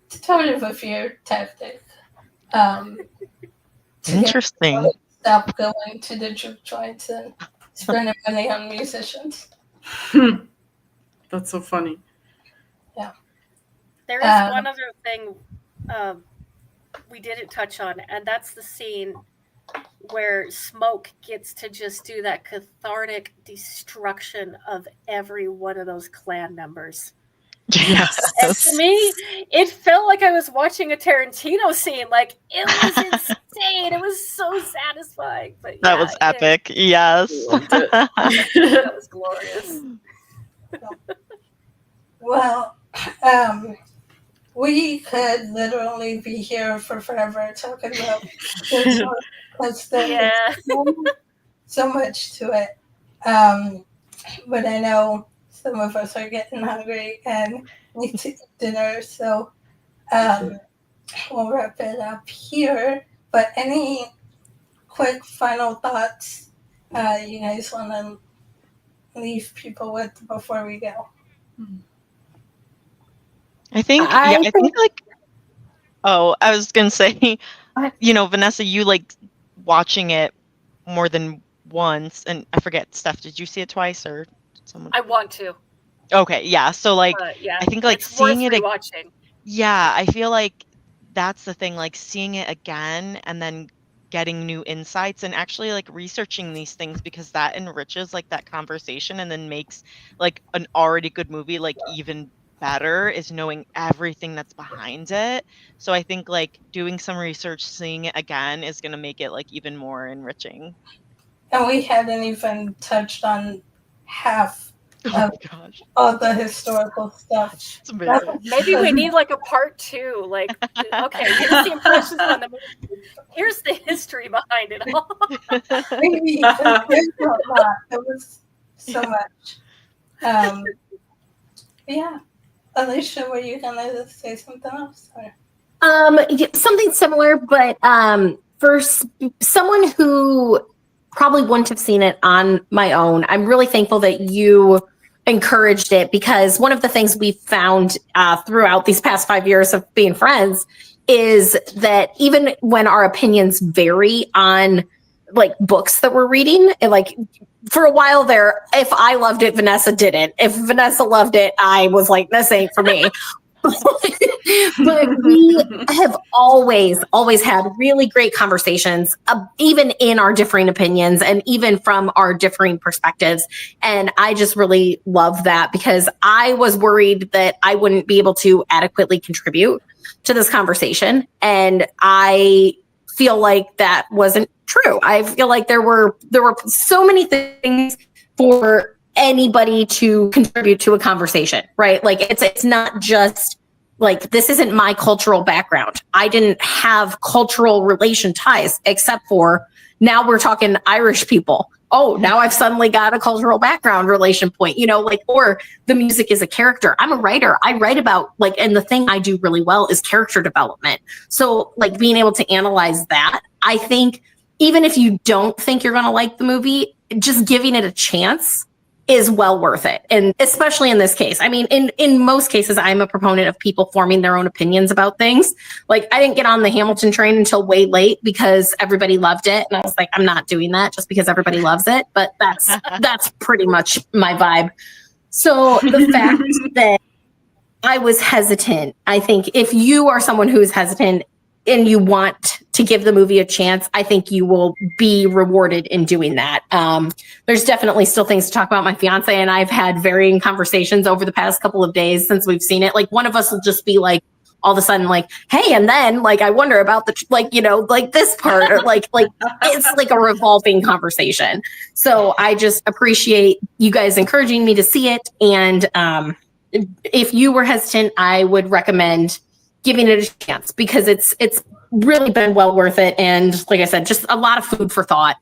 sort of a fear tactic. Interesting. Stop going to the juke joints and spending money on musicians. That's so funny. Yeah. There is one other thing we didn't touch on, and that's the scene where Smoke gets to just do that cathartic destruction of every one of those clan members. Yes. And to me, it felt like I was watching a Tarantino scene. Like, it was insane. It was so satisfying. But that was epic. Yes. That was glorious. Well, we could literally be here for forever talking about this one because there's so much to it. But I know some of us are getting hungry and need to eat dinner, so we'll wrap it up here. But any quick final thoughts you guys want to leave people with before we go? I think like, I was going to say, Vanessa, you like watching it more than once, and I forget, Steph, did you see it twice or someone? I want to. Okay, yeah. So like, I think like it's seeing it, watching. Yeah, I feel like that's the thing, like seeing it again and then getting new insights and actually like researching these things, because that enriches like that conversation and then makes like an already good movie like even better, is knowing everything that's behind it. So I think like doing some research, seeing it again is going to make it like even more enriching. And we hadn't even touched on half of all the historical stuff. Maybe we need like a part 2. Like, okay, here's the impressions on the movie. Here's the history behind it all. Maybe there's a lot. There was so much. Yeah. Alicia, were you gonna say something else? Or? Something similar, but for someone who probably wouldn't have seen it on my own, I'm really thankful that you encouraged it, because one of the things we found throughout these past 5 years of being friends is that even when our opinions vary on like books that we're reading, and like for a while there, if I loved it, Vanessa didn't. If Vanessa loved it, I was like, this ain't for me. But we have always had really great conversations, even in our differing opinions and even from our differing perspectives. And I just really love that, because I was worried that I wouldn't be able to adequately contribute to this conversation. And I feel like that wasn't true. I feel like there were so many things for anybody to contribute to a conversation, right? Like it's not just like, this isn't my cultural background. I didn't have cultural relation ties, except for now we're talking Irish people. Oh, now I've suddenly got a cultural background relation point, you know, like, or the music is a character. I'm a writer. I write about, like, and the thing I do really well is character development. So, like, being able to analyze that, I think, even if you don't think you're going to like the movie, just giving it a chance is well worth it. And especially in this case, I mean, in most cases, I'm a proponent of people forming their own opinions about things. Like, I didn't get on the Hamilton train until way late because everybody loved it. And I was like, I'm not doing that just because everybody loves it. But that's pretty much my vibe. So the fact that I was hesitant, I think if you are someone who is hesitant and you want to give the movie a chance, I think you will be rewarded in doing that. There's definitely still things to talk about. My fiance and I've had varying conversations over the past couple of days since we've seen it. Like, one of us will just be like, all of a sudden, like, hey, and then, like, I wonder about the, like, you know, like this part, or like it's like a revolving conversation. So I just appreciate you guys encouraging me to see it. And if you were hesitant, I would recommend giving it a chance, because it's really been well worth it. And like I said, just a lot of food for thought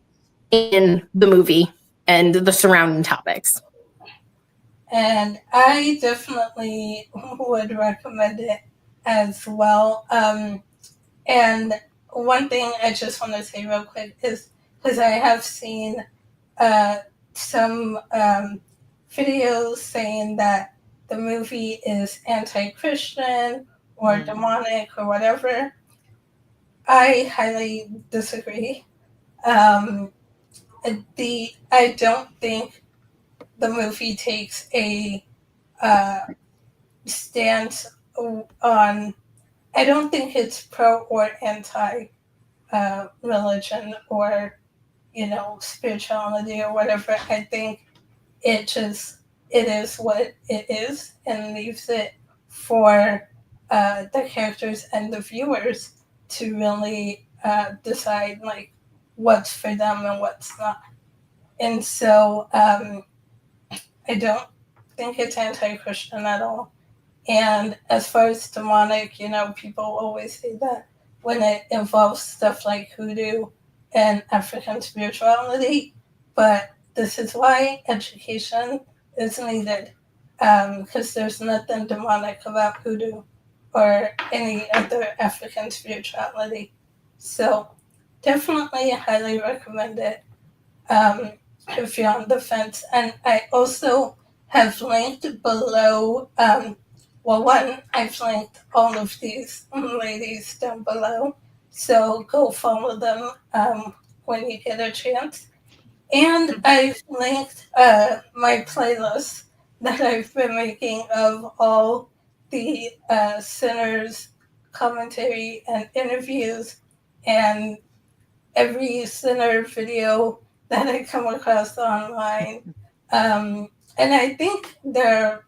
in the movie and the surrounding topics. And I definitely would recommend it as well. And one thing I just want to say real quick is, because I have seen some videos saying that the movie is anti-Christian or demonic or whatever. I highly disagree. I don't think the movie takes a stance on, I don't think it's pro or anti religion or, you know, spirituality or whatever. I think it is what it is, and leaves it for the characters and the viewers to really decide, like, what's for them and what's not. And so I don't think it's anti-Christian at all. And as far as demonic, you know, people always say that when it involves stuff like hoodoo and African spirituality, but this is why education is needed, because there's nothing demonic about hoodoo or any other African spirituality. So definitely highly recommend it if you're on the fence. And I also have linked below, one, I've linked all of these ladies down below, so go follow them when you get a chance. And I've linked my playlist that I've been making of all the Sinners commentary and interviews, and every Sinner video that I come across online. And I think there are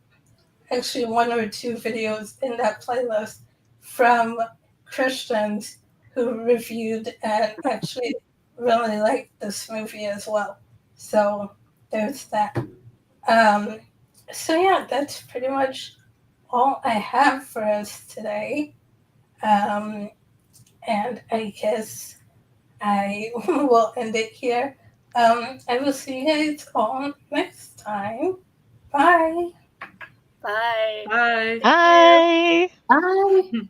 actually one or two videos in that playlist from Christians who reviewed and actually really liked this movie as well. So there's that. So yeah, that's pretty much all I have for us today. And I guess I will end it here. I will see you guys all next time. Bye. Bye. Bye. Bye. Bye.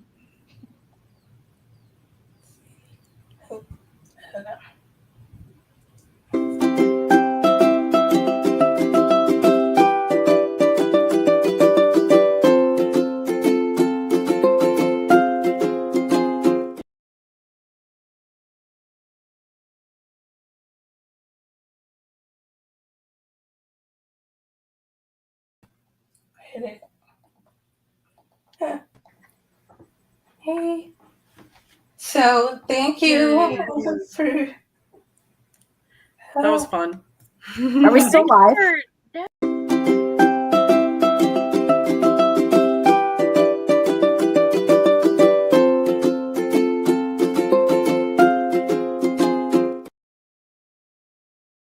Hey. So thank you for That was fun. Are we still live?